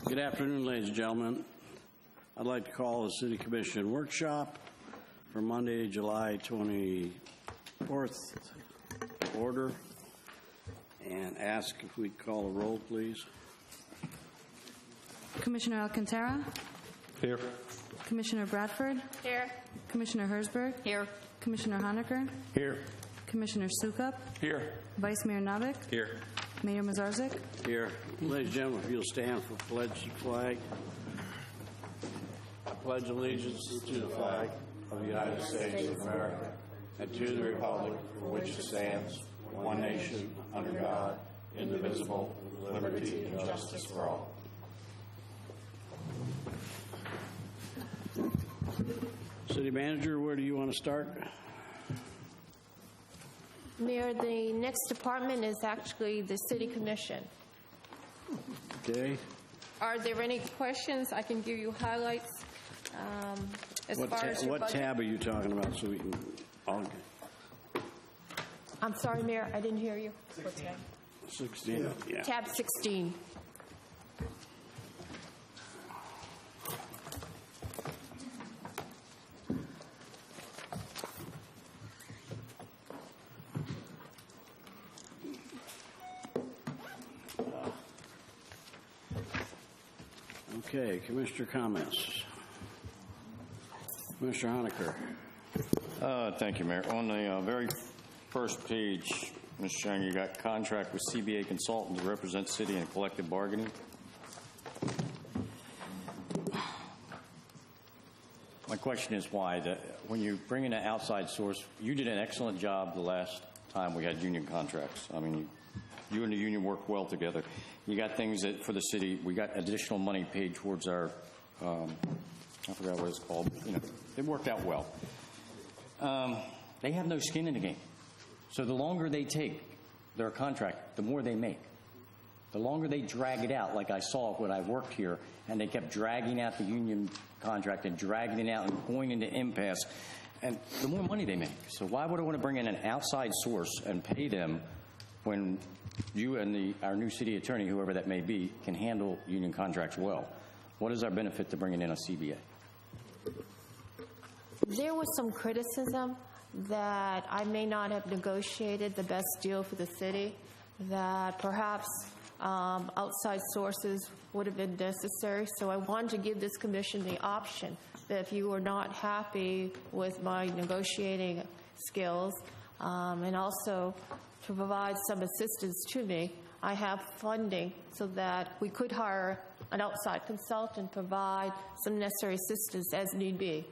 Good afternoon, ladies and gentlemen. I'd like to call the City Commission workshop for Monday, July 24th order, and ask if we'd call a roll, please. Commissioner Alcantara? Here. Commissioner Bradford? Here. Commissioner Hersberg? Here. Commissioner Honecker? Here. Commissioner Sukup? Here. Vice Mayor Novik? Here. Mayor Mazarzik? Here. Ladies and gentlemen, if you'll stand for pledge the flag. I pledge allegiance to the flag of the United States of America and to the republic for which it stands, one nation, under God, indivisible, with liberty and justice for all. City Manager, where do you want to start? Mayor, the next department is actually the City Commission. Okay. Are there any questions? I can give you highlights as far as your What budget. tab are you talking about so we can all get? I'm sorry, Mayor, I didn't hear you. 16, yeah. Tab 16. Okay, Commissioner comments. Commissioner Honecker. Thank you, Mayor. On the very first page, Mr. Chang, you got contract with CBA consultant to represent city in collective bargaining. My question is why? When you bring in an outside source, you did an excellent job the last time we had union contracts. I mean, you and the union work well together. You got things that for the city, we got additional money paid towards our, I forgot what it's called. You know, it worked out well. They have no skin in the game. So the longer they take their contract, the more they make. The longer they drag it out, like I saw when I worked here, and they kept dragging out the union contract and dragging it out and going into impasse, and the more money they make. So why would I want to bring in an outside source and pay them when you and our new city attorney, whoever that may be, can handle union contracts well? What is our benefit to bringing in a CBA? There was some criticism that I may not have negotiated the best deal for the city, that perhaps outside sources would have been necessary. So I wanted to give this commission the option that if you were not happy with my negotiating skills, and also to provide some assistance to me, I have funding so that we could hire an outside consultant, provide some necessary assistance as need be.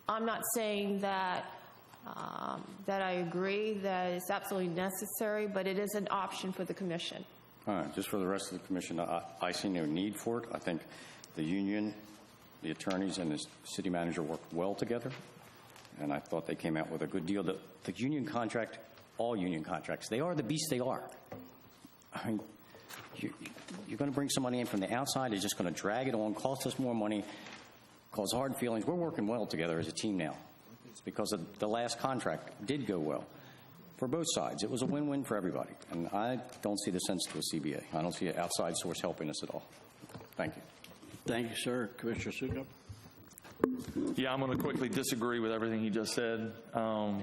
I'm not saying that that I agree that it's absolutely necessary, but it is an option for the commission. All right, just for the rest of the commission, I see no need for it. I think the union, the attorneys, and the city manager worked well together, and I thought they came out with a good deal. The union contract, all union contracts, they are the beast they are. I mean, you're going to bring somebody in from the outside, they're just going to drag it on, cost us more money, cause hard feelings. We're working well together as a team now. It's because of the last contract did go well for both sides. It was a win-win for everybody, and I don't see the sense to a CBA. I don't see an outside source helping us at all. Thank you. Thank you, sir. Commissioner Sukup. Yeah, I'm going to quickly disagree with everything he just said. I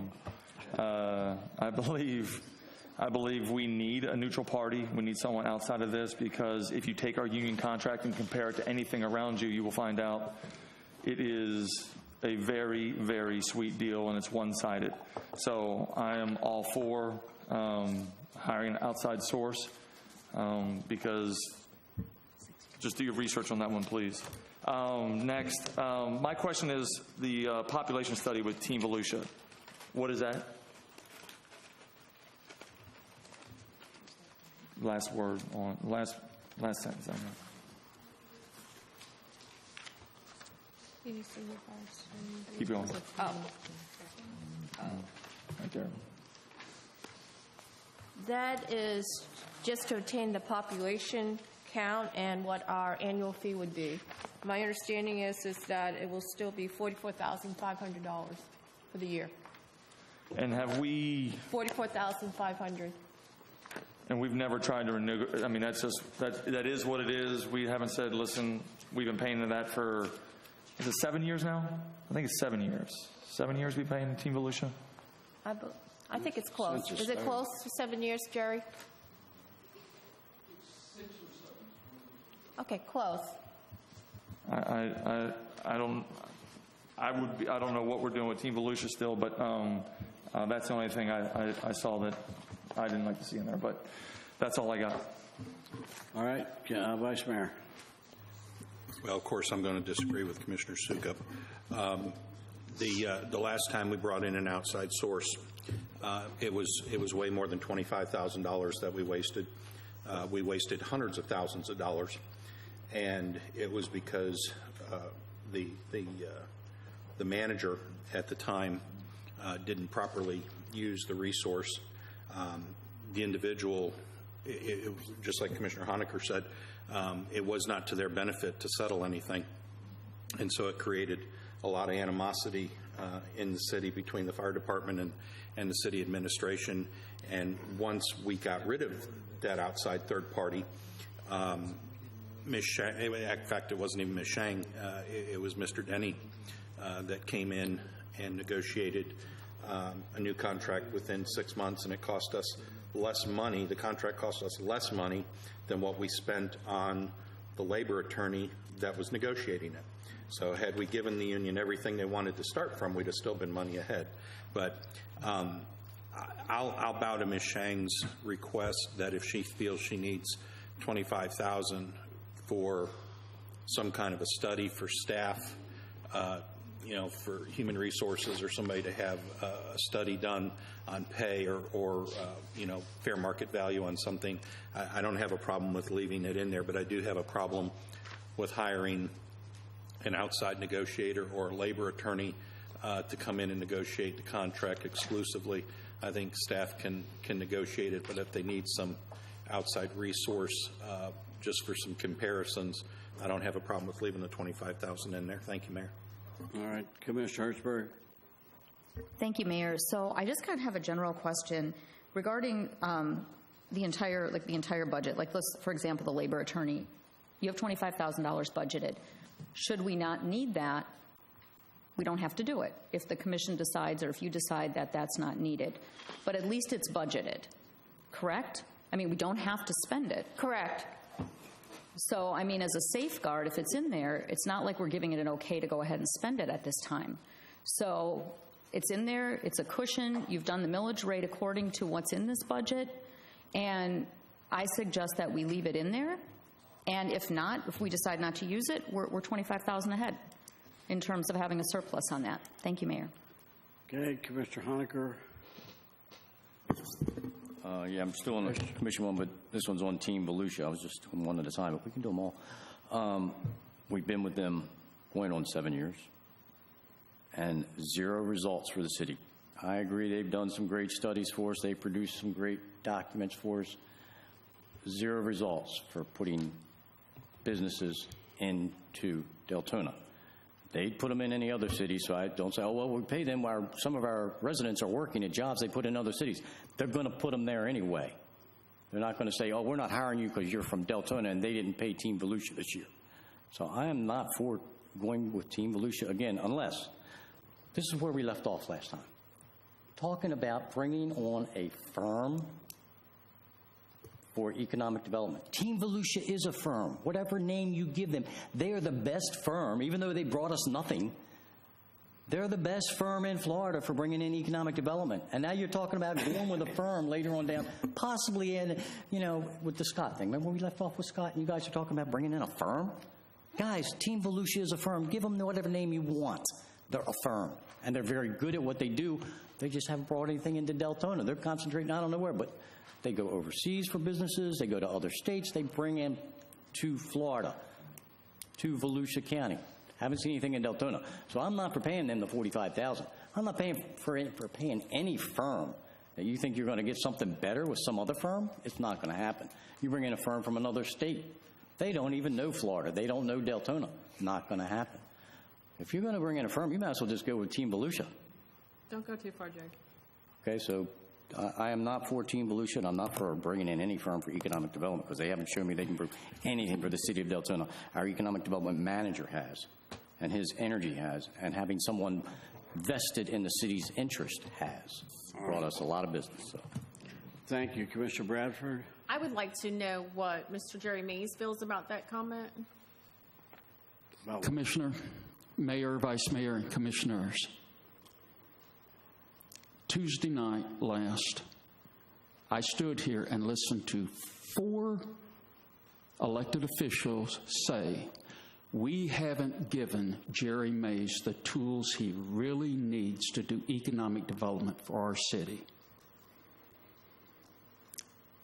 believe we need a neutral party. We need someone outside of this, because if you take our union contract and compare it to anything around you, you will find out it is a very, very sweet deal, and it's one-sided. So I am all for hiring an outside source, because just do your research on that one, please. Next, my question is the population study with Team Volusia. What is that? Last word on last sentence. I know. Keep going. Oh. Right there. That is just to obtain the population count and what our annual fee would be. My understanding is that it will still be $44,500 for the year. And have we? $44,500. And we've never tried to renew. I mean, that's just that is what it is. We haven't said, listen, we've been paying that for Is it 7 years now? I think it's 7 years. 7 years we paying Team Volusia? I think it's close. Since it Is it started. close to 7 years, Jerry? 6 or 7. Okay, close. I don't know what we're doing with Team Volusia still, but that's the only thing I saw that I didn't like to see in there, but that's all I got. All right, Vice Mayor. Well, of course, I'm going to disagree with Commissioner Sukup. The last time we brought in an outside source, it was way more than $25,000 that we wasted. We wasted hundreds of thousands of dollars, and it was because the manager at the time didn't properly use the resource. The individual, just like Commissioner Honecker said, it was not to their benefit to settle anything. And so it created a lot of animosity in the city between the fire department and the city administration. And once we got rid of that outside third party, Ms. Shang, in fact, it wasn't even Ms. Shang, it was Mr. Denny that came in and negotiated a new contract within 6 months, and it cost us less money. The contract cost us less money than what we spent on the labor attorney that was negotiating it. So had we given the union everything they wanted to start from, we'd have still been money ahead. But I'll bow to Ms. Shang's request that if she feels she needs $25,000 for some kind of a study for staff, for human resources, or somebody to have a study done on pay or fair market value on something, I don't have a problem with leaving it in there, but I do have a problem with hiring an outside negotiator or a labor attorney to come in and negotiate the contract exclusively. I think staff can negotiate it, but if they need some outside resource just for some comparisons, I don't have a problem with leaving the $25,000 in there. Thank you, Mayor. All right, Commissioner Hertzberg. Thank you, Mayor. So I just kind of have a general question regarding the entire budget. Like, let's, for example, the labor attorney. You have $25,000 budgeted. Should we not need that, we don't have to do it if the commission decides, or if you decide that that's not needed. But at least it's budgeted, correct? I mean, we don't have to spend it. Correct. So, I mean, as a safeguard, if it's in there, it's not like we're giving it an okay to go ahead and spend it at this time. So it's in there, it's a cushion, you've done the millage rate according to what's in this budget, and I suggest that we leave it in there, and if not, if we decide not to use it, we're $25,000 ahead in terms of having a surplus on that. Thank you, Mayor. Okay, Commissioner Honecker. Yeah, I'm still on the commission one, but this one's on Team Volusia. I was just doing one at a time, but we can do them all. We've been with them going on 7 years, and 0 results for the city. I agree they've done some great studies for us. They've produced some great documents for us. 0 results for putting businesses into Deltona. They'd put them in any other city, so I don't say, oh, well, we pay them while some of our residents are working at jobs they put in other cities. They're going to put them there anyway. They're not going to say, oh, we're not hiring you because you're from Deltona and they didn't pay Team Volusia this year. So I am not for going with Team Volusia again, unless this is where we left off last time. Talking about bringing on a firm for economic development. Team Volusia is a firm, whatever name you give them. They are the best firm, even though they brought us nothing. They're the best firm in Florida for bringing in economic development. And now you're talking about going with a firm later on down, possibly in, with the Scott thing. Remember when we left off with Scott and you guys are talking about bringing in a firm? Guys, Team Volusia is a firm. Give them whatever name you want. They're a firm, and they're very good at what they do. They just haven't brought anything into Deltona. They're concentrating, I don't know where, but they go overseas for businesses. They go to other states. They bring in to Florida, to Volusia County. Haven't seen anything in Deltona. So I'm not for paying them the $45,000. I'm not paying for paying any firm that you think you're going to get something better with some other firm. It's not going to happen. You bring in a firm from another state. They don't even know Florida. They don't know Deltona. Not going to happen. If you're going to bring in a firm, you might as well just go with Team Volusia. Don't go too far, Jay. Okay, so I am not for Team Volusia, and I'm not for bringing in any firm for economic development because they haven't shown me they can bring anything for the city of Deltona. Our economic development manager has. and his energy has, and having someone vested in the city's interest has brought us a lot of business. So. Thank you. Commissioner Bradford? I would like to know what Mr. Jerry Mays feels about that comment. Commissioner, Mayor, Vice Mayor, and Commissioners, Tuesday night last, I stood here and listened to 4 elected officials say, we haven't given Jerry Mays the tools he really needs to do economic development for our city.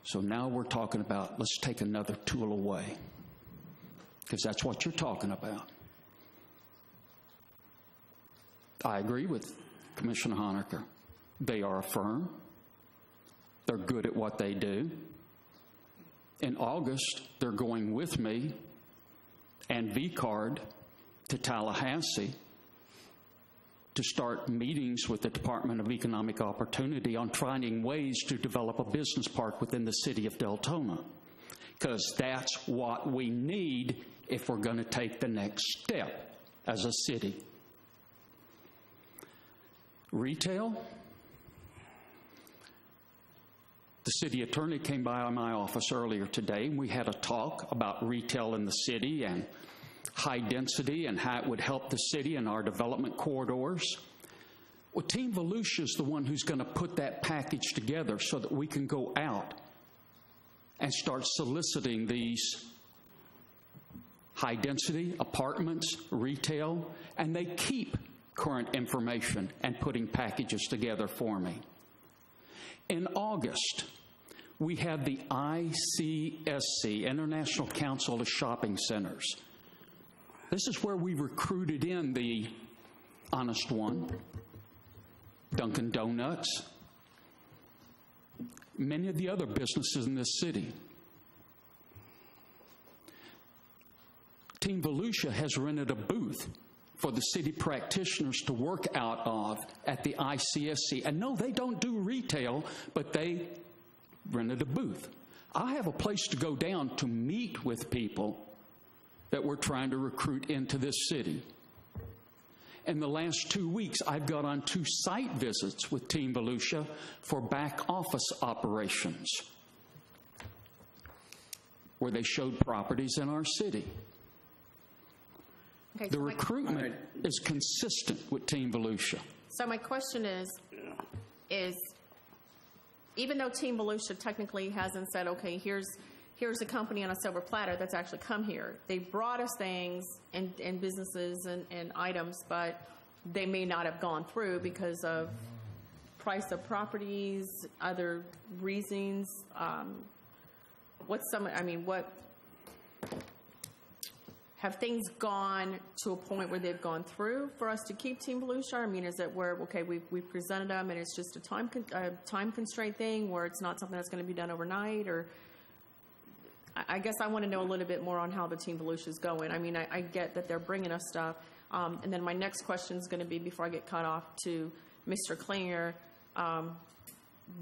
So now we're talking about, let's take another tool away, because that's what you're talking about. I agree with Commissioner Honaker. They are a firm. They're good at what they do. In August, they're going with me and V-Card to Tallahassee to start meetings with the Department of Economic Opportunity on finding ways to develop a business park within the city of Deltona, because that's what we need if we're going to take the next step as a city. Retail. The city attorney came by my office earlier today, and we had a talk about retail in the city and high density and how it would help the city and our development corridors. Well, Team Volusia is the one who's going to put that package together so that we can go out and start soliciting these high density apartments, retail, and they keep current information and putting packages together for me. In August, we have the ICSC, International Council of Shopping Centers. This is where we recruited in the Honest One, Dunkin' Donuts, many of the other businesses in this city. Team Volusia has rented a booth for the city practitioners to work out of at the ICSC. And no, they don't do retail, but they rented a booth. I have a place to go down to meet with people that we're trying to recruit into this city. In the last 2 weeks, I've got on 2 site visits with Team Volusia for back office operations, where they showed properties in our city. Okay, The recruitment is consistent with Team Volusia. So my question is even though Team Volusia technically hasn't said, okay, here's a company on a silver platter that's actually come here. They brought us things and businesses and items, but they may not have gone through because of price of properties, other reasons. Have things gone to a point where they've gone through for us to keep Team Volusia? I mean, is it where, okay, we've presented them and it's just a time constraint thing where it's not something that's going to be done overnight? Or I guess I want to know a little bit more on how the Team Volusia is going. I mean, I get that they're bringing us stuff. And then my next question is going to be, before I get cut off, to Mr. Klinger.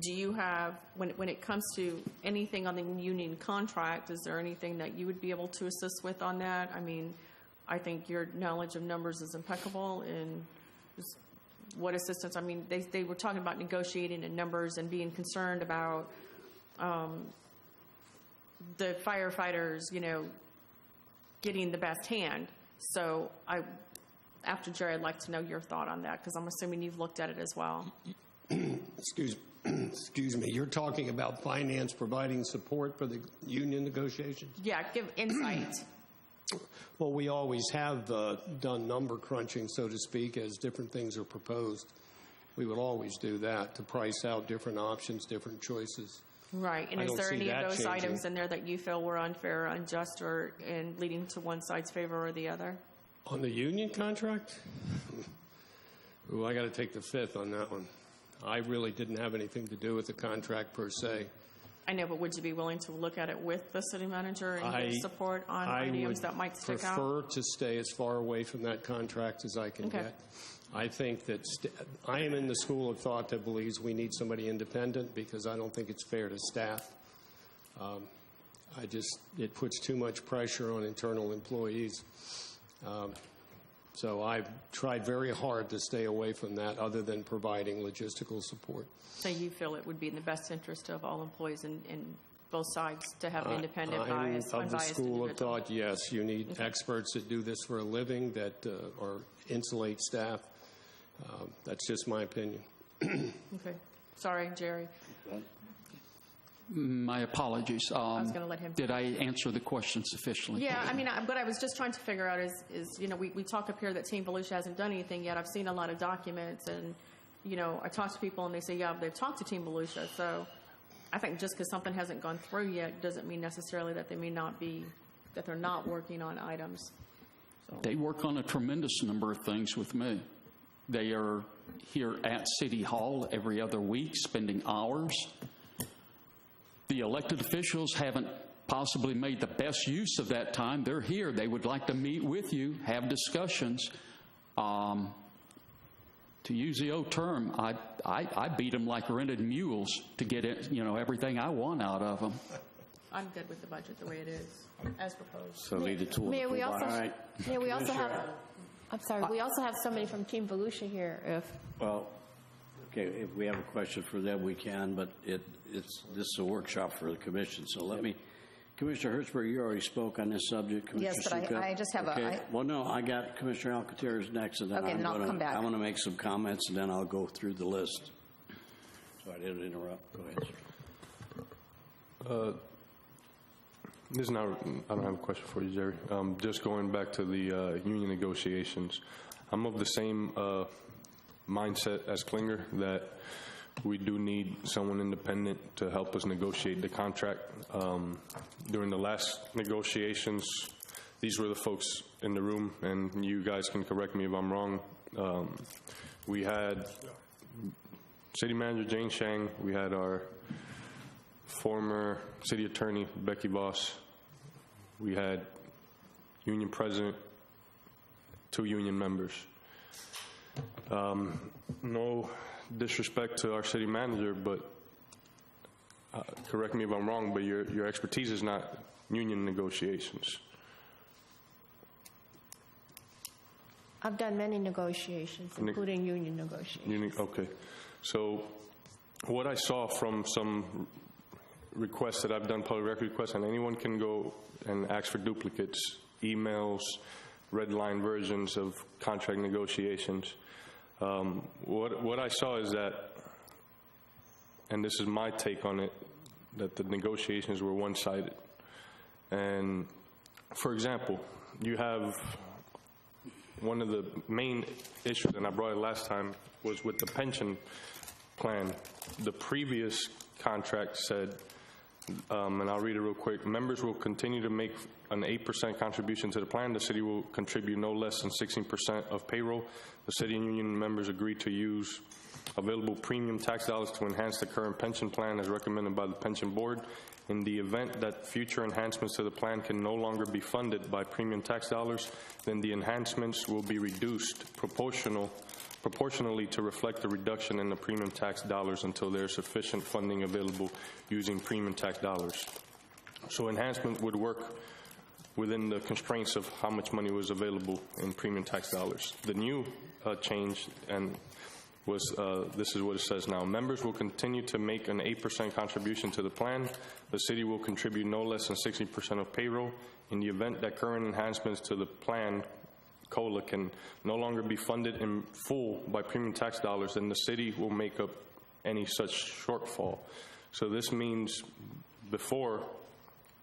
Do you have, when it comes to anything on the union contract, is there anything that you would be able to assist with on that? I mean, I think your knowledge of numbers is impeccable, and just what assistance? I mean, they were talking about negotiating in numbers and being concerned about the firefighters, getting the best hand. So after Jerry, I'd like to know your thought on that, because I'm assuming you've looked at it as well. Excuse me, you're talking about finance providing support for the union negotiations? Yeah, give insight. Well, we always have done number crunching, so to speak, as different things are proposed. We would always do that to price out different options, different choices. Right, and is there any of those items in there that you feel were unfair, unjust, or in leading to one side's favor or the other? On the union contract? Ooh, I got to take the fifth on that one. I really didn't have anything to do with the contract per se. I know, but would you be willing to look at it with the city manager and give support on items that might stick out? I would prefer to stay as far away from that contract as I can get. I think that I am in the school of thought that believes we need somebody independent, because I don't think it's fair to staff. It puts too much pressure on internal employees. So I've tried very hard to stay away from that other than providing logistical support. So you feel it would be in the best interest of all employees in both sides to have an independent, I'm biased, of the unbiased school of individual? thought, yes, you need experts that do this for a living, that or insulate staff. That's just my opinion. Okay. Sorry, Jerry. My apologies. I was going to let him. Did I answer the question sufficiently? Yeah, I mean, what I was just trying to figure out is we talk up here that Team Volusia hasn't done anything yet. I've seen a lot of documents, and, I talk to people, and they say, yeah, they've talked to Team Volusia. So I think just because something hasn't gone through yet doesn't mean necessarily that that they're not working on items. So. They work on a tremendous number of things with me. They are here at City Hall every other week, spending hours. The elected officials haven't possibly made the best use of that time. They're here. They would like to meet with you, have discussions. To use the old term, I beat them like rented mules to get it, everything I want out of them. I'm good with the budget the way it is, as proposed. So lead the tool. Mayor, we All also, right. Mayor, we also have, Commissioner. I'm sorry, we also have somebody from Team Volusia here, if, Well, okay, if we have a question for them, we can, but this is a workshop for the commission, so let me, Commissioner Hertzberg, you already spoke on this subject. Yes, but Commissioner I just have a- okay. Well, no, I got Commissioner Alcatraz next, and then Okay, and I'll come back. I'm going to make some comments, and then I'll go through the list. So I didn't interrupt. Go ahead, sir. This is not, I don't have a question for you, Jerry. Just going back to the union negotiations, I'm of the same mindset as Klinger that we do need someone independent to help us negotiate the contract. During the last negotiations, these were the folks in the room, and you guys can correct me if I'm wrong. We had City Manager Jane Shang, we had our former City Attorney Becky Voss, we had Union President, 2 union members. No disrespect to our City Manager, but correct me if I'm wrong, but your expertise is not union negotiations. I've done many negotiations, including union negotiations. Okay. So what I saw from some requests that I've done, public record requests, and anyone can go and ask for duplicates, emails, red line versions of contract negotiations. What I saw is that, and this is my take on it, that the negotiations were one-sided. And for example, you have one of the main issues, and I brought it last time, was with the pension plan. The previous contract said, and I'll read it real quick, members will continue to make an 8% contribution to the plan. The city will contribute no less than 16% of payroll. The city and union members agreed to use available premium tax dollars to enhance the current pension plan as recommended by the pension board. In the event that future enhancements to the plan can no longer be funded by premium tax dollars, then the enhancements will be reduced proportionally to reflect the reduction in the premium tax dollars until there is sufficient funding available using premium tax dollars. So enhancement would work within the constraints of how much money was available in premium tax dollars. The new change was, this is what it says now. Members will continue to make an 8% contribution to the plan. The city will contribute no less than 60% of payroll. In the event that current enhancements to the plan COLA can no longer be funded in full by premium tax dollars, then the city will make up any such shortfall. So this means before,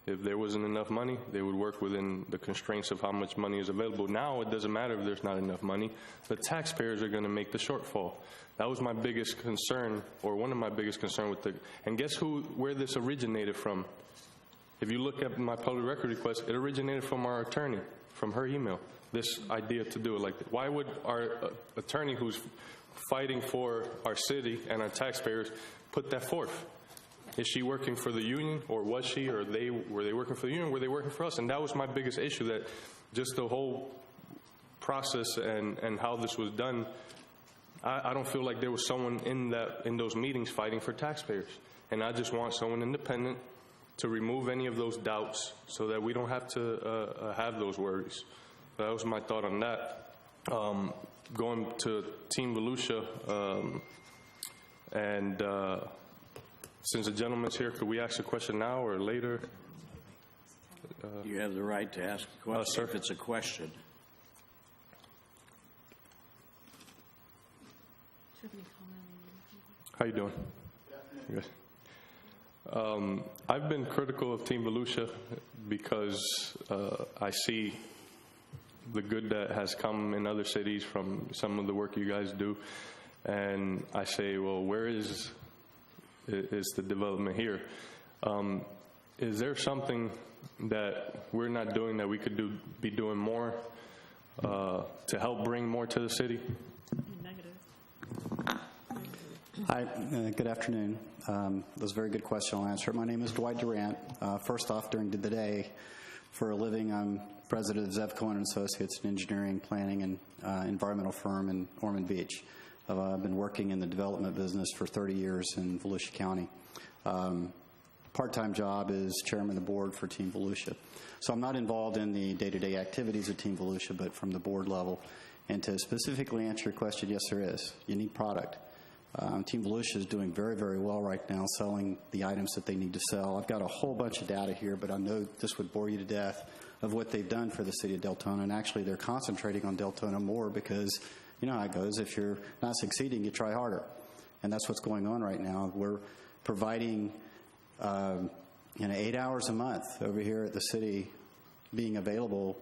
if there wasn't enough money, they would work within the constraints of how much money is available. Now it doesn't matter if there's not enough money. The taxpayers are going to make the shortfall. That was my biggest concern, or one of my biggest concerns with and guess where this originated from? If you look at my public record request, it originated from our attorney, from her email, this idea to do it like that. Why would our attorney who's fighting for our city and our taxpayers put that forth? Is she working for the union, or was she, or were they working for the union, or were they working for us? And that was my biggest issue, that just the whole process and how this was done, I don't feel like there was someone in those meetings fighting for taxpayers. And I just want someone independent to remove any of those doubts so that we don't have to have those worries. That was my thought on that. going to Team Volusia, and since the gentleman's here, could we ask a question now or later? You have the right to ask a question sir. if it's a question. How you doing? Good. I've been critical of Team Volusia because I see the good that has come in other cities from some of the work you guys do, and I say, well, where is the development here? Is there something that we're not doing that we could be doing more to help bring more to the city? Hi, good afternoon. That was a very good question. I'll answer it. My name is Dwight Durant. First off, during the day, for a living, I'm president of Zev Cohen & Associates, an engineering, planning, and environmental firm in Ormond Beach. I've been working in the development business for 30 years in Volusia County. Part-time job is chairman of the board for Team Volusia. So I'm not involved in the day-to-day activities of Team Volusia, but from the board level. And to specifically answer your question, yes, there is. You need product. Team Volusia is doing very, very well right now, selling the items that they need to sell. I've got a whole bunch of data here, but I know this would bore you to death of what they've done for the city of Deltona. And actually, they're concentrating on Deltona more because you know how it goes. If you're not succeeding, you try harder. And that's what's going on right now. We're providing 8 hours a month over here at the city being available.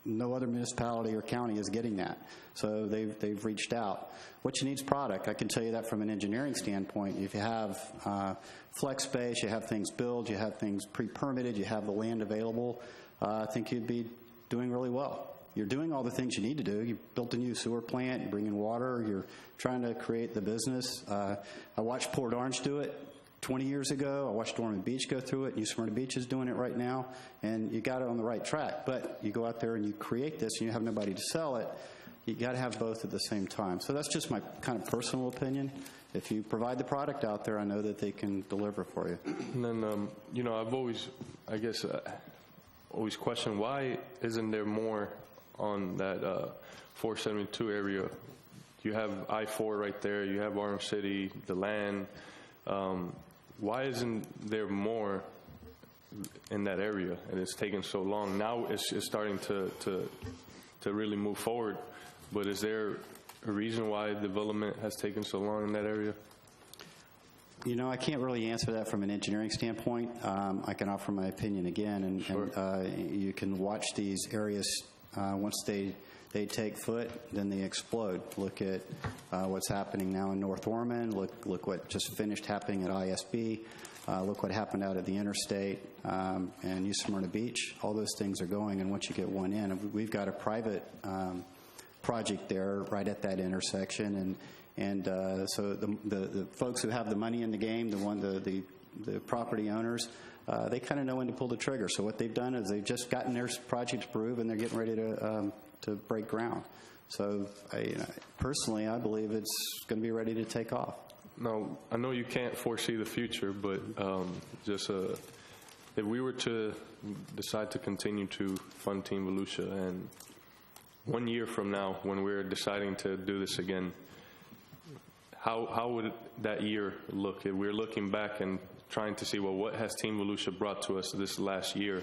No other municipality or county is getting that. So they've reached out. What you need is product. I can tell you that from an engineering standpoint. If you have flex space, you have things built, you have things pre-permitted, you have the land available, I think you'd be doing really well. You're doing all the things you need to do. You built a new sewer plant, you bring in water, you're trying to create the business. I watched Port Orange do it 20 years ago. I watched Ormond Beach go through it. New Smyrna Beach is doing it right now. And you got it on the right track. But you go out there and you create this and you have nobody to sell it. You got to have both at the same time. So that's just my kind of personal opinion. If you provide the product out there, I know that they can deliver for you. And then, I've always questioned why isn't there more on that 472 area? You have I-4 right there. You have Orange City, the land. Why isn't there more in that area? And it's taken so long. Now it's starting to really move forward. But is there a reason why development has taken so long in that area? I can't really answer that from an engineering standpoint. I can offer my opinion again, and, sure. and you can watch these areas once they take foot, then they explode. Look at what's happening now in North Ormond. Look what just finished happening at ISB. Look what happened out at the interstate and New Smyrna Beach. All those things are going, and once you get one in, we've got a private project there right at that intersection, and so the folks who have the money in the game, the property owners, they kind of know when to pull the trigger. So what they've done is they've just gotten their project approved, and they're getting ready to break ground. So personally, I believe it's going to be ready to take off. Now, I know you can't foresee the future, but if we were to decide to continue to fund Team Volusia, and 1 year from now, when we're deciding to do this again, how would that year look? If we're looking back and trying to see, well, what has Team Volusia brought to us this last year?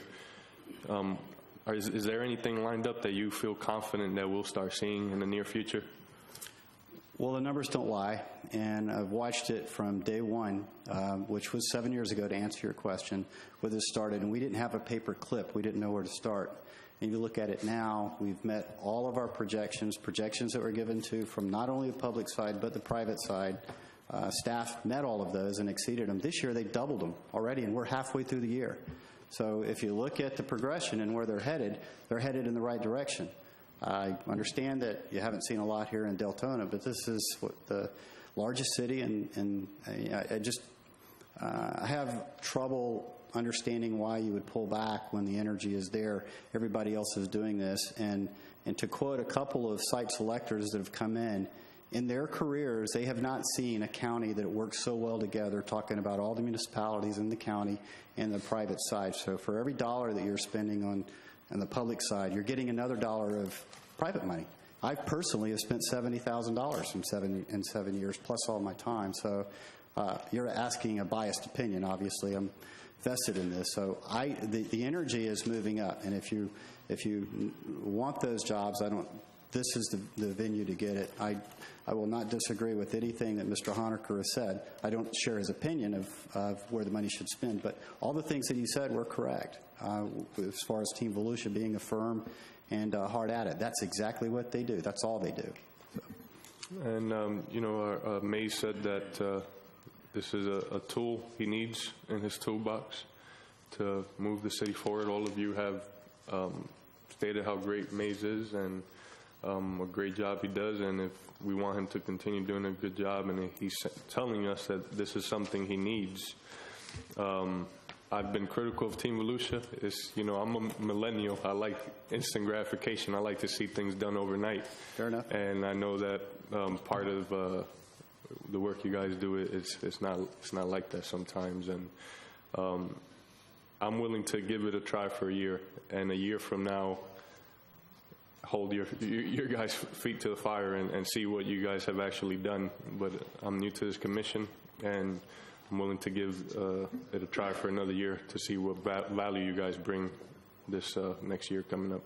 Is there anything lined up that you feel confident that we'll start seeing in the near future? Well, the numbers don't lie, and I've watched it from day one, which was 7 years ago, to answer your question, when this started, and we didn't have a paper clip. We didn't know where to start. And if you look at it now, we've met all of our projections that were given to from not only the public side, but the private side. Staff met all of those and exceeded them. This year, they doubled them already, and we're halfway through the year. So if you look at the progression and where they're headed in the right direction. I understand that you haven't seen a lot here in Deltona, but this is the largest city, and I have trouble understanding why you would pull back when the energy is there. Everybody else is doing this. And to quote a couple of site selectors that have come in their careers, they have not seen a county that works so well together, talking about all the municipalities in the county and the private side. So for every dollar that you're spending on the public side, you're getting another dollar of private money. I personally have spent $70,000 in 7 years, plus all my time. So you're asking a biased opinion. Obviously, I'm vested in this. So the energy is moving up, and if you want those jobs, this is the venue to get it. I will not disagree with anything that Mr. Honaker has said. I don't share his opinion of where the money should spend, but all the things that he said were correct. As far as Team Volusia being a firm and hard at it, that's exactly what they do. That's all they do. So. And, Mays said that this is a tool he needs in his toolbox to move the city forward. All of you have stated how great Mays is and a great job he does, and if we want him to continue doing a good job, and he's telling us that this is something he needs. I've been critical of Team Volusia. I'm a millennial. I like instant gratification. I like to see things done overnight. Fair enough. And I know that part of the work you guys do, it's not like that sometimes. And I'm willing to give it a try for a year, and a year from now, hold your guys' feet to the fire and see what you guys have actually done. But I'm new to this commission, and I'm willing to give it a try for another year to see what value you guys bring this next year coming up.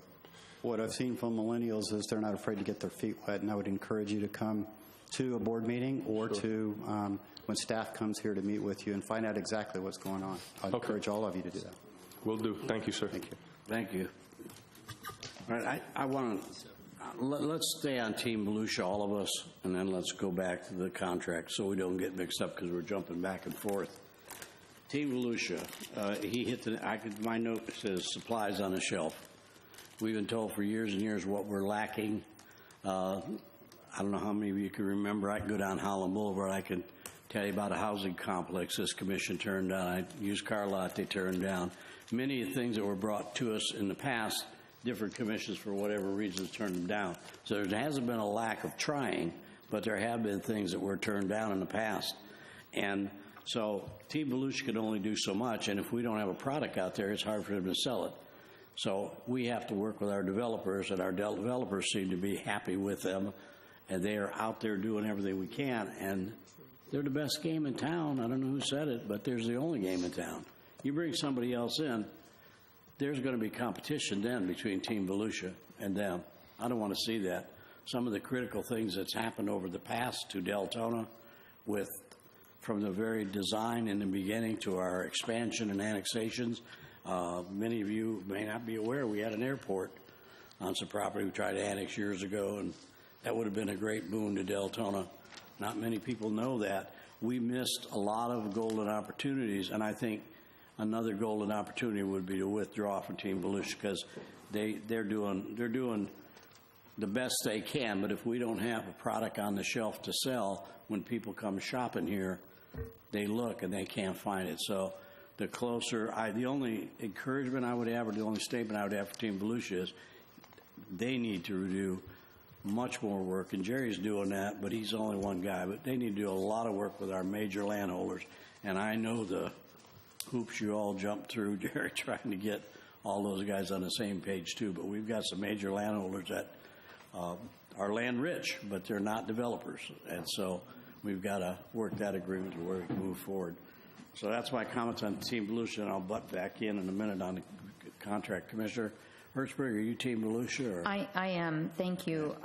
What I've seen from millennials is they're not afraid to get their feet wet, and I would encourage you to come to a board meeting or to when staff comes here to meet with you and find out exactly what's going on. I'd encourage all of you to do that. Will do. Thank you, sir. Thank you. Thank you. All right, I want to, let's stay on Team Volusia, all of us, and then let's go back to the contract so we don't get mixed up because we're jumping back and forth. Team Volusia, he hit my note says supplies on the shelf. We've been told for years and years what we're lacking. I don't know how many of you can remember. I can go down Holland Boulevard. I can tell you about a housing complex this commission turned down. I used car lot they turned down. Many things that were brought to us in the past, different commissions for whatever reasons turned them down. So there hasn't been a lack of trying, but there have been things that were turned down in the past. And so Team Volusia can only do so much, and if we don't have a product out there, it's hard for them to sell it. So we have to work with our developers, and our developers seem to be happy with them, and they are out there doing everything we can, and they're the best game in town. I don't know who said it, but there's the only game in town. You bring somebody else in, there's going to be competition then between Team Volusia and them. I don't want to see that. Some of the critical things that's happened over the past to Deltona, from the very design in the beginning to our expansion and annexations, many of you may not be aware we had an airport on some property we tried to annex years ago, and that would have been a great boon to Deltona. Not many people know that. We missed a lot of golden opportunities, and I think another golden opportunity would be to withdraw from Team Volusia because they're doing the best they can. But if we don't have a product on the shelf to sell, when people come shopping here, they look and they can't find it. So the only encouragement I would have, or the only statement I would have for Team Volusia is they need to do much more work, and Jerry's doing that, but he's only one guy. But they need to do a lot of work with our major landholders, and I know the hoops you all jumped through, Jerry, trying to get all those guys on the same page too. But we've got some major landholders that are land rich, but they're not developers, and so we've got to work that agreement to where we can move forward. So that's my comments on Team Volusia, and I'll butt back in a minute on the contract. Commissioner Hertzberg, are you Team Volusia? Or? I am. Thank you.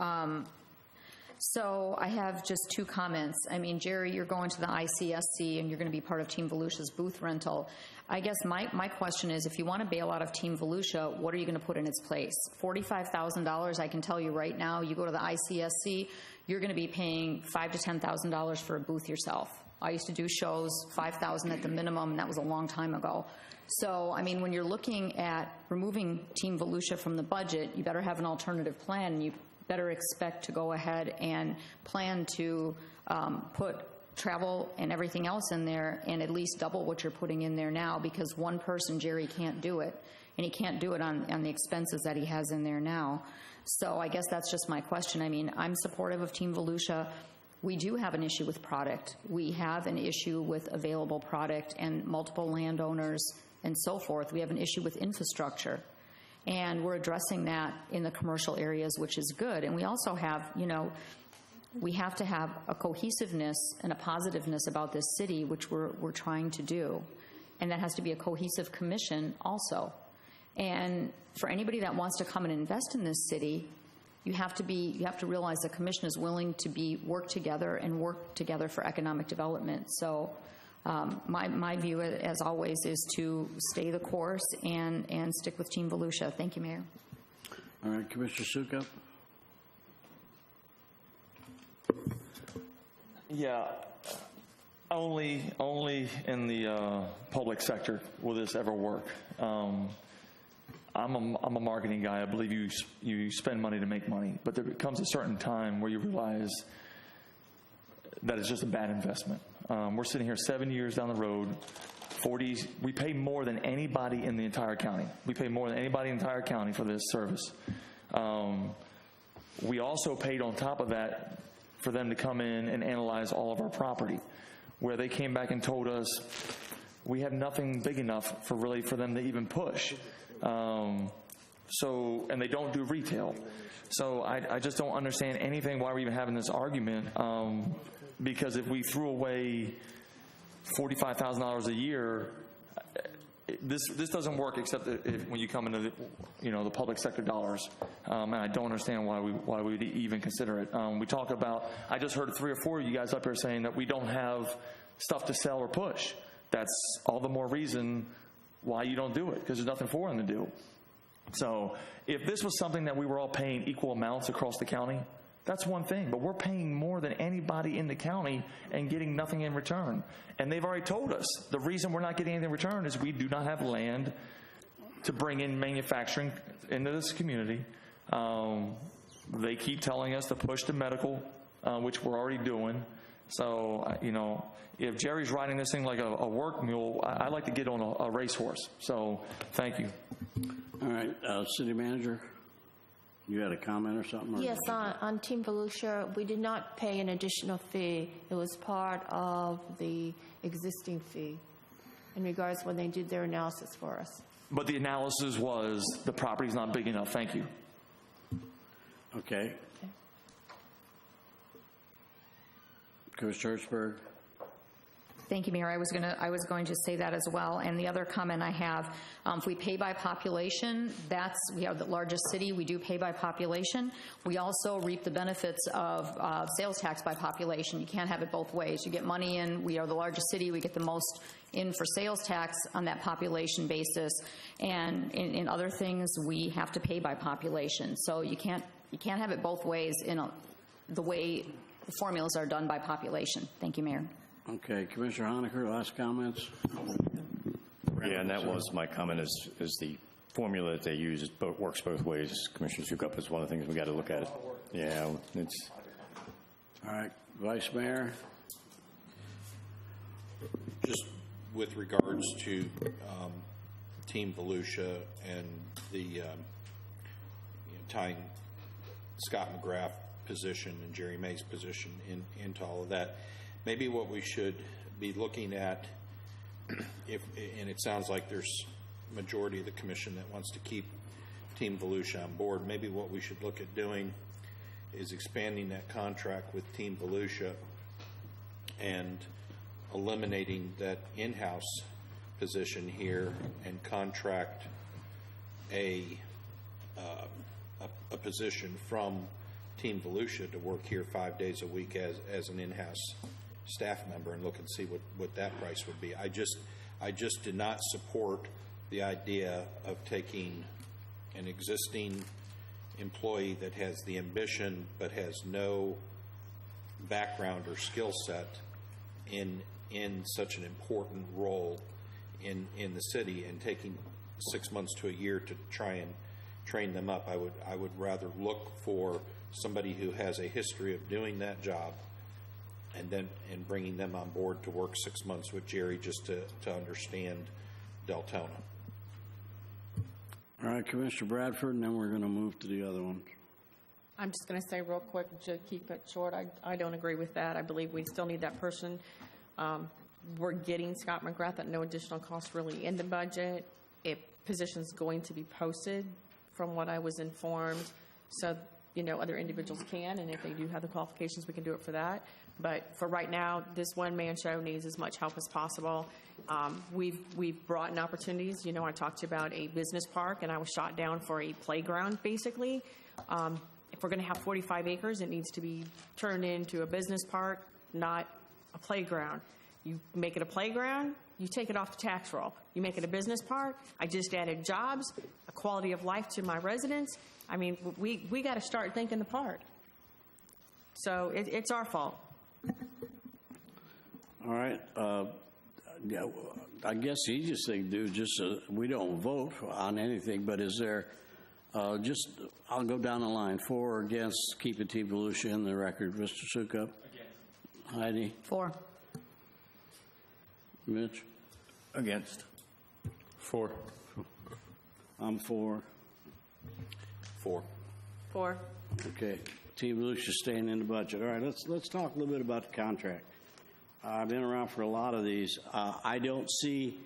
So I have just two comments. I mean, Jerry, you're going to the ICSC and you're going to be part of Team Volusia's booth rental. I guess my question is, if you want to bail out of Team Volusia, what are you going to put in its place? $45,000, I can tell you right now, you go to the ICSC, you're going to be paying $5,000 to $10,000 for a booth yourself. I used to do shows, $5,000 at the minimum, and that was a long time ago. So, I mean, when you're looking at removing Team Volusia from the budget, you better have an alternative plan, and you better expect to go ahead and plan to put travel and everything else in there and at least double what you're putting in there now, because one person, Jerry, can't do it, and he can't do it on the expenses that he has in there now. So I guess that's just my question. I mean, I'm supportive of Team Volusia. We do have an issue with product. We have an issue with available product and multiple landowners and so forth. We have an issue with infrastructure. And we're addressing that in the commercial areas, which is good. And we also have, we have to have a cohesiveness and a positiveness about this city, which we're trying to do. And that has to be a cohesive commission also. And for anybody that wants to come and invest in this city, you have to realize the commission is willing to work together for economic development. So my view, as always, is to stay the course and stick with Team Volusia. Thank you, Mayor. All right, Commissioner Sukup. Yeah, only in the public sector will this ever work. I'm a marketing guy. I believe you spend money to make money, but there comes a certain time where you realize that it's just a bad investment. We're sitting here 7 years down the road, we pay more than anybody in the entire county. We pay more than anybody in the entire county for this service. We also paid on top of that for them to come in and analyze all of our property, where they came back and told us we have nothing big enough for them to even push. And they don't do retail. So I just don't understand anything why we're even having this argument. Because if we threw away $45,000 a year, this doesn't work except when you come into the public sector dollars. And I don't understand why we would even consider it. We talk about, I just heard 3 or 4 of you guys up here saying that we don't have stuff to sell or push. That's all the more reason why you don't do it, because there's nothing for them to do. So if this was something that we were all paying equal amounts across the county, that's one thing. But we're paying more than anybody in the county and getting nothing in return. And they've already told us the reason we're not getting anything in return is we do not have land to bring in manufacturing into this community. They keep telling us to push to medical, which we're already doing. So, if Jerry's riding this thing like a work mule, I like to get on a racehorse. So, thank you. All right, City Manager, you had a comment or something? Yes, on Team Volusia, we did not pay an additional fee. It was part of the existing fee in regards when they did their analysis for us. But the analysis was the property's not big enough. Thank you. Okay. Commissioner Hertzberg. Thank you, Mayor. I was going to say that as well. And the other comment I have, if we pay by population, we are the largest city. We do pay by population. We also reap the benefits of sales tax by population. You can't have it both ways. You get money in. We are the largest city. We get the most in for sales tax on that population basis. And in other things, we have to pay by population. So you can't have it both ways in the way the formulas are done by population. Thank you, Mayor. Okay, Commissioner Honaker, last comments? Yeah, and that was my comment is the formula that they use works both ways. Commissioner Sukup is one of the things we got to look at it. Yeah, it's. All right, Vice Mayor. Just with regards to Team Volusia and the tying Scott McGrath position and Jerry May's position into all of that. Maybe what we should be looking at, and it sounds like there's a majority of the commission that wants to keep Team Volusia on board, maybe what we should look at doing is expanding that contract with Team Volusia and eliminating that in-house position here and contract a position from Team Volusia to work here 5 days a week as an in-house staff member and look and see what that price would be. I just did not support the idea of taking an existing employee that has the ambition but has no background or skill set in such an important role in the city and taking 6 months to a year to try and train them up. I would rather look for somebody who has a history of doing that job and bringing them on board to work 6 months with Jerry just to understand Deltona. All right, Commissioner Bradford, and then we're going to move to the other one. I'm just going to say real quick, to keep it short, I don't agree with that. I believe we still need that person. We're getting Scott McGrath at no additional cost really in the budget. If position's going to be posted, from what I was informed. So, other individuals can, and if they do have the qualifications, we can do it for that. But for right now, this one-man show needs as much help as possible. We've brought in opportunities. I talked to you about a business park, and I was shot down for a playground, basically. If we're going to have 45 acres, it needs to be turned into a business park, not a playground. You make it a playground, you take it off the tax roll. You make it a business park, I just added jobs, a quality of life to my residents. I mean, we got to start thinking the part. So it's our fault. All right. Yeah, I guess the easiest thing to do is just, we don't vote on anything, but is there, I'll go down the line. For or against keeping Team Volusia in the record? Mr. Sukup? Against. Heidi? For. Mitch? Against. For. I'm for. For. Okay. Team Volusia staying in the budget. All right, let's talk a little bit about the contract. I've been around for a lot of these. I don't see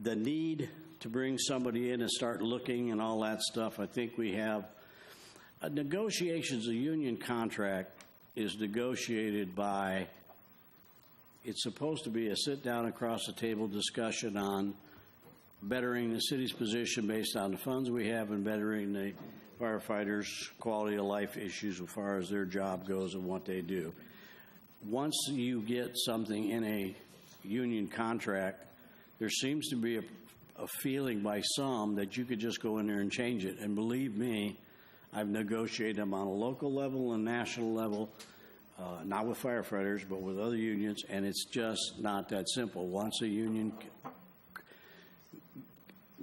the need to bring somebody in and start looking and all that stuff. I think we have negotiations. A union contract is negotiated by, it's supposed to be a sit down across the table discussion on bettering the city's position based on the funds we have and bettering the firefighters' quality of life issues as far as their job goes and what they do. Once you get something in a union contract, there seems to be a feeling by some that you could just go in there and change it. And believe me, I've negotiated them on a local level and national level, not with firefighters, but with other unions, and it's just not that simple. Once a union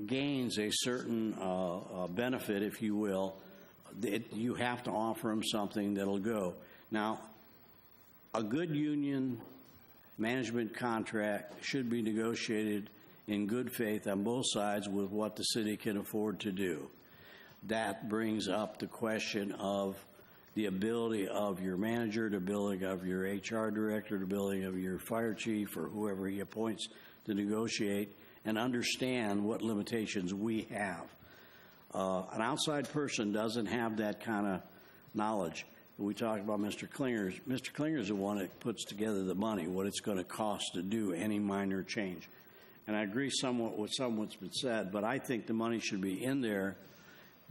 gains a certain benefit, if you will, you have to offer them something that'll go. Now, a good union management contract should be negotiated in good faith on both sides with what the city can afford to do. That brings up the question of the ability of your manager, the ability of your HR director, the ability of your fire chief or whoever he appoints to negotiate and understand what limitations we have. An outside person doesn't have that kind of knowledge. We talked about Mr. Klingers. Mr. Klingers is the one that puts together the money, what it's going to cost to do any minor change. And I agree somewhat with what's been said, but I think the money should be in there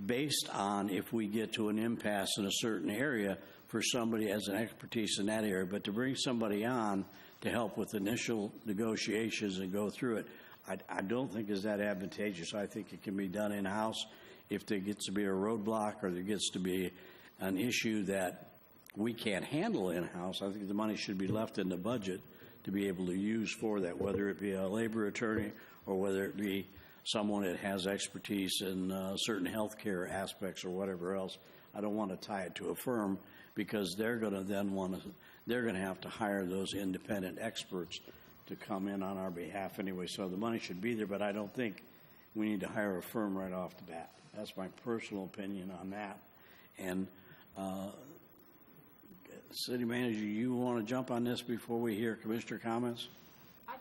based on if we get to an impasse in a certain area for somebody as an expertise in that area. But to bring somebody on to help with initial negotiations and go through it, I don't think is that advantageous. I think it can be done in-house. If there gets to be a roadblock or there gets to be an issue that we can't handle in-house, I think the money should be left in the budget to be able to use for that, whether it be a labor attorney or whether it be someone that has expertise in certain health care aspects or whatever else. I don't want to tie it to a firm because they're going to then they're going to have to hire those independent experts to come in on our behalf anyway. So the money should be there, but I don't think we need to hire a firm right off the bat. That's my personal opinion on that. And City Manager, you want to jump on this before we hear Commissioner comments? I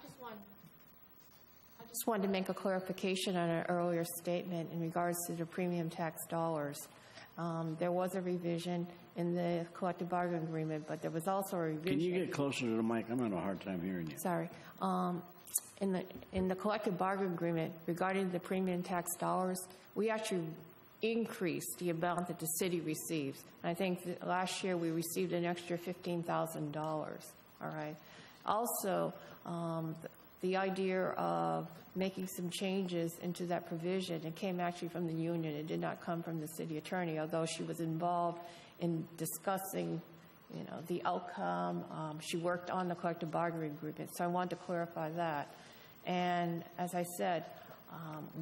just wanted to make a clarification on an earlier statement in regards to the premium tax dollars. There was a revision in the collective bargaining agreement, but there was also a revision. Can you get closer to the mic? I'm having a hard time hearing you. Sorry. In the collective bargaining agreement regarding the premium tax dollars, we actually increased the amount that the city receives. And I think that last year we received an extra $15,000. All right. Also, the idea of making some changes into that provision, it came actually from the union. It did not come from the city attorney, although she was involved in discussing, the outcome. She worked on the collective bargaining agreement, so I wanted to clarify that. And as I said,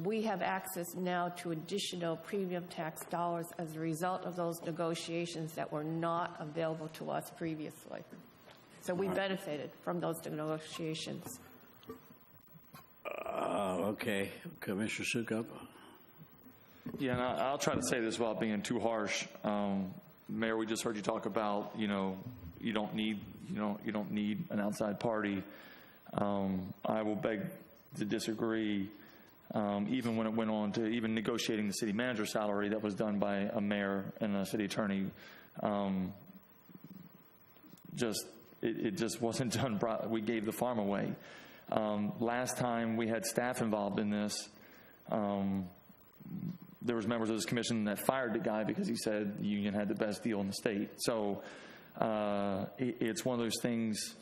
we have access now to additional premium tax dollars as a result of those negotiations that were not available to us previously. So we benefited from those negotiations. Okay. Commissioner Sukup? Yeah, and I'll try to say this without being too harsh. Mayor, we just heard you talk about, you don't need an outside party. I will beg to disagree. even when it went on to even negotiating the city manager salary that was done by a mayor and a city attorney. It just wasn't done. We gave the farm away. Last time we had staff involved in this, there was members of this commission that fired the guy because he said the union had the best deal in the state. So it's one of those things.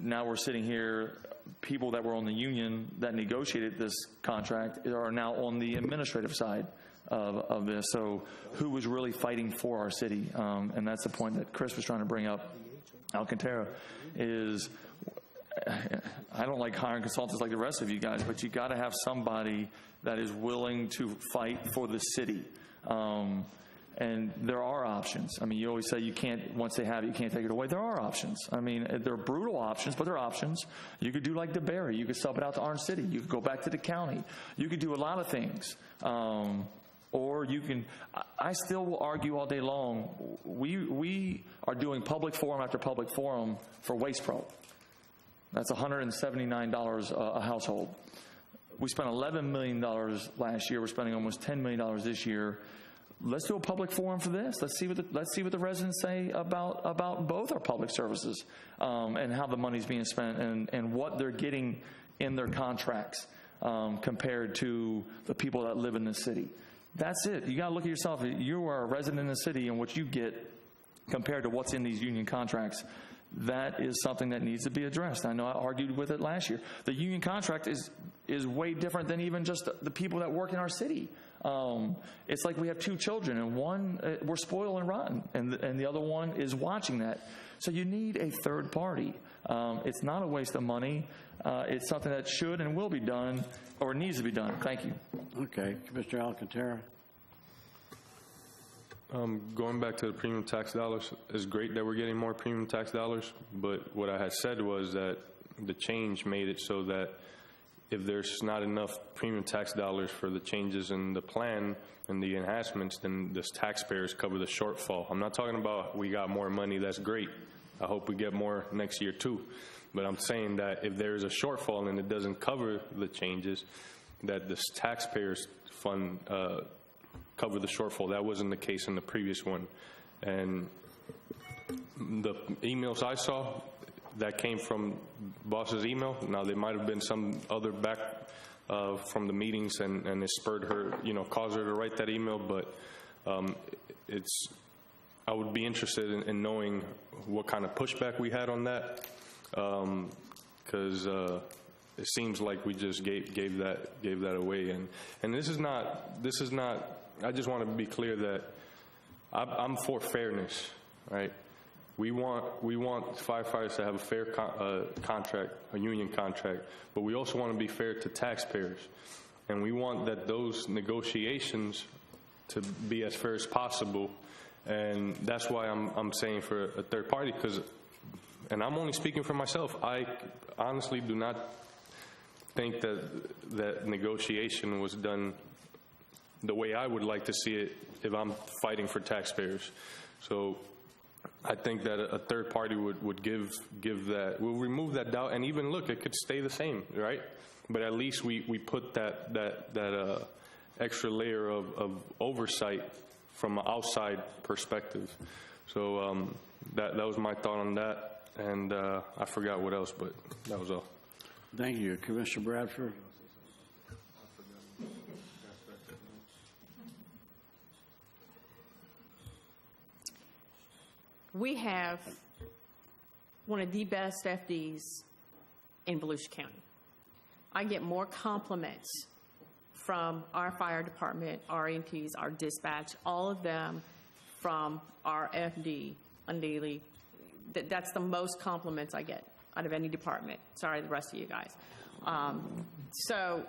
Now we're sitting here, people that were on the union that negotiated this contract are now on the administrative side of this. So who was really fighting for our city? And that's the point that Chris was trying to bring up. Alcantara is, I don't like hiring consultants like the rest of you guys, but you got to have somebody that is willing to fight for the city. And there are options. I mean, you always say you can't, once they have it, you can't take it away. There are options. I mean, they're brutal options, but they're options. You could do like DeBerry. You could sub it out to Orange City. You could go back to the county. You could do a lot of things. Or you can, I still will argue all day long, we are doing public forum after public forum for Waste Pro. That's $179 a household. We spent $11 million last year. We're spending almost $10 million this year. Let's do a public forum for this. Let's see what the residents say about both our public services, and how the money's being spent and what they're getting in their contracts, compared to the people that live in the city. That's it. You got to look at yourself. You are a resident in the city, and what you get compared to what's in these union contracts, that is something that needs to be addressed. I know I argued with it last year. The union contract is way different than even just the people that work in our city. It's like we have two children, and one, we're spoiled and rotten, and the other one is watching that. So you need a third party. It's not a waste of money. It's something that should and will be done, or needs to be done. Thank you. Okay. Commissioner Alcantara. Going back to the premium tax dollars, it's great that we're getting more premium tax dollars, but what I had said was that the change made it so that if there's not enough premium tax dollars for the changes in the plan and the enhancements, then the taxpayers cover the shortfall. I'm not talking about we got more money, that's great. I hope we get more next year too. But I'm saying that if there is a shortfall and it doesn't cover the changes, that the taxpayers fund cover the shortfall. That wasn't the case in the previous one. And the emails I saw, that came from boss's email. Now, there might have been some other back from the meetings, and it spurred her, caused her to write that email. But I would be interested in knowing what kind of pushback we had on that, because it seems like we just gave that away. And this is not. I just want to be clear that I'm for fairness, right? We want firefighters to have a fair contract, a union contract, but we also want to be fair to taxpayers. And we want that those negotiations to be as fair as possible. And that's why I'm saying for a third party, and I'm only speaking for myself, I honestly do not think that negotiation was done the way I would like to see it if I'm fighting for taxpayers. So I think that a third party would give that, will remove that doubt, and even look, it could stay the same, right? But at least we put that extra layer of oversight from an outside perspective. So that was my thought on that, and I forgot what else, but that was all. Thank you. Commissioner Bradford. We have one of the best FDs in Volusia County. I get more compliments from our fire department, our EMTs, our dispatch, all of them from our FD on daily. That's the most compliments I get out of any department. Sorry, the rest of you guys. So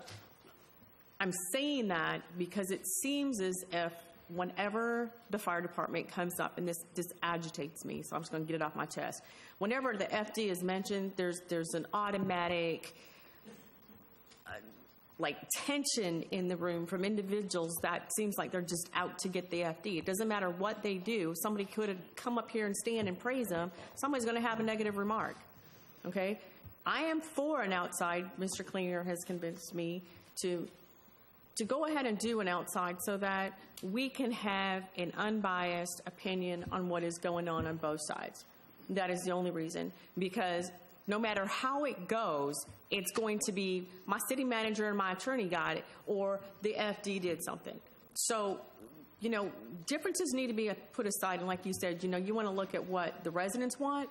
I'm saying that because it seems as if whenever the fire department comes up, and this agitates me, so I'm just going to get it off my chest. Whenever the FD is mentioned, there's an automatic tension in the room from individuals that seems like they're just out to get the FD. It doesn't matter what they do. Somebody could have come up here and stand and praise them. Somebody's going to have a negative remark. Okay? I am for an outside. Mr. Klinger has convinced me to to go ahead and do an outside so that we can have an unbiased opinion on what is going on both sides. That is the only reason, because no matter how it goes, it's going to be my city manager and my attorney got it, or the FD did something. So, you know, differences need to be put aside. And like you said, you know, you want to look at what the residents want.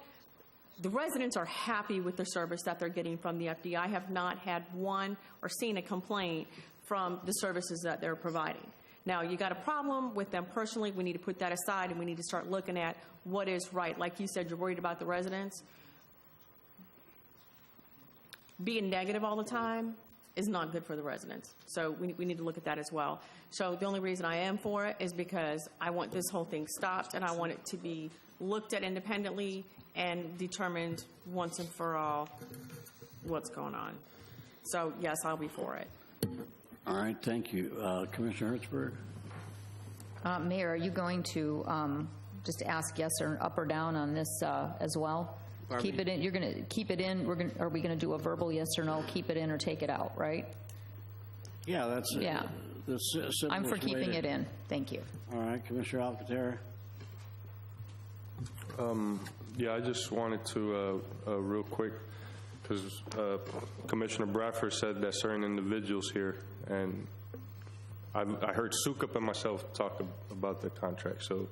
The residents are happy with the service that they're getting from the FD. I have not had one or seen a complaint from the services that they're providing. Now, you got a problem with them personally. We need to put that aside, and we need to start looking at what is right. Like you said, you're worried about the residents. Being negative all the time is not good for the residents. So we need to look at that as well. So the only reason I am for it is because I want this whole thing stopped, and I want it to be looked at independently and determined once and for all what's going on. So, yes, I'll be for it. All right, thank you. Commissioner Hertzberg? Mayor, are you going to just ask yes or up or down on this as well? Keep it in. You're going to keep it in. Are we going to do a verbal yes or no? Keep it in or take it out, right? Yeah, that's yeah. I'm for keeping it in. Thank you. All right, Commissioner Alcantara. Yeah, I just wanted to real quick, because Commissioner Bradford said that certain individuals here, and I heard Sukup and myself talk about the contract. So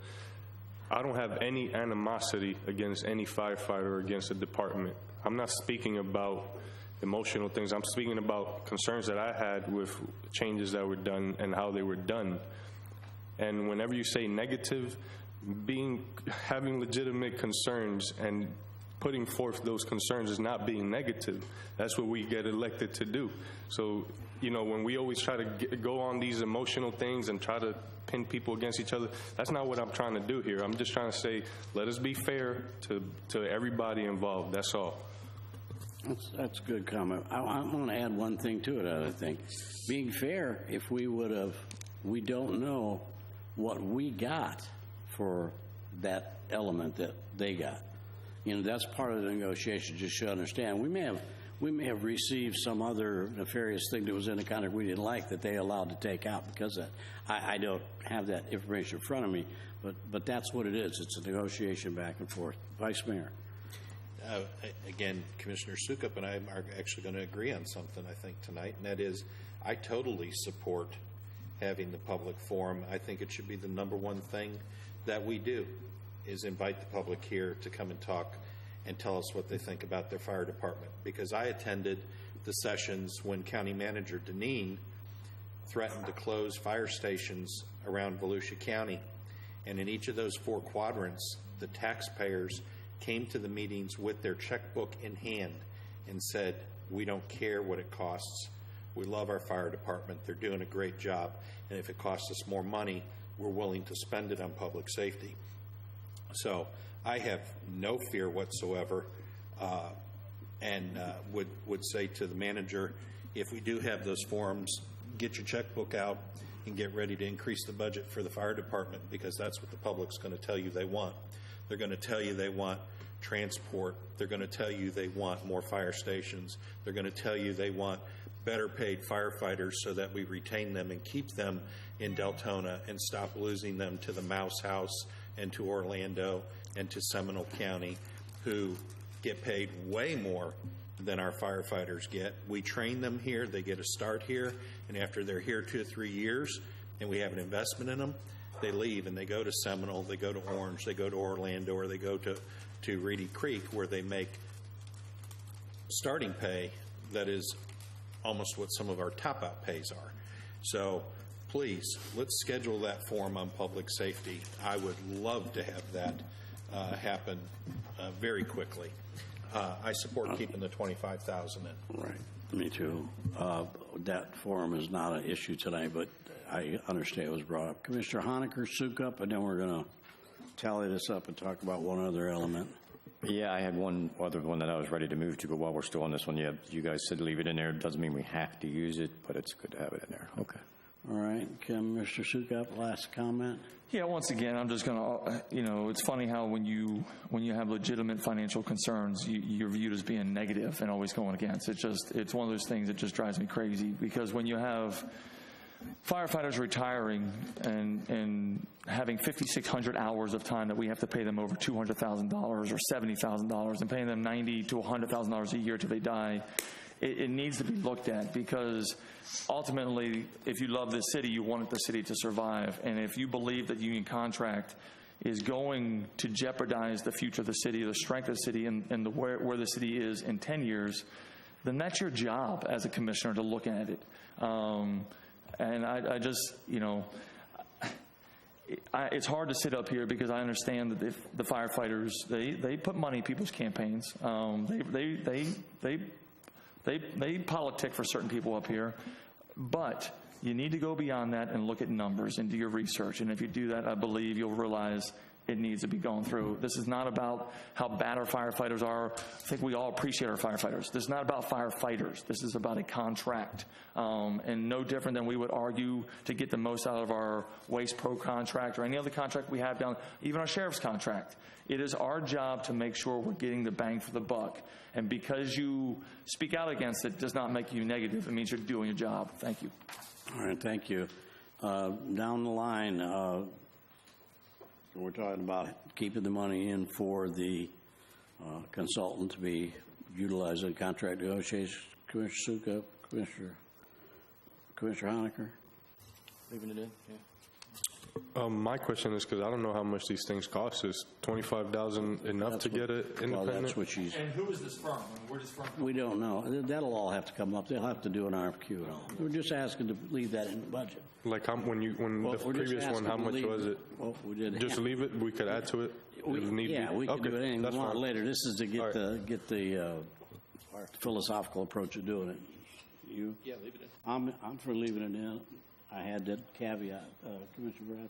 I don't have any animosity against any firefighter or against the department. I'm not speaking about emotional things. I'm speaking about concerns that I had with changes that were done and how they were done. And whenever you say negative, having legitimate concerns and putting forth those concerns is not being negative. That's what we get elected to do. So, you know, when we always try to go on these emotional things and try to pin people against each other, that's not what I'm trying to do here. I'm just trying to say, let us be fair to everybody involved. That's all. That's a good comment. I want to add one thing to it, I think. Being fair, if we don't know what we got for that element that they got. You know, that's part of the negotiation, just should understand. We may have received some other nefarious thing that was in the contract we didn't like that they allowed to take out because of that. I don't have that information in front of me, but that's what it is. It's a negotiation back and forth. Vice Mayor. Again, Commissioner Sukup and I are actually going to agree on something, I think, tonight, and that is I totally support having the public forum. I think it should be the number one thing that we do is invite the public here to come and talk and tell us what they think about their fire department. Because I attended the sessions when County Manager Deneen threatened to close fire stations around Volusia County. And in each of those 4 quadrants, the taxpayers came to the meetings with their checkbook in hand and said, we don't care what it costs. We love our fire department. They're doing a great job. And if it costs us more money, we're willing to spend it on public safety. So I have no fear whatsoever and would say to the manager, if we do have those forums, get your checkbook out and get ready to increase the budget for the fire department, because that's what the public's going to tell you they want. They're going to tell you they want transport. They're going to tell you they want more fire stations. They're going to tell you they want better paid firefighters so that we retain them and keep them in Deltona and stop losing them to the Mouse House and to Orlando and to Seminole County, who get paid way more than our firefighters get. We train them here, they get a start here, and after they're here 2 or 3 years and we have an investment in them, they leave and they go to Seminole, they go to Orange, they go to Orlando, or they go to Reedy Creek, where they make starting pay that is almost what some of our top-out pays are. So please, let's schedule that forum on public safety. I would love to have that happen very quickly. I support keeping the $25,000 in. Right, me too. That forum is not an issue tonight, but I understand it was brought up. Commissioner Honaker, Sukup, and then we're going to tally this up and talk about one other element. Yeah, I had one other one that I was ready to move to, but while we're still on this one, yeah, you guys said leave it in there. It doesn't mean we have to use it, but it's good to have it in there. Okay. All right. Mr. Sukup, last comment? Yeah, once again, I'm just going to, it's funny how when you have legitimate financial concerns, you're viewed as being negative and always going against. It's one of those things that just drives me crazy, because when you have firefighters retiring and having 5,600 hours of time that we have to pay them over $200,000 or $70,000 and paying them $90,000 to $100,000 a year till they die, it needs to be looked at, because ultimately, if you love this city, you want the city to survive. And if you believe that union contract is going to jeopardize the future of the city, the strength of the city, and where the city is in 10 years, then that's your job as a commissioner to look at it. And I just, it's hard to sit up here because I understand that the firefighters, they put money in people's campaigns. They politic for certain people up here, but you need to go beyond that and look at numbers and do your research. And if you do that, I believe you'll realize it needs to be gone through. This is not about how bad our firefighters are. I think we all appreciate our firefighters. This is not about firefighters. This is about a contract. And no different than we would argue to get the most out of our Waste Pro contract or any other contract we have down, even our sheriff's contract. It is our job to make sure we're getting the bang for the buck. And because you speak out against it does not make you negative. It means you're doing your job. Thank you. All right, thank you. Down the line, we're talking about keeping the money in for the consultant to be utilized in contract negotiations. Commissioner Sukup, Commissioner Honaker? Leaving it in, yeah. My question is, because I don't know how much these things cost. Is $25,000 enough to get it independent? Well, that's what she's... And who is this from? Where does this from? We don't know. That'll all have to come up. They'll have to do an RFQ and all. We're just asking to leave that in the budget. Like the previous one, how much was it? Well, we did. Just leave it? We could add to it? We can do anything we want later. This is to get the philosophical approach of doing it. You? Yeah, leave it in. I'm for leaving it in. I had that caveat, Commissioner Brad.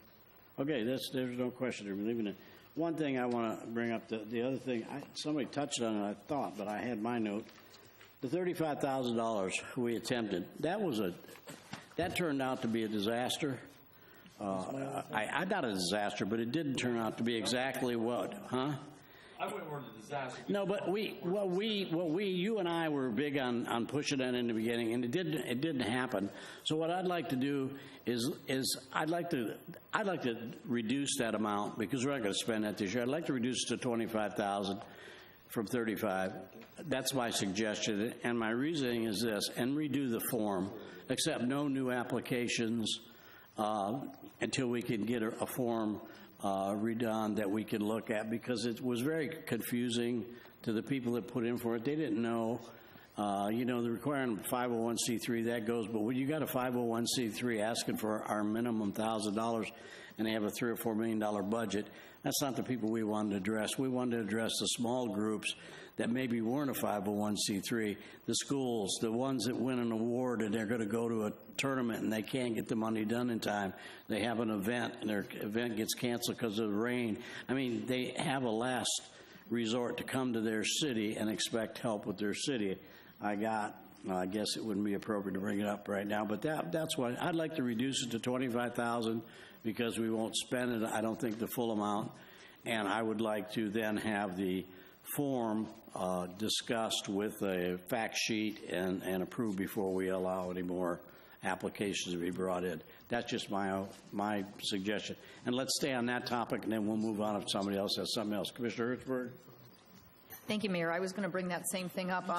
Okay, there's no question. We're leaving it. One thing I want to bring up, the other thing, somebody touched on it, I thought, but I had my note. The $35,000 we attempted, that turned out to be a disaster. I thought a disaster, but it didn't turn out to be exactly what, huh? I wouldn't word a disaster. No, but you and I were big on pushing that in the beginning, and it didn't happen. So what I'd like to do is I'd like to reduce that amount, because we're not going to spend that this year. I'd like to reduce it to $25,000 from $35,000. That's my suggestion, and my reasoning is this: and redo the form, except no new applications until we can get a form redone that we can look at, because it was very confusing to the people that put in for it. They didn't know, the requirement of 501c3, that goes, but when you got a 501c3 asking for our minimum $1,000 and they have a $3 or $4 million budget, that's not the people we wanted to address. We wanted to address the small groups that maybe weren't a 501c3, the schools, the ones that win an award and they're going to go to a tournament and they can't get the money done in time. They have an event and their event gets canceled because of the rain. I mean, they have a last resort to come to their city and expect help with their city. I guess it wouldn't be appropriate to bring it up right now, but that's why I'd like to reduce it to $25,000, because we won't spend it, I don't think, the full amount. And I would like to then have the form discussed with a fact sheet and approved before we allow any more applications to be brought in. That's just my suggestion. And let's stay on that topic, and then we'll move on if somebody else has something else. Commissioner Hertzberg? Thank you, Mayor. I was going to bring that same thing up.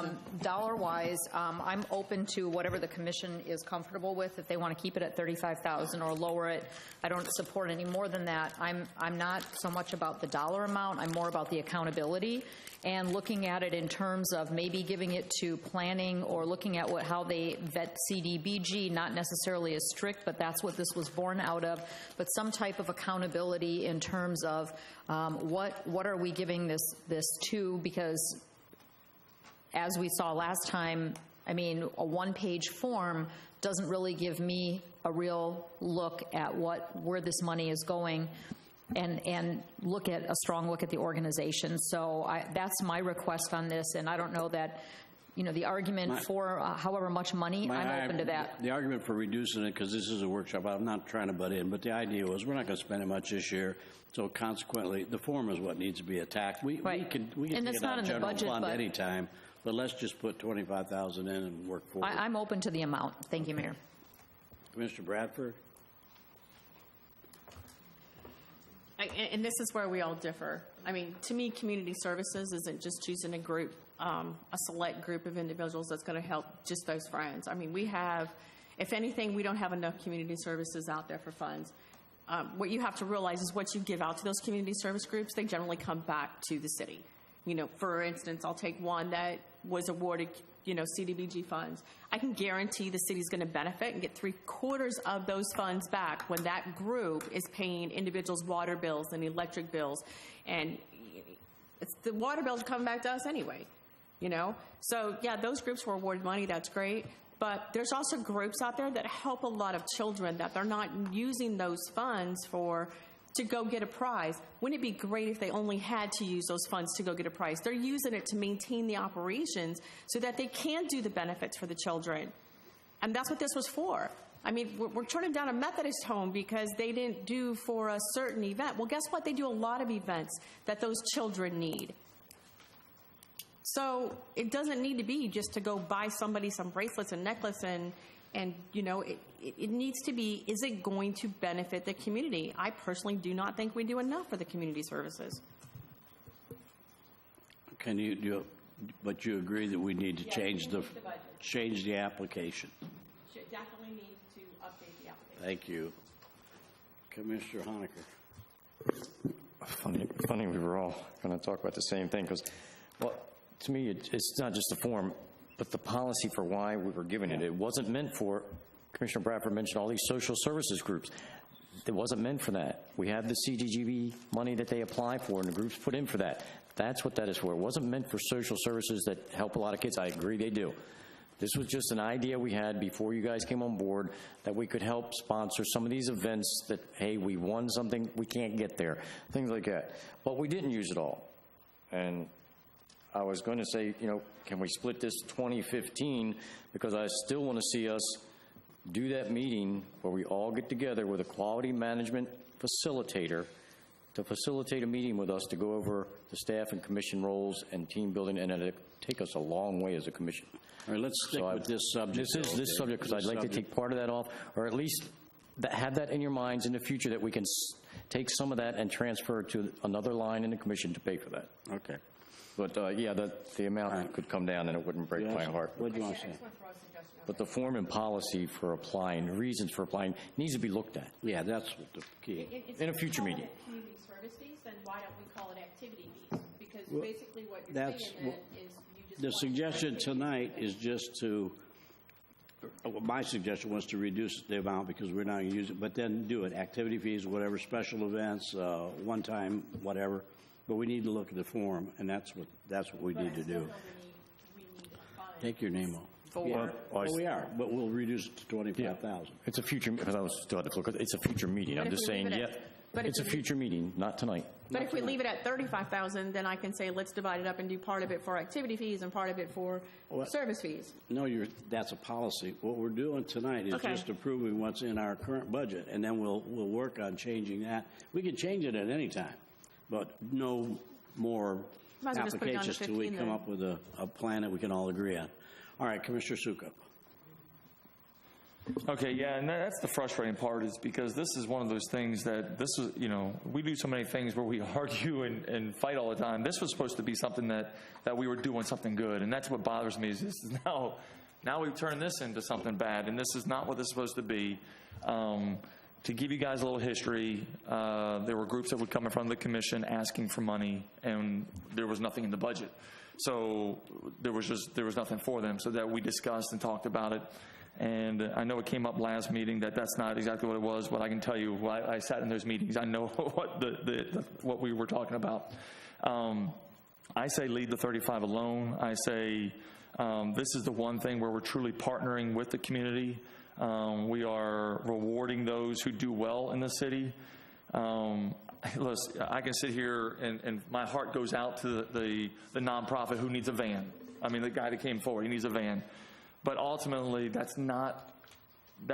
Dollar-wise, I'm open to whatever the commission is comfortable with. If they want to keep it at $35,000 or lower it, I don't support any more than that. I'm not so much about the dollar amount. I'm more about the accountability and looking at it in terms of maybe giving it to planning, or looking at how they vet CDBG, not necessarily as strict, but that's what this was born out of, but some type of accountability in terms of what are we giving this to, because as we saw last time, I mean, a one-page form doesn't really give me a real look at where this money is going, and a strong look at the organization. So that's my request on this, and I don't know that, the argument for however much money, I'm open to that. The argument for reducing it, because this is a workshop, I'm not trying to butt in, but the idea was we're not going to spend it much this year, so consequently, the form is what needs to be attacked. We can take it out of general fund anytime, but let's just put $25,000 in and work forward. I'm open to the amount. Thank you, Mayor. Commissioner Bradford? And this is where we all differ. I mean, to me, community services isn't just choosing a group, a select group of individuals that's going to help just those friends. I mean, we have, if anything, we don't have enough community services out there for funds. What you have to realize is what you give out to those community service groups, they generally come back to the city. You know, for instance, I'll take one that was awarded, you know, CDBG funds. I can guarantee the city's going to benefit and get 3/4 of those funds back when that group is paying individuals' water bills and electric bills. And the water bills are coming back to us anyway, you know? So, yeah, those groups were awarded money. That's great. But there's also groups out there that help a lot of children that they're not using those funds to go get a prize. Wouldn't it be great if they only had to use those funds to go get a prize? They're using it to maintain the operations so that they can do the benefits for the children. And that's what this was for. I mean, we're turning down a Methodist home because they didn't do for a certain event. Well, guess what? They do a lot of events that those children need. So it doesn't need to be just to go buy somebody some bracelets and necklace and you know, it needs to be, is it going to benefit the community? I personally do not think we do enough for the community services. Can you do? But you agree that we need to change the application. Should definitely need to update the application. Thank you, Commissioner Honaker. Funny we were all going to talk about the same thing because, well, to me, it's not just the form, but the policy for why we were giving it. It wasn't meant for, Commissioner Bradford mentioned all these social services groups. It wasn't meant for that. We have the CDGB money that they apply for, and the groups put in for that. That's what that is for. It wasn't meant for social services that help a lot of kids. I agree they do. This was just an idea we had before you guys came on board that we could help sponsor some of these events that, hey, we won something, we can't get there, things like that. But we didn't use it all. And I was going to say, you know, can we split this 2015? Because I still want to see us do that meeting where we all get together with a quality management facilitator to facilitate a meeting with us to go over the staff and commission roles and team building, and it'll take us a long way as a commission. All right, let's stick with this subject. This subject, because I'd like to take part of that off, or at least have that in your minds in the future that we can take some of that and transfer to another line in the commission to pay for that. Okay. But, yeah, the amount could come down and it wouldn't break my heart. What do you want to say? But the form and policy for applying, the reasons for applying, needs to be looked at. Yeah, that's what the key. In a future meeting. Community service fees, then why don't we call it activity fees? Because basically what you're saying then is you just... The suggestion tonight is just to, my suggestion was to reduce the amount because we're not going to use it, but then do it, activity fees, whatever, special events, one time, whatever. But we need to look at the form, and that's what we need to do. We need a fine. Take your name off. For. Well, we are, but we'll reduce it to 25,000. It's a future, because I was still at the look, it's a future meeting. I'm just saying, it's a future meeting, not tonight. But if we leave it at 35,000, then I can say, let's divide it up and do part of it for activity fees and part of it for service fees. No, that's a policy. What we're doing tonight is just approving what's in our current budget, and then we'll work on changing that. We can change it at any time, but no more applications till we come up with a plan that we can all agree on. All right, Commissioner Sukup. Okay, yeah, and that's the frustrating part is because this is one of those things that this is, you know, we do so many things where we argue and fight all the time. This was supposed to be something that we were doing something good, and that's what bothers me is this is now we've turned this into something bad, and this is not what this is supposed to be. To give you guys a little history, there were groups that would come in front of the commission asking for money, and there was nothing in the budget. So there was nothing for them. So that we discussed and talked about it. And I know it came up last meeting that that's not exactly what it was, but I can tell you, I sat in those meetings. I know what we were talking about. I say leave the 35 alone. I say this is the one thing where we're truly partnering with the community. We are rewarding those who do well in the city. Listen, I can sit here and my heart goes out to the nonprofit who needs a van. I mean, the guy that came forward, he needs a van. But ultimately, that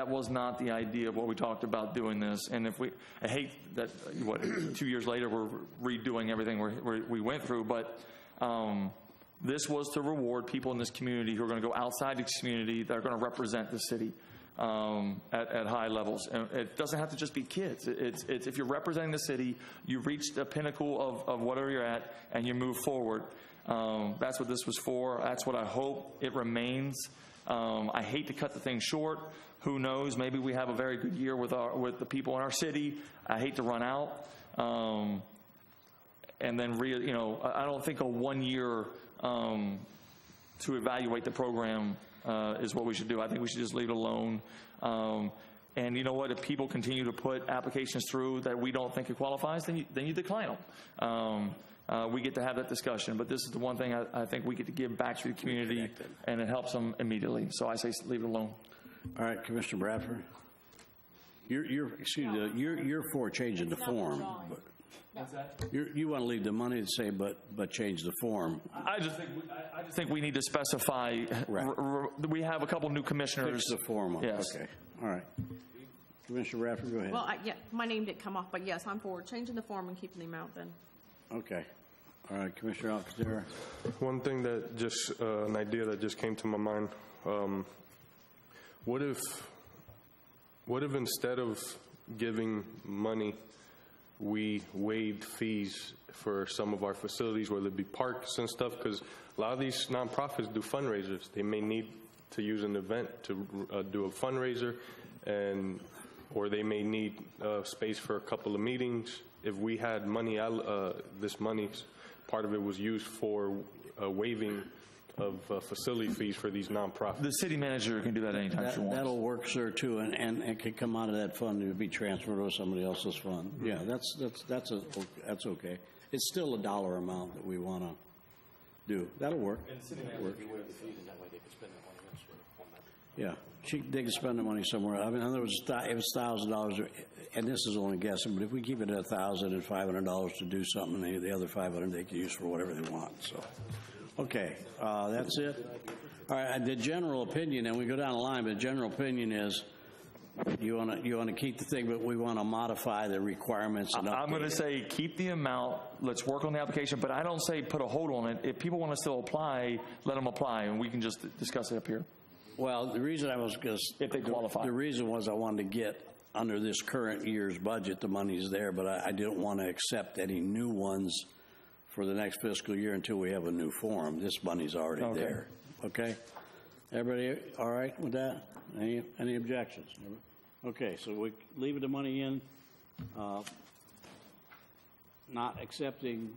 was not the idea of what we talked about doing this. And I hate that, 2 years later, we're redoing everything we went through. But this was to reward people in this community who are going to go outside this community that are going to represent the city. at high levels. And it doesn't have to just be kids. It's if you're representing the city, you've reached the pinnacle of whatever you're at, and you move forward. That's what this was for. That's what I hope it remains. I hate to cut the thing short. Who knows? Maybe we have a very good year with the people in our city. I hate to run out. And then, I don't think a 1 year to evaluate the program is what we should do. I think we should just leave it alone. And you know what? If people continue to put applications through that we don't think it qualifies, then you decline them. We get to have that discussion. But this is the one thing I think we get to give back to the community, and it helps them immediately. So I say leave it alone. All right, Commissioner Bradford. You're for changing the form. But you want to leave the money and say, but change the form. I just think we need to specify. Right. We have a couple new commissioners. Fix the form up. Yes. Okay. All right. Commissioner Bradford, go ahead. Well, my name didn't come off, but yes, I'm for changing the form and keeping the amount then. Okay. All right, Commissioner Alcantara. One thing that just, an idea that just came to my mind, what if instead of giving money, we waived fees for some of our facilities, whether it be parks and stuff, because a lot of these nonprofits do fundraisers. They may need to use an event to do a fundraiser, or they may need space for a couple of meetings. If we had money, this money, part of it was used for waiving of facility fees for these nonprofits. The city manager can do that anytime she wants. That'll work, sir, too, and it can come out of that fund and be transferred to somebody else's fund. Yeah, that's okay. It's still a dollar amount that we want to do. That'll work. And the city manager can waive the fees, and that way they can spend the money elsewhere. Yeah, they can spend the money somewhere. I mean, in other words, if it's $1,000, and this is only guessing, but if we keep it at $1,000 and $500 to do something, the other $500 they can use for whatever they want. So, okay, that's it. All right, the general opinion, and we go down the line, but the general opinion is you want to keep the thing, but we want to modify the requirements. And I'm going to say keep the amount. Let's work on the application, but I don't say put a hold on it. If people want to still apply, let them apply, and we can just discuss it up here. Well, the reason I was if they qualify. The reason was I wanted to get under this current year's budget. The money's there, but I didn't want to accept any new ones for the next fiscal year until we have a new form. This money's already there. Okay? Everybody all right with that? Any objections? Okay, so we leave the money in, not accepting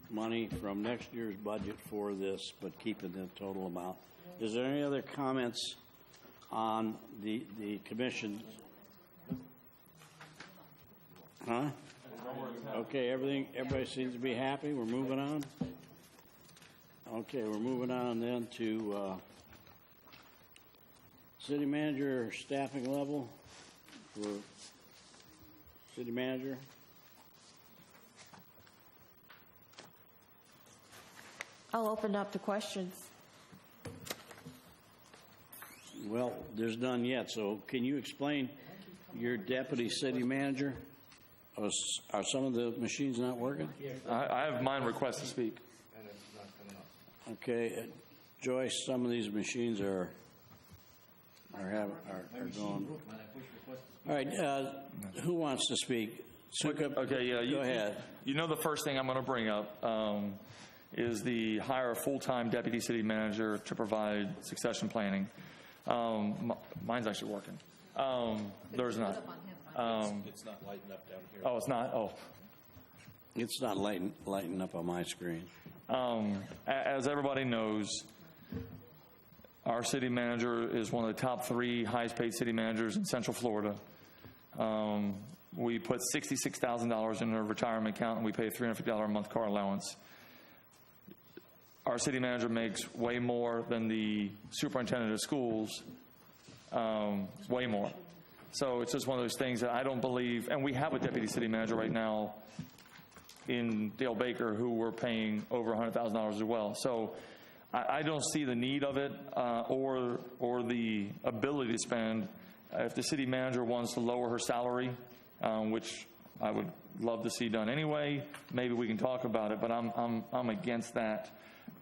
money from next year's budget for this, but keeping the total amount. Is there any other comments on the commission? Huh? Okay, everybody seems to be happy. We're moving on. Okay, we're moving on then to city manager staffing level for city manager. I'll open up the questions. Well, there's none yet, so can you explain your deputy city manager? Are some of the machines not working? I have mine request to speak. Okay, Joyce, some of these machines are going. All right, who wants to speak? Okay, yeah. Go ahead. You know the first thing I'm going to bring up is the hire a full-time deputy city manager to provide succession planning. Mine's actually working. There's not. It's not lighting up down here. Oh, it's not? Oh. It's not lighting up on my screen. As everybody knows, our city manager is one of the top 3 highest paid city managers in Central Florida. We put $66,000 in her retirement account, and we pay $350 a month car allowance. Our city manager makes way more than the superintendent of schools, way more. So it's just one of those things that I don't believe, and we have a deputy city manager right now in Dale Baker who we're paying over $100,000 as well. So I don't see the need of it or the ability to spend. If the city manager wants to lower her salary, which I would love to see done anyway, maybe we can talk about it, but I'm against that.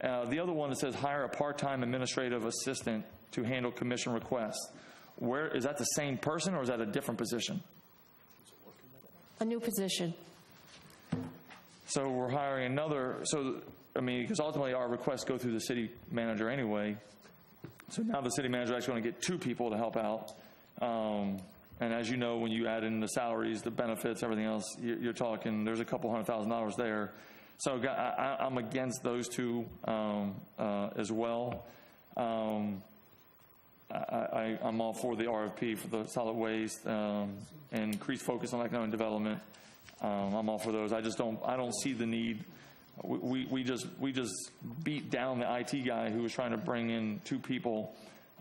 The other one that says hire a part-time administrative assistant to handle commission requests. where, is that the same person or is that a different position? A new position. So we're hiring another, so, I mean, because ultimately our requests go through the city manager anyway. So now the city manager is actually going to get 2 people to help out. And as you know, when you add in the salaries, the benefits, everything else, you're talking, there's a couple $100,000 there. So I'm against those 2 as well. I'm all for the RFP for the solid waste and increased focus on economic development. I'm all for those. I don't see the need. We just beat down the IT guy who was trying to bring in 2 people.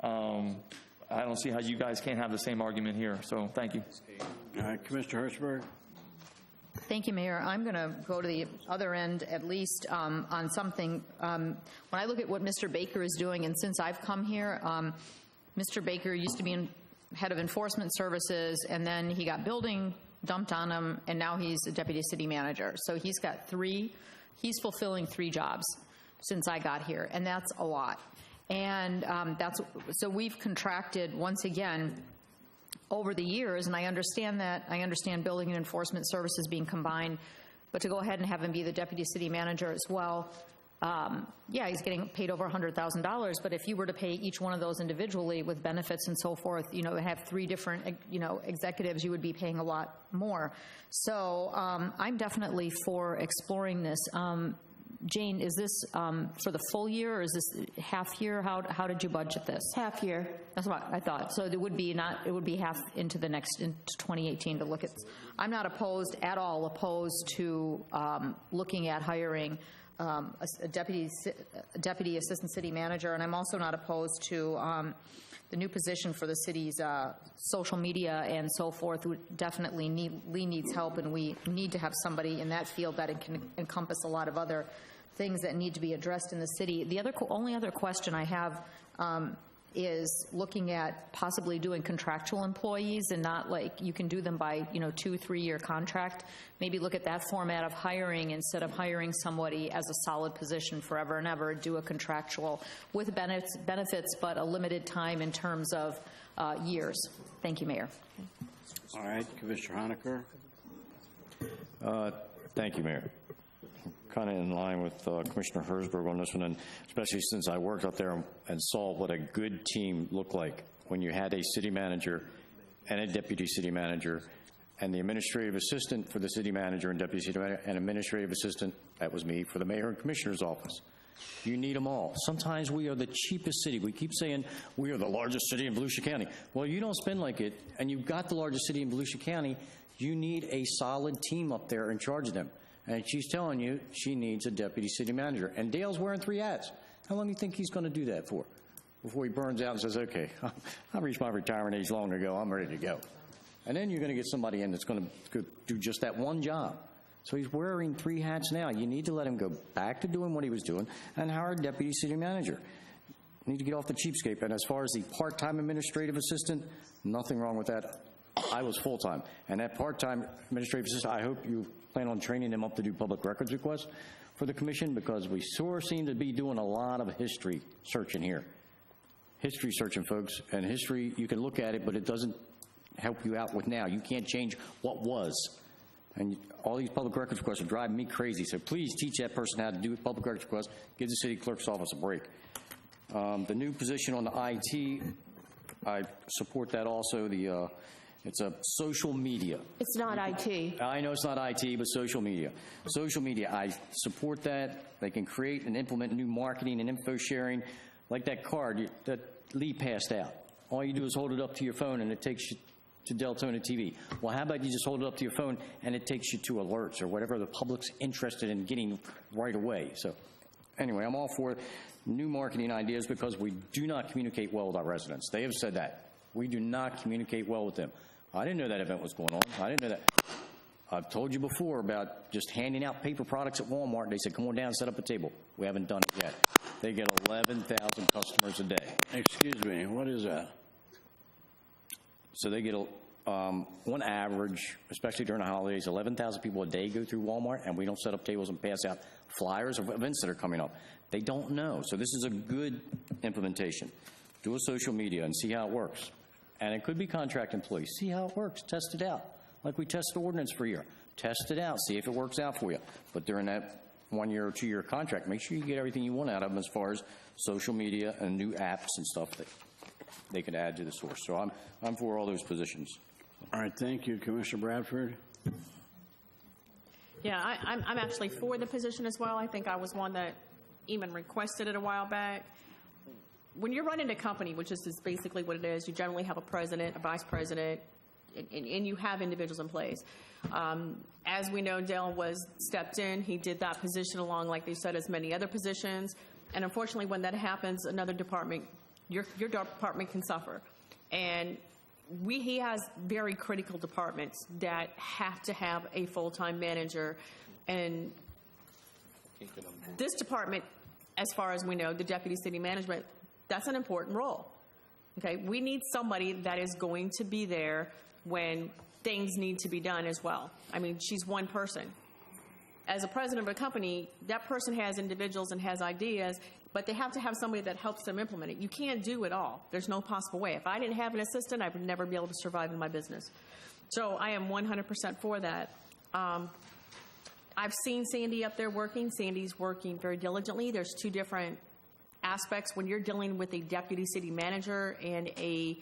I don't see how you guys can't have the same argument here. So thank you. All right, Commissioner Hertzberg. Thank you, Mayor. I'm going to go to the other end, at least on something. When I look at what Mr. Baker is doing, and since I've come here, Mr. Baker used to be head of enforcement services, and then he got building dumped on him, and now he's a deputy city manager. So he's got 3, he's fulfilling 3 jobs since I got here, and that's a lot. And so we've contracted once again over the years, and I understand that. I understand building and enforcement services being combined, but to go ahead and have him be the deputy city manager as well, yeah, he's getting paid over $100,000, but if you were to pay each one of those individually with benefits and so forth, have 3 different, executives, you would be paying a lot more. So I'm definitely for exploring this. Jane, is this for the full year or is this half year? How did you budget this? Half year. That's what I thought. So it would be half into 2018 to look at. I'm not at all opposed to looking at hiring a deputy assistant city manager, and I'm also not opposed to the new position for the city's social media and so forth. Lee needs help, and we need to have somebody in that field that can encompass a lot of other things that need to be addressed in the city. The only other question I have is looking at possibly doing contractual employees and not like you can do them by 2-3 year contract. Maybe look at that format of hiring instead of hiring somebody as a solid position forever and ever. Do a contractual with benefits, but a limited time in terms of years. Thank you, Mayor. All right, Commissioner Honaker. Thank you, Mayor. Kind of in line with Commissioner Hertzberg on this one, and especially since I worked up there and saw what a good team looked like when you had a city manager and a deputy city manager and the administrative assistant for the city manager and deputy city manager and administrative assistant, that was me, for the mayor and commissioner's office. You need them all. Sometimes we are the cheapest city. We keep saying we are the largest city in Volusia County. Well, you don't spend like it, and you've got the largest city in Volusia County. You need a solid team up there in charge of them. And she's telling you she needs a deputy city manager. And Dale's wearing 3 hats. How long do you think he's going to do that for? Before he burns out and says, okay, I reached my retirement age long ago, I'm ready to go. And then you're going to get somebody in that's going to do just that one job. So he's wearing 3 hats now. You need to let him go back to doing what he was doing and hire a deputy city manager. You need to get off the cheapskate. And as far as the part-time administrative assistant, nothing wrong with that. I was full-time. And that part-time administrative assistant, I hope you plan on training them up to do public records requests for the commission, because we sure seem to be doing a lot of history searching here. History searching, folks. And history, you can look at it, but it doesn't help you out with now. You can't change what was. And all these public records requests are driving me crazy. So please teach that person how to do public records requests. Give the city clerk's office a break. The new position on the IT, I support that also. It's a social media. It's not IT. I know it's not IT, but social media. Social media, I support that. They can create and implement new marketing and info sharing. Like that card that Lee passed out. All you do is hold it up to your phone and it takes you to Deltona TV. Well, how about you just hold it up to your phone and it takes you to alerts or whatever the public's interested in getting right away. So anyway, I'm all for new marketing ideas because we do not communicate well with our residents. They have said that. We do not communicate well with them. I didn't know that event was going on. I didn't know that. I've told you before about just handing out paper products at Walmart. They said, come on down and set up a table. We haven't done it yet. They get 11,000 customers a day. Excuse me, what is that? So they get, on average, especially during the holidays, 11,000 people a day go through Walmart, and we don't set up tables and pass out flyers of events that are coming up. They don't know. So this is a good implementation. Do a social media and see how it works. And it could be contract employees. See how it works. Test it out. Like we test the ordinance for a year. Test it out. See if it works out for you. But during that 1 year or 2 year contract, make sure you get everything you want out of them as far as social media and new apps and stuff that they can add to the source. So I'm for all those positions. All right, thank you. Commissioner Bradford? Yeah, I'm actually for the position as well. I think I was one that even requested it a while back. When you're running a company, which is basically what it is, you generally have a president, a vice president, and you have individuals in place. As we know, Dale was stepped in. He did that position along, like they said, as many other positions. And unfortunately, when that happens, another department, your department can suffer. And he has very critical departments that have to have a full-time manager. And this department, as far as we know, the deputy city management, that's an important role. Okay, we need somebody that is going to be there when things need to be done as well. I mean, she's one person. As a president of a company, that person has individuals and has ideas, but they have to have somebody that helps them implement it. You can't do it all. There's no possible way. If I didn't have an assistant, I would never be able to survive in my business. So I am 100% for that. I've seen Sandy up there working. Sandy's working very diligently. There's two different aspects when you're dealing with a deputy city manager and a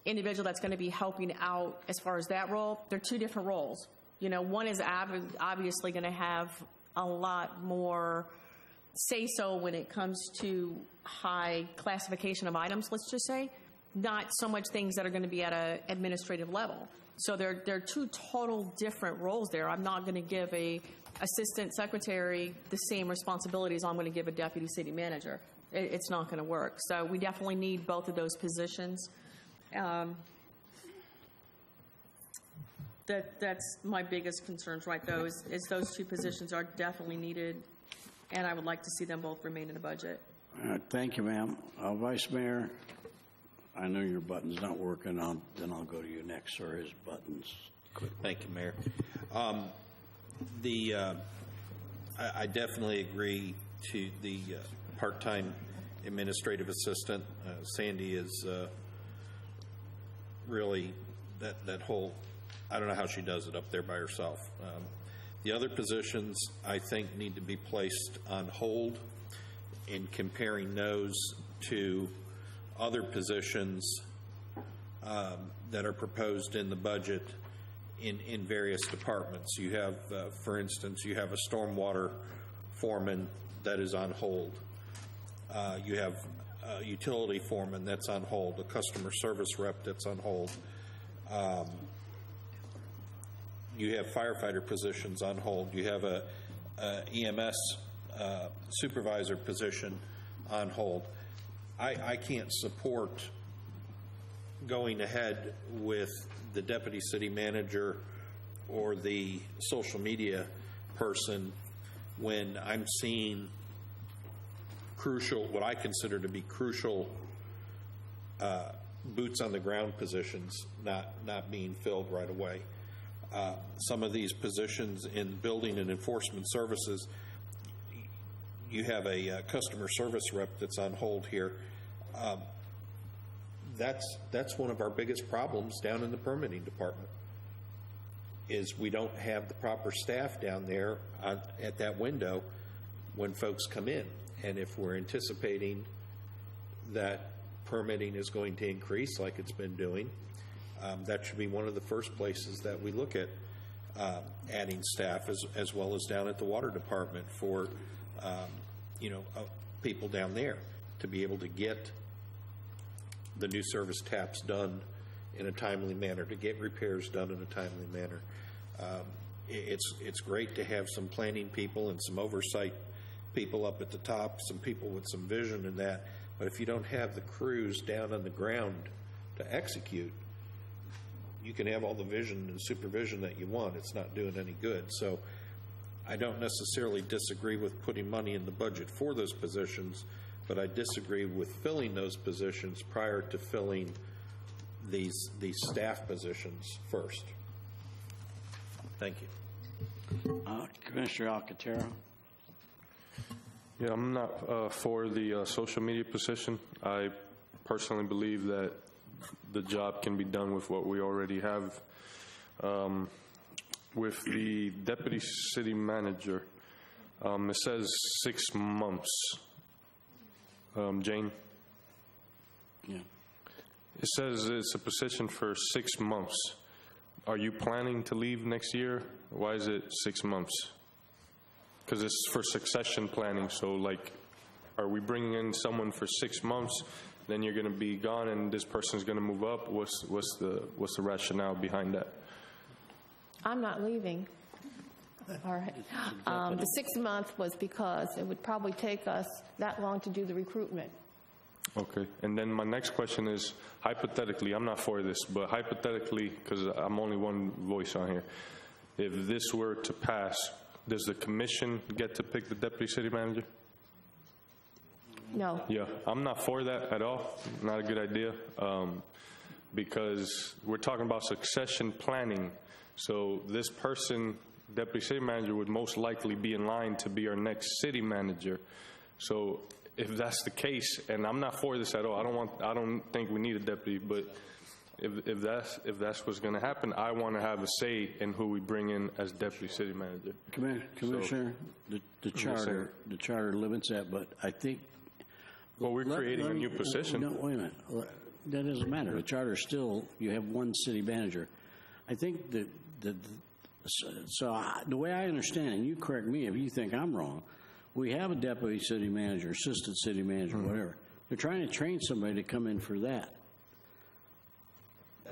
individual that's going to be helping out as far as that role. They're two different roles. You know, one is obviously going to have a lot more say-so when it comes to high classification of items, let's just say, not so much things that are going to be at an administrative level. So they're two total different roles there. I'm not going to give a assistant secretary the same responsibilities I'm going to give a deputy city manager. It's not going to work. So we definitely need both of those positions. That's my biggest concerns, right, though, is those two positions are definitely needed, and I would like to see them both remain in the budget. Thank you, ma'am. Vice Mayor, I know your button's not working. Then I'll go to you next, sir. His button's good. Thank you, Mayor. I definitely agree to the part-time administrative assistant. Sandy is really that whole, I don't know how she does it up there by herself. The other positions, I think, need to be placed on hold in comparing those to other positions that are proposed in the budget in various departments. You have, for instance, you have a stormwater foreman that is on hold. You have a utility foreman that's on hold, a customer service rep that's on hold. You have firefighter positions on hold. You have a EMS supervisor position on hold. I can't support going ahead with the deputy city manager or the social media person when I'm seeing crucial, what I consider to be crucial boots on the ground positions not being filled right away. Some of these positions in building and enforcement services, you have a customer service rep that's on hold here. That's one of our biggest problems down in the permitting department, is we don't have the proper staff down there at that window when folks come in. And if we're anticipating that permitting is going to increase like it's been doing, that should be one of the first places that we look at adding staff, as well as down at the water department for people down there to be able to get the new service taps done in a timely manner, to get repairs done in a timely manner. It's great to have some planning people and some oversight people up at the top, some people with some vision in that, but if you don't have the crews down on the ground to execute, you can have all the vision and supervision that you want. It's not doing any good. So I don't necessarily disagree with putting money in the budget for those positions, but I disagree with filling those positions prior to filling these staff positions first. Thank you. Commissioner Alcantara. Yeah, I'm not for the social media position. I personally believe that the job can be done with what we already have. With the deputy city manager, it says 6 months. Jane? Yeah. It says it's a position for 6 months. Are you planning to leave next year? Why is it 6 months? Because it's for succession planning, so like, are we bringing in someone for 6 months, then you're going to be gone and this person's going to move up? What's the rationale behind that? I'm not leaving. All right. The 6 month was because it would probably take us that long to do the recruitment. Okay. And then my next question is, hypothetically, I'm not for this, but hypothetically, because I'm only one voice on here, if this were to pass, does the commission get to pick the deputy city manager? No. Yeah, I'm not for that at all. Not a good idea, because we're talking about succession planning. So this person, deputy city manager, would most likely be in line to be our next city manager. So if that's the case, and I'm not for this at all, I don't think we need a deputy, but if that's what's going to happen, I want to have a say in who we bring in as deputy city manager. Commissioner, the charter limits that, but I think. Well, we're creating a new position. No, wait a minute. That doesn't matter. The charter still, you have one city manager. I think the way I understand it, and you correct me if you think I'm wrong, we have a deputy city manager, assistant city manager, whatever. They're trying to train somebody to come in for that.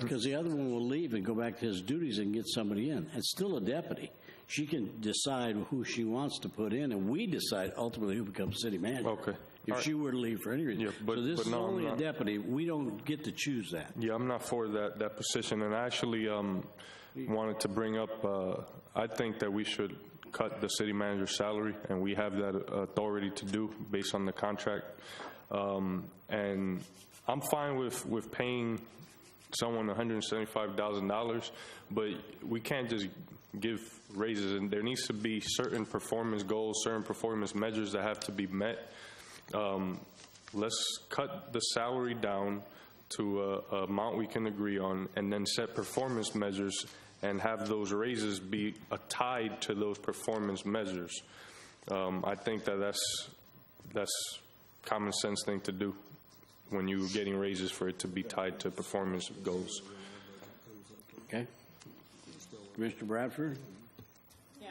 Because the other one will leave and go back to his duties and get somebody in. It's still a deputy. She can decide who she wants to put in, and we decide ultimately who becomes city manager. Okay. If she were to leave for any reason. Yeah, but, so this is no, only a deputy. We don't get to choose that. Yeah, I'm not for that position. And I actually wanted to bring up, I think that we should cut the city manager's salary, and we have that authority to do based on the contract. And I'm fine with paying someone $175,000, but we can't just give raises. And there needs to be certain performance goals, certain performance measures that have to be met. Let's cut the salary down to a amount we can agree on, and then set performance measures and have those raises be tied to those performance measures. I think that's common sense thing to do when you're getting raises, for it to be tied to performance goals. Okay. Mr. Bradford? Yeah,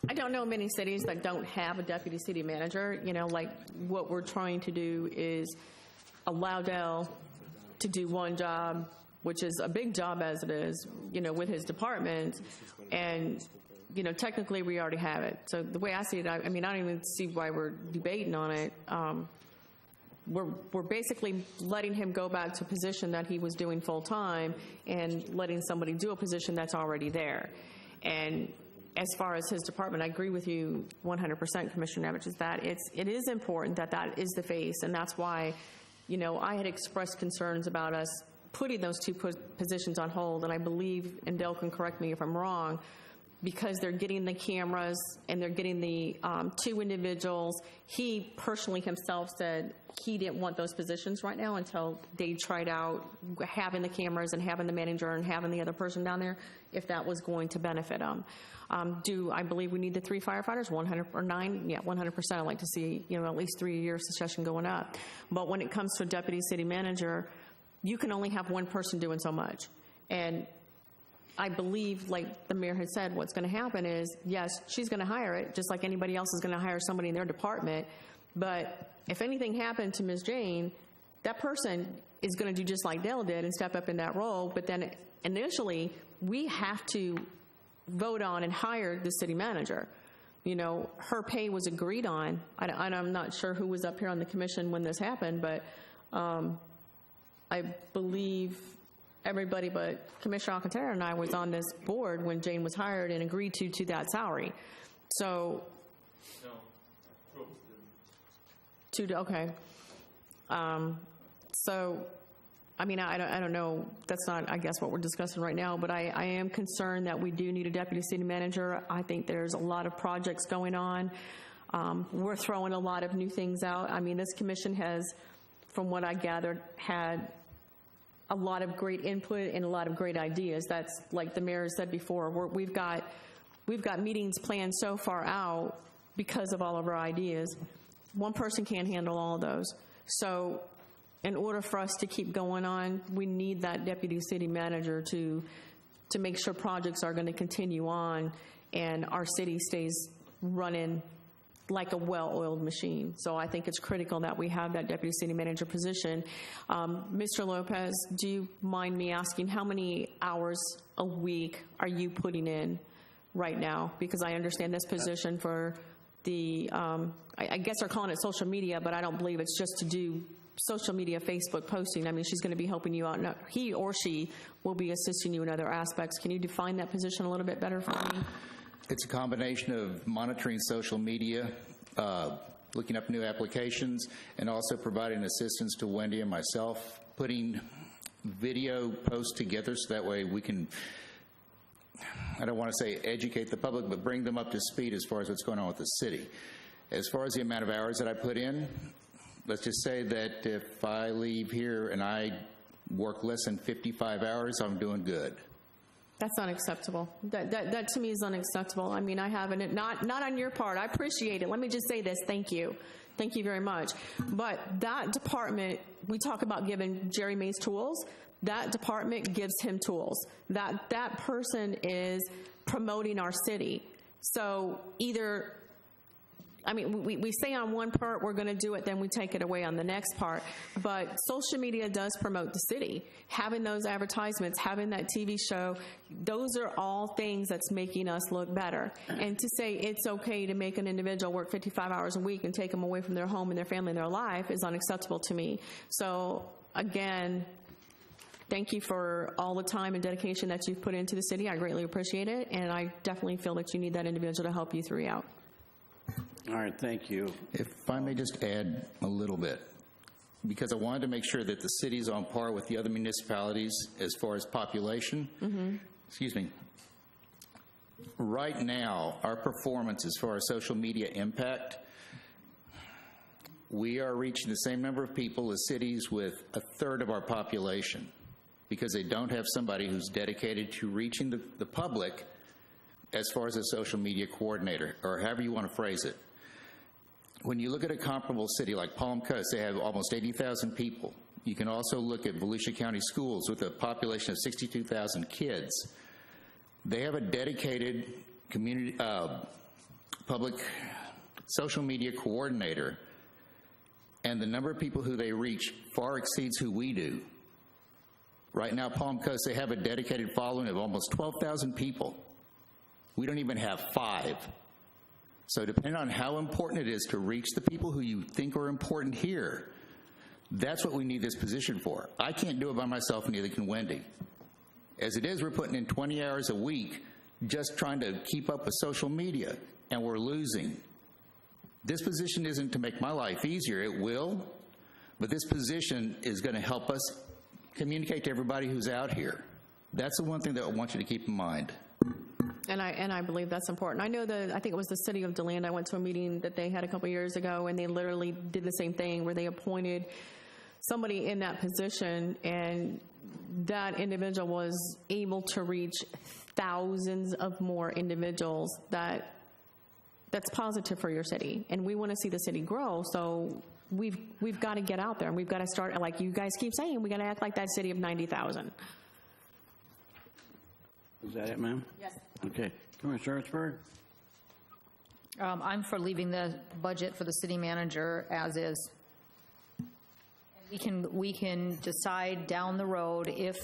I don't know many cities that don't have a deputy city manager. You know, like what we're trying to do is allow Dell to do one job, which is a big job as it is, you know, with his department. And, you know, technically we already have it. So the way I see it, I mean, I don't even see why we're debating on it. We're basically letting him go back to a position that he was doing full time and letting somebody do a position that's already there. And as far as his department, I agree with you 100%, Commissioner Nevich, is that it is important that that is the face, and that's why, you know, I had expressed concerns about us putting those two positions on hold, and I believe, and Dale can correct me if I'm wrong, because they're getting the cameras and they're getting the two individuals. He personally himself said he didn't want those positions right now until they tried out having the cameras and having the manager and having the other person down there, if that was going to benefit them. Do I believe we need the 3 firefighters? 100 or 9? Yeah, 100%. I'd like to see, you know, at least 3 years succession going up. But when it comes to a deputy city manager, you can only have one person doing so much. And I believe, like the mayor has said, what's going to happen is, yes, she's going to hire it, just like anybody else is going to hire somebody in their department. But if anything happened to Ms. Jane, that person is going to do just like Dale did and step up in that role. But then initially, we have to vote on and hire the city manager. You know, her pay was agreed on. I'm not sure who was up here on the commission when this happened, but I believe everybody but Commissioner Alcantara and I was on this board when Jane was hired and agreed to that salary. So, okay. So, I mean, I don't know. That's not, I guess, what we're discussing right now, but I am concerned that we do need a deputy city manager. I think there's a lot of projects going on. We're throwing a lot of new things out. I mean, this commission has, from what I gathered, had a lot of great input and a lot of great ideas. That's like the mayor said before, we've got meetings planned so far out because of all of our ideas. One person can't handle all of those. So in order for us to keep going on, we need that deputy city manager to make sure projects are going to continue on and our city stays running like a well-oiled machine. So I think it's critical that we have that deputy city manager position. Mr. Lopez, do you mind me asking how many hours a week are you putting in right now? Because I understand this position for the, I guess they're calling it social media, but I don't believe it's just to do social media, Facebook posting. I mean, she's going to be helping you out. No, he or she will be assisting you in other aspects. Can you define that position a little bit better for me? It's a combination of monitoring social media, looking up new applications, and also providing assistance to Wendy and myself, putting video posts together so that way we can, I don't want to say educate the public, but bring them up to speed as far as what's going on with the city. As far as the amount of hours that I put in, let's just say that if I leave here and I work less than 55 hours, I'm doing good. That's unacceptable. That to me is unacceptable. I mean, I haven't, not on your part. I appreciate it. Let me just say this. Thank you. Thank you very much. But that department, we talk about giving Jerry Mays tools. That department gives him tools. That person is promoting our city. So either, I mean, we say on one part we're going to do it, then we take it away on the next part. But social media does promote the city. Having those advertisements, having that TV show, those are all things that's making us look better. And to say it's okay to make an individual work 55 hours a week and take them away from their home and their family and their life is unacceptable to me. So again, thank you for all the time and dedication that you've put into the city. I greatly appreciate it. And I definitely feel that you need that individual to help you throughout. All right, thank you. If I may just add a little bit, because I wanted to make sure that the city's on par with the other municipalities as far as population. Mm-hmm. Excuse me. Right now, our performance as far as social media impact, we are reaching the same number of people as cities with a third of our population because they don't have somebody who's dedicated to reaching the public as far as a social media coordinator, or however you want to phrase it. When you look at a comparable city like Palm Coast, they have almost 80,000 people. You can also look at Volusia County Schools with a population of 62,000 kids. They have a dedicated community, public social media coordinator, and the number of people who they reach far exceeds who we do. Right now, Palm Coast, they have a dedicated following of almost 12,000 people. We don't even have 5. So depending on how important it is to reach the people who you think are important here, that's what we need this position for. I can't do it by myself, and neither can Wendy. As it is, we're putting in 20 hours a week just trying to keep up with social media, and we're losing. This position isn't to make my life easier. It will, but this position is going to help us communicate to everybody who's out here. That's the one thing that I want you to keep in mind. And I believe that's important. I know I think it was the city of DeLand. I went to a meeting that they had a couple years ago, and they literally did the same thing where they appointed somebody in that position, and that individual was able to reach thousands of more individuals. That's positive for your city, and we want to see the city grow. So we've got to get out there, and we've got to start, like you guys keep saying, we got to act like that city of 90,000. Is that it, ma'am? Yes. Okay. Commissioner Hertzberg? I'm for leaving the budget for the city manager as is. We can decide down the road if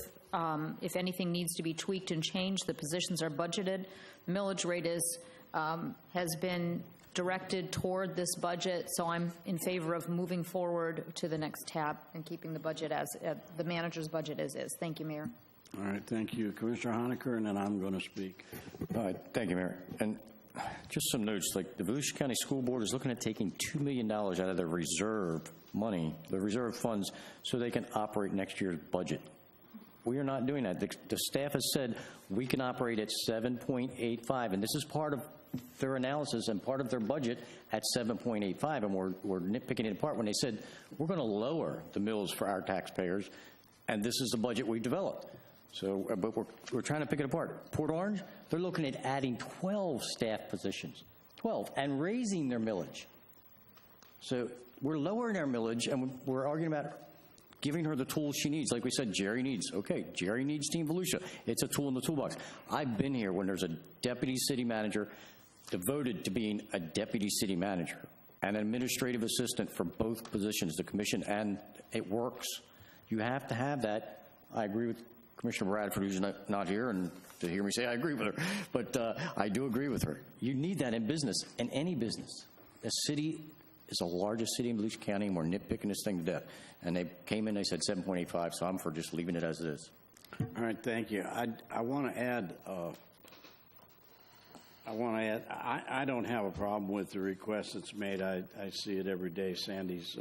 anything needs to be tweaked and changed. The positions are budgeted. The millage rate has been directed toward this budget, so I'm in favor of moving forward to the next tab and keeping the budget as the manager's budget as is. Thank you, Mayor. All right, thank you. Commissioner Honaker, and then I'm going to speak. All right, thank you, Mayor. And just some notes, like the Volusia County School Board is looking at taking $2 million out of their reserve money, the reserve funds, so they can operate next year's budget. We are not doing that. The staff has said we can operate at 7.85, and this is part of their analysis and part of their budget at 7.85, and we're nitpicking it apart when they said we're going to lower the mills for our taxpayers. and this is the budget we developed. So, but we're trying to pick it apart. Port Orange, they're looking at adding 12 staff positions, 12, and raising their millage. So we're lowering our millage, and we're arguing about giving her the tools she needs. Like we said, Jerry needs. Okay, Jerry needs Team Volusia. It's a tool in the toolbox. I've been here when there's a deputy city manager devoted to being a deputy city manager and an administrative assistant for both positions, the commission, and it works. You have to have that. I agree with Commissioner Bradford, who's not here, and to hear me say I agree with her, but I do agree with her. You need that in business, in any business. A city is the largest city in Volusia County, and we're nitpicking this thing to death. And they came in, they said 7.85, so I'm for just leaving it as it is. All right, thank you. I want to add, I don't have a problem with the request that's made. I see it every day. Sandy's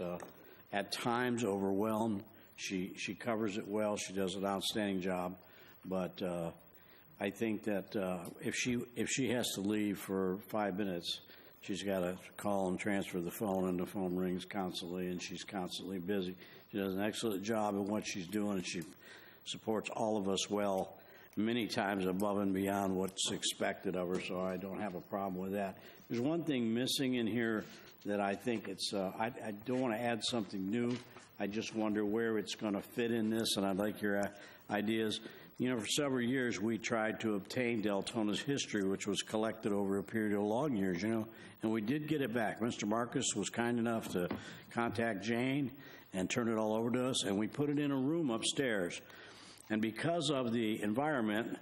at times overwhelmed. She covers it well. She does an outstanding job. But I think that if she has to leave for 5 minutes, she's got to call and transfer the phone, and the phone rings constantly, and she's constantly busy. She does an excellent job in what she's doing, and she supports all of us well, many times above and beyond what's expected of her, so I don't have a problem with that. There's one thing missing in here that I think it's, I don't want to add something new. I just wonder where it's going to fit in this, and I'd like your ideas. You know, for several years, we tried to obtain Deltona's history, which was collected over a period of long years, you know, and we did get it back. Mr. Marcus was kind enough to contact Jane and turn it all over to us, and we put it in a room upstairs. And because of the environment,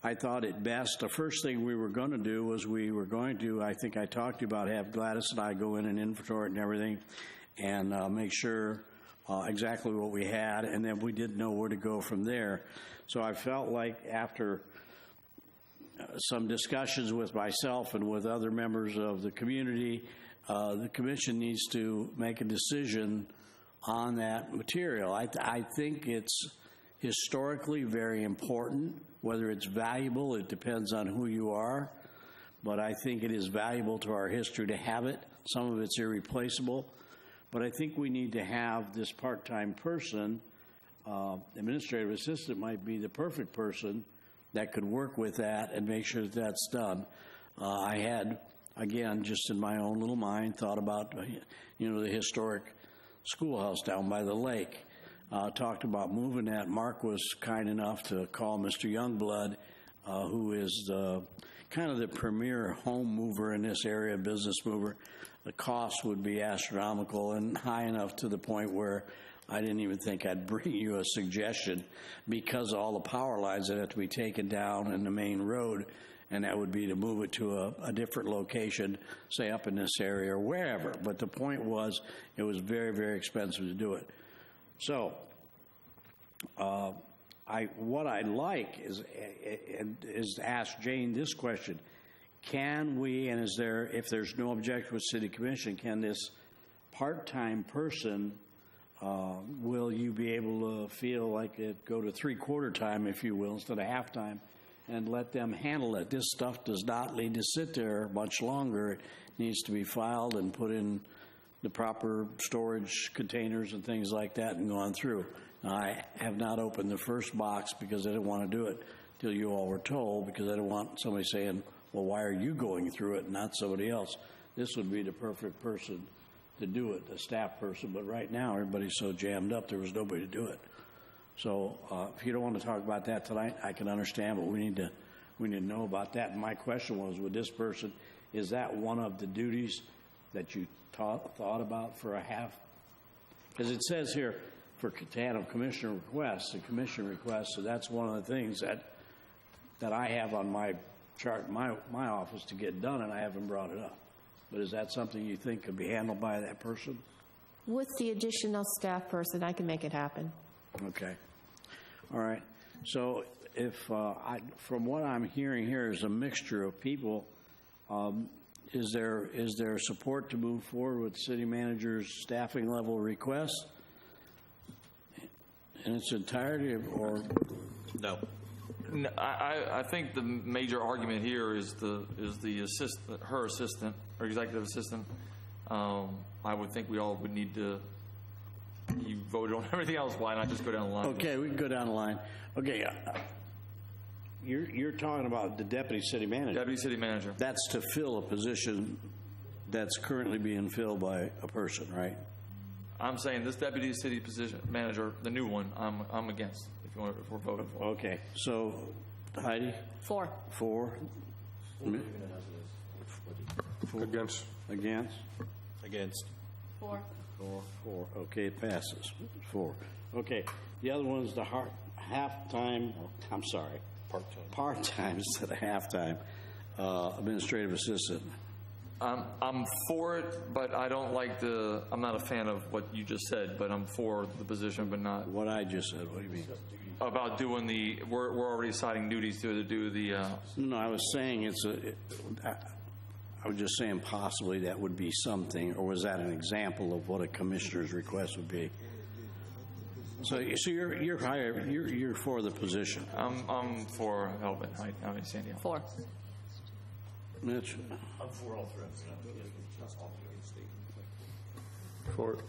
I thought it best, the first thing we were going to do was we were going to, I think I talked to you about, have Gladys and I go in and inventory it and everything, and make sure exactly what we had, and then we didn't know where to go from there. So I felt like after some discussions with myself and with other members of the community, the commission needs to make a decision on that material. I think it's historically very important. Whether it's valuable, it depends on who you are, but I think it is valuable to our history to have it. Some of it's irreplaceable. But I think we need to have this part-time person, administrative assistant might be the perfect person that could work with that and make sure that that's done. I had, again, just in my own little mind, thought about, you know, the historic schoolhouse down by the lake. Talked about moving that. Mark was kind enough to call Mr. Youngblood, who is kind of the premier home mover in this area, business mover. The cost would be astronomical and high enough to the point where I didn't even think I'd bring you a suggestion because of all the power lines that have to be taken down in the main road, and that would be to move it to a different location, say up in this area or wherever. But the point was it was very, very expensive to do it. So what I'd like is to ask Jane this question. Can we, and is there, if there's no objection with City Commission, can this part-time person, will you be able to feel like it go to three-quarter time, if you will, instead of half-time, and let them handle it? This stuff does not need to sit there much longer. It needs to be filed and put in the proper storage containers and things like that and gone through. Now, I have not opened the first box because I didn't want to do it till you all were told, because I didn't want somebody saying, well, why are you going through it and not somebody else? This would be the perfect person to do it, a staff person. But right now, everybody's so jammed up, there was nobody to do it. So if you don't want to talk about that tonight, I can understand, but we need to know about that. And my question was, with this person, is that one of the duties that you thought about for a half? Because it says here, for to handle commissioner requests, and commission requests, so that's one of the things that I have on my chart in my office to get done, and I haven't brought it up. But is that something you think could be handled by that person? With the additional staff person, I can make it happen. Okay. All right. So if, from what I'm hearing here is a mixture of people, is there support to move forward with city manager's staffing level request in its entirety, or? No. No, I think the major argument here is the assistant, her assistant or executive assistant. I would think we all would need to. You voted on everything else, why not just go down the line? Okay, we can go down the line. Okay, you're talking about the deputy city manager. Deputy city manager. That's to fill a position that's currently being filled by a person, right? I'm saying this deputy city position manager, the new one, I'm against. If we're voting for. Okay, so Heidi, 4. 4. Against. Against? Against. 4. 4. Okay, it passes. 4. Okay, the other one's the half-time. I'm sorry, part-time instead of half-time administrative assistant. I'm for it, but I don't like I'm not a fan of what you just said, but I'm for the position, but not. What I just said, what do you mean? About doing we're already assigning duties to do the. No, I was saying I was just saying possibly that would be something, or was that an example of what a commissioner's request would be? So you're higher, you're for the position. I'm for helping. I'm in San Diego. 4. Mitch? I'm for all three. For it.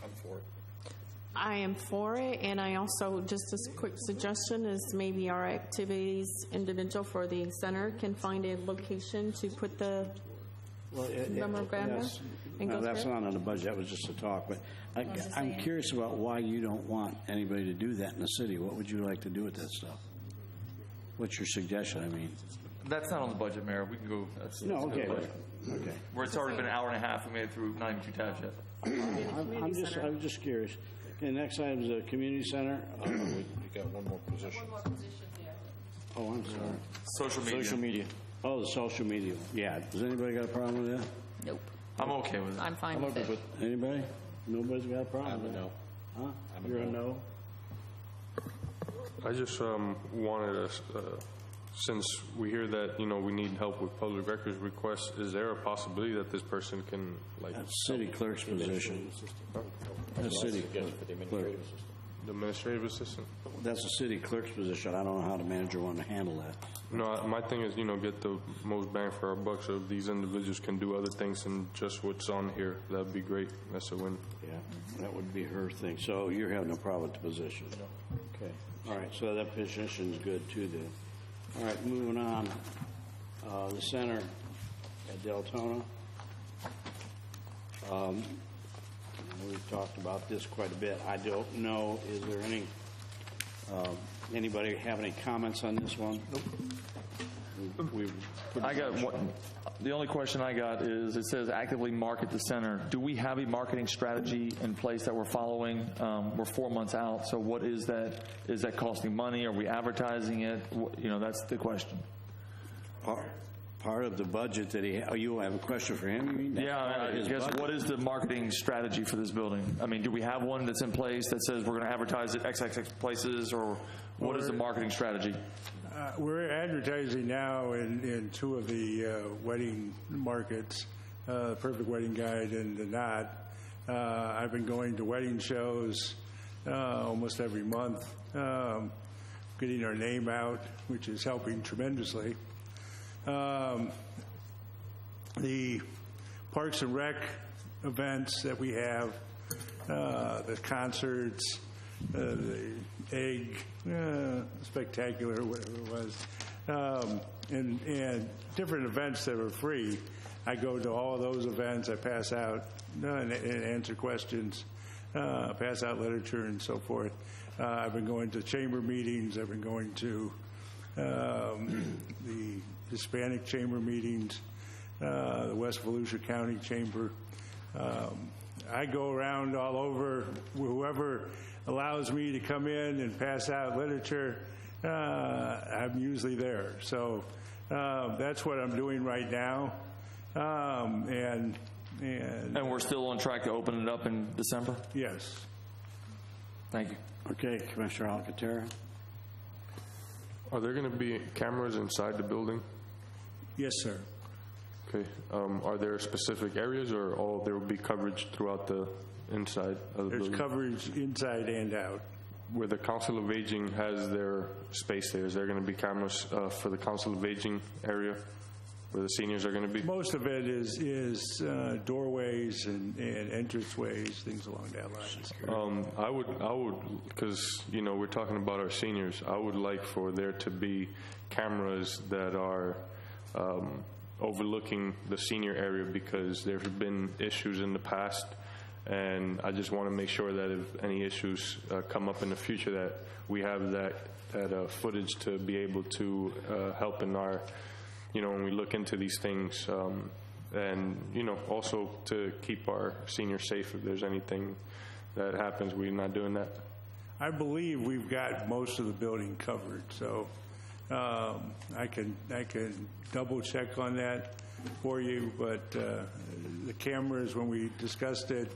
I'm for it. I am for it, and I also, just a quick suggestion is maybe our activities individual for the center can find a location to put the memorandum and go That's through. not on the budget, that was just a talk, but I'm curious about why you don't want anybody to do that in the city. What would you like to do with that stuff? What's your suggestion, I mean? That's not on the budget, Mayor. We can go. No, okay, okay. Where it's already been an hour and a half. We made it through not even 2 tabs yet. I'm just curious. Okay, next item is the community center. You got one more position. Oh, I'm sorry. Social media. Social media. Oh, the social media. Yeah. Does anybody got a problem with that? Nope. I'm okay with it. I'm fine with it. Anybody? Nobody's got a problem I'm a with that? no. Huh? You're a no? I just wanted us, since we hear that, we need help with public records requests, is there a possibility that this person can, That's city clerk's position. That's city clerk. the administrative assistant? That's a city clerk's position. I don't know how the manager want to handle that. No, my thing is, get the most bang for our buck, so if these individuals can do other things than just what's on here, that'd be great. That's a win. Yeah, that would be her thing. So you're having no problem with the position? No. Okay. All right, so that position's good too then. All right, moving on. The center at Deltona. We've talked about this quite a bit. I don't know, is there anybody have any comments on this one? Nope. I got one. The only question I got is, it says actively market the center. Do we have a marketing strategy in place that we're following? We're 4 months out, so what is that? Is that costing money? Are we advertising it? That's the question. Part of the budget that you have a question for him, you mean? Yeah, I guess what is the marketing strategy for this building? I mean, do we have one that's in place that says we're going to advertise at XXX places, or what is the marketing strategy? We're advertising now in 2 of the wedding markets, Perfect Wedding Guide and The Knot. I've been going to wedding shows almost every month, getting our name out, which is helping tremendously. The Parks and Rec events that we have, the concerts, the egg spectacular, whatever it was, and different events that are free. I go to all of those events. I pass out and answer questions, pass out literature and so forth. I've been going to chamber meetings. I've been going to the Hispanic chamber meetings, the West Volusia County Chamber. I go around all over. Whoever allows me to come in and pass out literature, I'm usually there. So that's what I'm doing right now. And we're still on track to open it up in December? Yes. Thank you. Okay, Commissioner Alcantara. Are there going to be cameras inside the building? Yes, sir. Okay. Are there specific areas, or there will be coverage throughout the inside of the building? There's coverage inside and out. Where the Council of Aging has their space there, is there going to be cameras for the Council of Aging area? where the seniors are going to be? Most of it is doorways and entranceways, things along that line. I would, because, you know, we're talking about our seniors, I would like for there to be cameras that are overlooking the senior area, because there have been issues in the past, and I just want to make sure that if any issues come up in the future, that we have that footage to be able to help in our, you know, when we look into these things, and, you know, also to keep our seniors safe. If there's anything that happens, we're not doing that. I believe we've got most of the building covered, so I can double check on that for you, but the cameras, when we discussed it,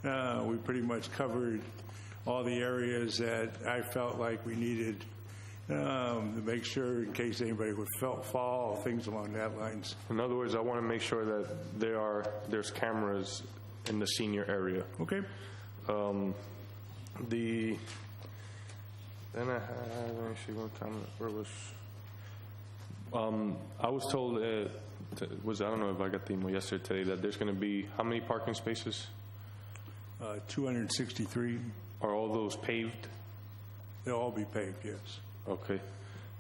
we pretty much covered all the areas that I felt like we needed to make sure, in case anybody would fall, things along that lines. In other words, I want to make sure that there's cameras in the senior area. Okay. Then I had, let me see one comment. Where was? I was told, I don't know if I got the email yesterday, today, that there's going to be how many parking spaces? 263. Are all those paved? They'll all be paved, yes. Okay.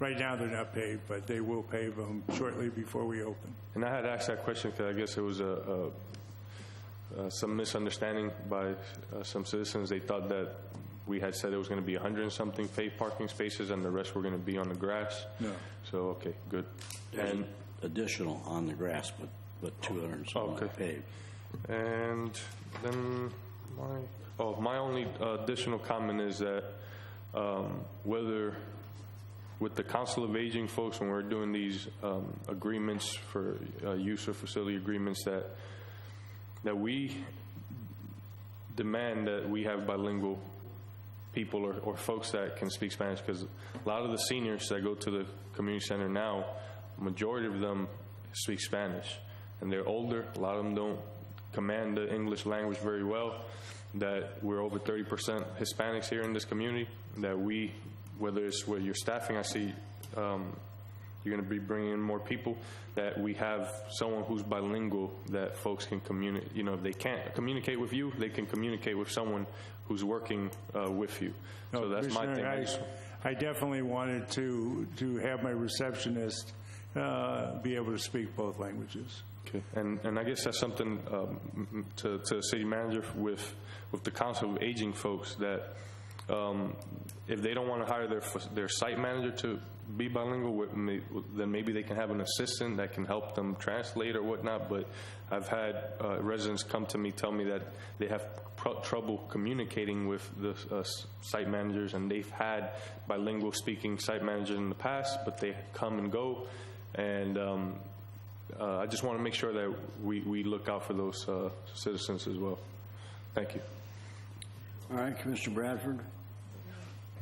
Right now they're not paved, but they will pave them shortly before we open. And I had asked that question because I guess it was some misunderstanding by some citizens. They thought that we had said it was going to be 100 and something paved parking spaces and the rest were going to be on the grass. No. So, okay, good. And additional on the grass, but 200 and something paved. And then my only additional comment is that whether with the Council of Aging folks, when we're doing these agreements for use of facility agreements, that we demand that we have bilingual people or folks that can speak Spanish, because a lot of the seniors that go to the community center now, majority of them speak Spanish, and they're older. A lot of them don't command the English language very well. That we're over 30% Hispanics here in this community. That we, whether it's with your staffing, I see you're going to be bringing in more people, that we have someone who's bilingual, that folks can communicate. You know, if they can't communicate with you, they can communicate with someone who's working with you. No, so that's my thing. I definitely wanted to have my receptionist be able to speak both languages. Okay, and I guess that's something to the city manager with the Council of Aging folks, that if they don't want to hire their site manager to be bilingual, then maybe they can have an assistant that can help them translate or whatnot. But I've had residents come to me, tell me that they have trouble communicating with the site managers, and they've had bilingual speaking site managers in the past, but they come and go. And I just want to make sure that we look out for those citizens as well. Thank you. All right, Commissioner Bradford.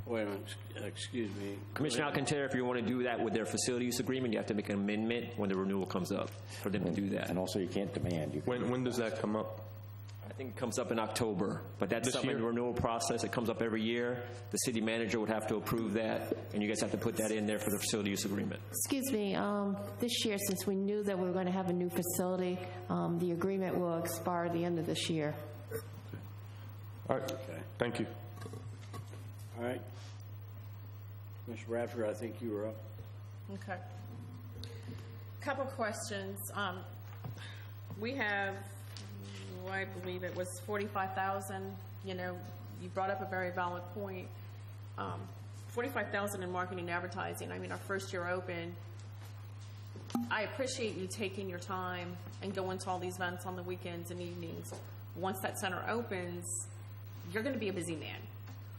Wait a minute, excuse me. Commissioner Alcantara, if you want to do that with their facility use agreement, you have to make an amendment when the renewal comes up for them to do that. And also you can't demand. When does that come up? I think it comes up in October, but that's This something in the year? renewal process. It comes up every year. The city manager would have to approve that, and you guys have to put that in there for the facility use agreement. Excuse me, this year, since we knew that we were going to have a new facility, the agreement will expire at the end of this year. All right. Okay. Thank you. All right. Commissioner Bradford, I think you were up. Okay. Couple questions. We have, I believe it was 45,000. You know, you brought up a very valid point. 45,000 in marketing and advertising. I mean, our first year open. I appreciate you taking your time and going to all these events on the weekends and evenings. Once that center opens, you're going to be a busy man.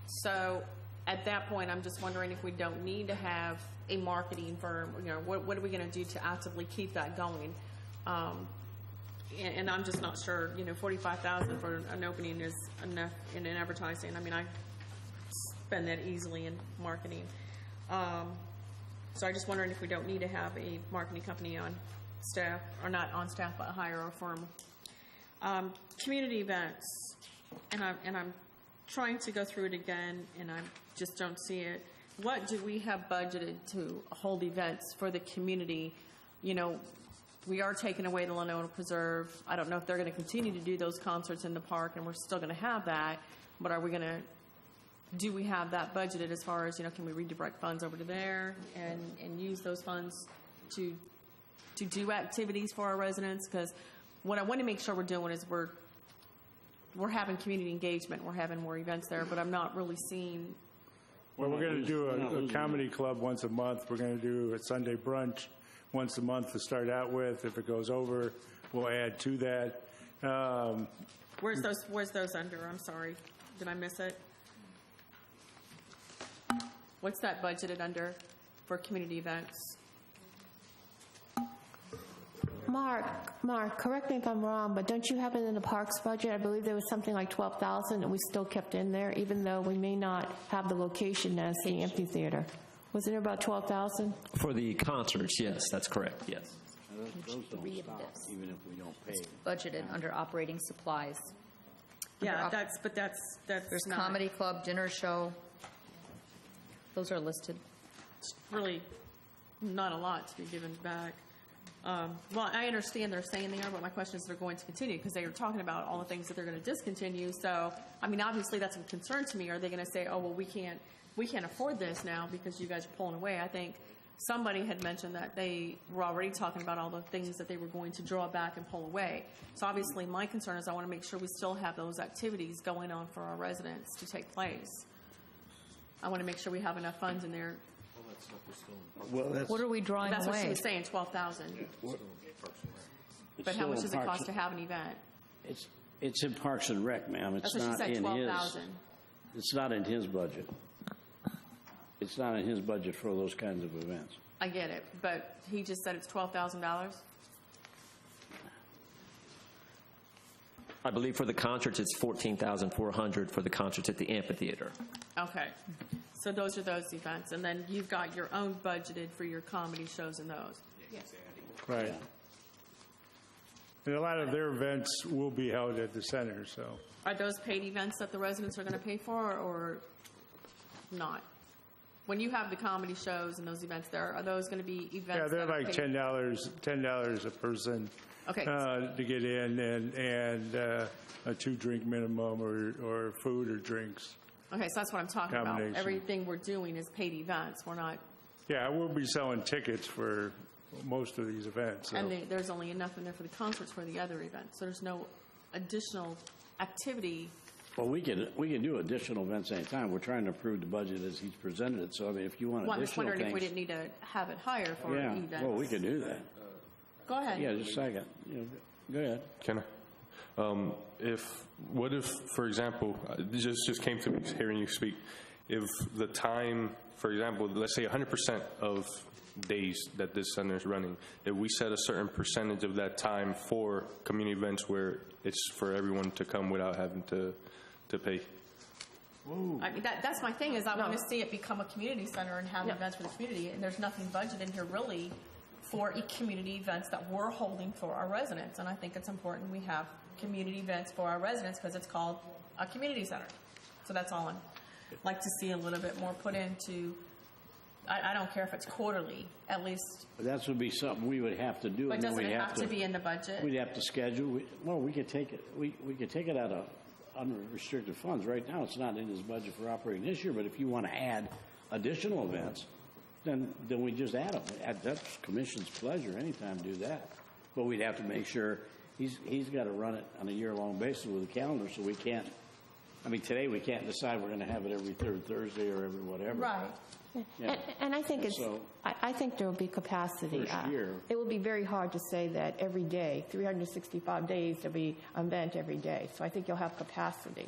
So at that point, I'm just wondering if we don't need to have a marketing firm. You know, what are we going to do to actively keep that going? And I'm just not sure, you know, 45,000 for an opening is enough in advertising. I mean, I spend that easily in marketing. So I'm just wondering if we don't need to have a marketing company on staff, or not on staff, but hire a firm. Community events, and I'm trying to go through it again, and I just don't see it. What do we have budgeted to hold events for the community? You know, we are taking away the Lenona Preserve. I don't know if they're going to continue to do those concerts in the park, and we're still going to have that, but are we going to, do we have that budgeted as far as, can we redirect funds over to there and use those funds to do activities for our residents? Because what I want to make sure we're doing is we're having community engagement. We're having more events there, but I'm not really seeing. Well, we're going to do a comedy club once a month. We're going to do a Sunday brunch once a month to start out with. If it goes over, we'll add to that. Where's those under? I'm sorry. Did I miss it? What's that budgeted under for community events? Mark, correct me if I'm wrong, but don't you have it in the parks budget? I believe there was something like $12,000 that we still kept in there, even though we may not have the location as the amphitheater. Wasn't there about $12,000? For the concerts, yes, that's correct, yes. Those don't stop, even if we don't pay. Budgeted under operating supplies. Yeah, that's There's not comedy club, dinner show. Those are listed. really not a lot to be given back. Well, I understand they're saying they are, but my question is they're going to continue because they are talking about all the things that they're going to discontinue. So, I mean, obviously that's a concern to me. Are they going to say, oh, well, we can't afford this now because you guys are pulling away? I think somebody had mentioned that they were already talking about all the things that they were going to draw back and pull away. So obviously my concern is I want to make sure we still have those activities going on for our residents to take place. I want to make sure we have enough funds in there. Well, that's, What are we drawing That's what she away? was saying, 12,000. But how much does it cost to have an event? It's in Parks and Rec, ma'am. It's That's what she not said, in his. 12,000. It's not in his budget. It's not in his budget for those kinds of events. I get it, but he just said it's $12,000. I believe for the concerts, it's $14,400 for the concerts at the amphitheater. Okay. So those are those events. And then you've got your own budgeted for your comedy shows and those. Right. And a lot of their events will be held at the center, so. Are those paid events that the residents are going to pay for or not? When you have the comedy shows and those events there, are those going to be events? Yeah, they're that are like paid? $10 a person. Okay. To get in and a 2-drink minimum or food or drinks. Okay, so that's what I'm talking about. Combination. Everything we're doing is paid events. We're not, Yeah, we'll be selling tickets for most of these events. So. and there's only enough in there for the concerts for the other events. So there's no additional activity. Well, we can do additional events anytime. We're trying to approve the budget as he's presented it. So, I mean, if you want Well, I'm just additional wondering things. if we didn't need to have it higher for Yeah, events. well, we could do that. Go ahead. Yeah, just a second. Go ahead. Can I? What if, for example, this just came to me hearing you speak, if the time, for example, let's say 100% of days that this center is running, if we set a certain percentage of that time for community events where it's for everyone to come without having to pay? I mean, that's my thing is I want to see it become a community center and have events for the community. And there's nothing budgeted in here really for community events that we're holding for our residents. And I think it's important we have community events for our residents because it's called a community center. So that's all I'd like to see a little bit more put into. I don't care if it's quarterly, at least. But that would be something we would have to do. But and then doesn't we'd it have to be in the budget? We'd have to schedule. We could take it. We could take it out of unrestricted funds. Right now, it's not in his budget for operating this year. But if you want to add additional events, then we just add them. That's commission's pleasure. Anytime do that. But we'd have to make sure he's got to run it on a year-long basis with a calendar. So we can't. I mean, today we can't decide we're going to have it every third Thursday or every whatever. Right. Yeah. And I think So- I think there will be capacity. First year. It will be very hard to say that every day, 365 days, there'll be an event every day. So I think you'll have capacity.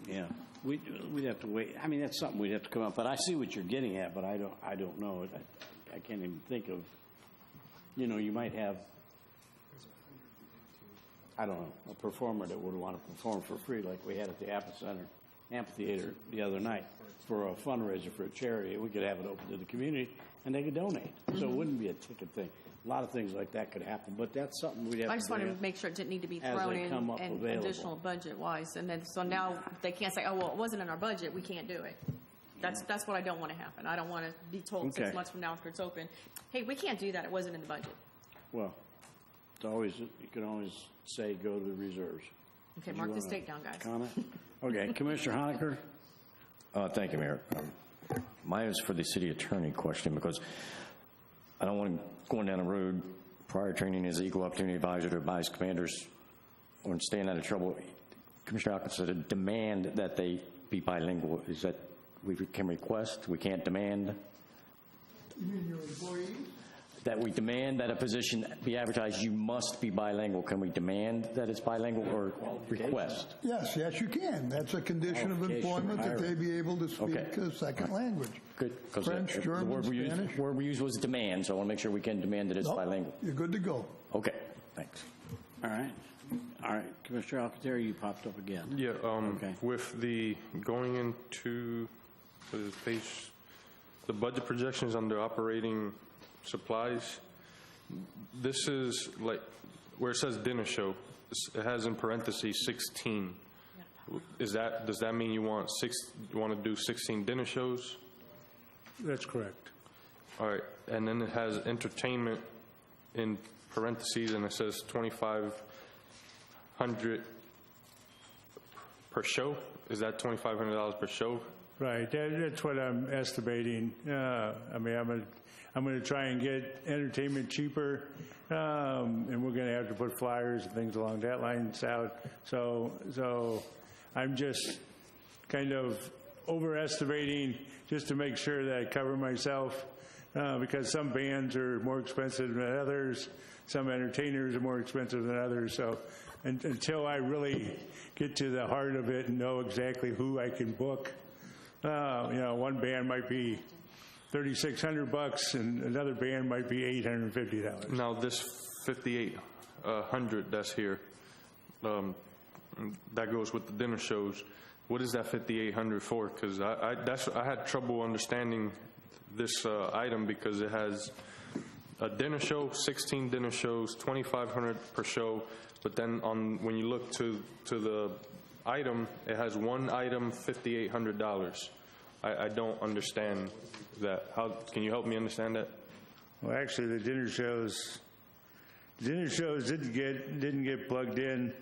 Yeah, we'd have to wait. I mean, that's something we'd have to come up. But I see what you're getting at. But I don't know. I can't even think of. You might have. I don't know, a performer that would want to perform for free, like we had at the amphitheater the other night for a fundraiser for a charity. We could have it open to the community, and they could donate. So it wouldn't be a ticket thing. A lot of things like that could happen, but that's something we'd have to. I just wanted bring to make sure it didn't need to be as thrown they in come up and available. additional budget-wise. And then, so now they can't say, oh, well, it wasn't in our budget, we can't do it. That's what I don't want to happen. I don't want to be told 6 Okay. months from now after it's open, hey, we can't do that, it wasn't in the budget. Well, It's always, you can always say go to the reserves. Okay, Did mark you this wanna date down, guys. Comment? Okay, Commissioner Honaker? Thank you, Mayor. Mine is for the city attorney question, because I don't want him going down the road. Prior training as equal opportunity advisor to advise commanders on staying out of trouble. Commissioner Hawkins said a demand that they be bilingual. Is that we can request? We can't demand? You mean your employees? That we demand that a position be advertised, you must be bilingual. Can we demand that it's bilingual or request? Yes, you can. That's a condition of employment, that they be able to speak a second language. Good. 'Cause French, German, Spanish. The word we used was demand, so I want to make sure we can demand that it's bilingual. You're good to go. Okay, thanks. All right. Commissioner Alcantara, you popped up again. Yeah, with the going into the page, the budget projections under operating supplies, this is like where it says dinner show, it has in parentheses 16. Does that mean you want to do 16 dinner shows? That's correct. All right, and then it has entertainment in parentheses, and it says 2,500 per show. Is that $2,500 per show? Right, that's what I'm estimating. I mean, I'm going to try and get entertainment cheaper, and we're going to have to put flyers and things along that lines out. So I'm just kind of overestimating just to make sure that I cover myself, because some bands are more expensive than others, some entertainers are more expensive than others. So until I really get to the heart of it and know exactly who I can book, one band might be $3,600 and another band might be $850. Now this 5,800 that's here, that goes with the dinner shows. What is that 5,800 for? Because I had trouble understanding this item, because it has a dinner show, 16 dinner shows, 2,500 per show. But then when you look to the item, it has one item, $5,800. I don't understand that. Can you help me understand that? Well, actually, the dinner shows didn't get plugged in.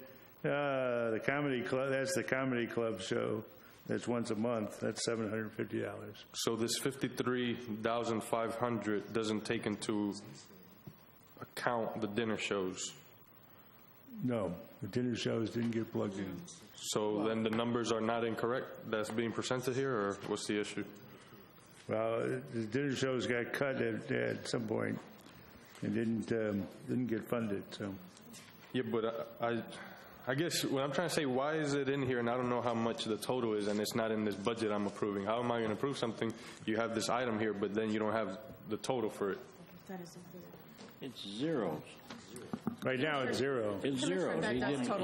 The comedy club, that's the comedy club show. That's once a month. That's $750. So this $53,500 doesn't take into account the dinner shows. No, the dinner shows didn't get plugged in. So then the numbers are not incorrect that's being presented here, or what's the issue? Well, the dinner shows got cut at some point and didn't get funded. So. Yeah, but I guess what I'm trying to say, why is it in here and I don't know how much the total is and it's not in this budget I'm approving? How am I going to approve something? You have this item here, but then you don't have the total for it. It's zeros. Right now it's zero. It's zero. He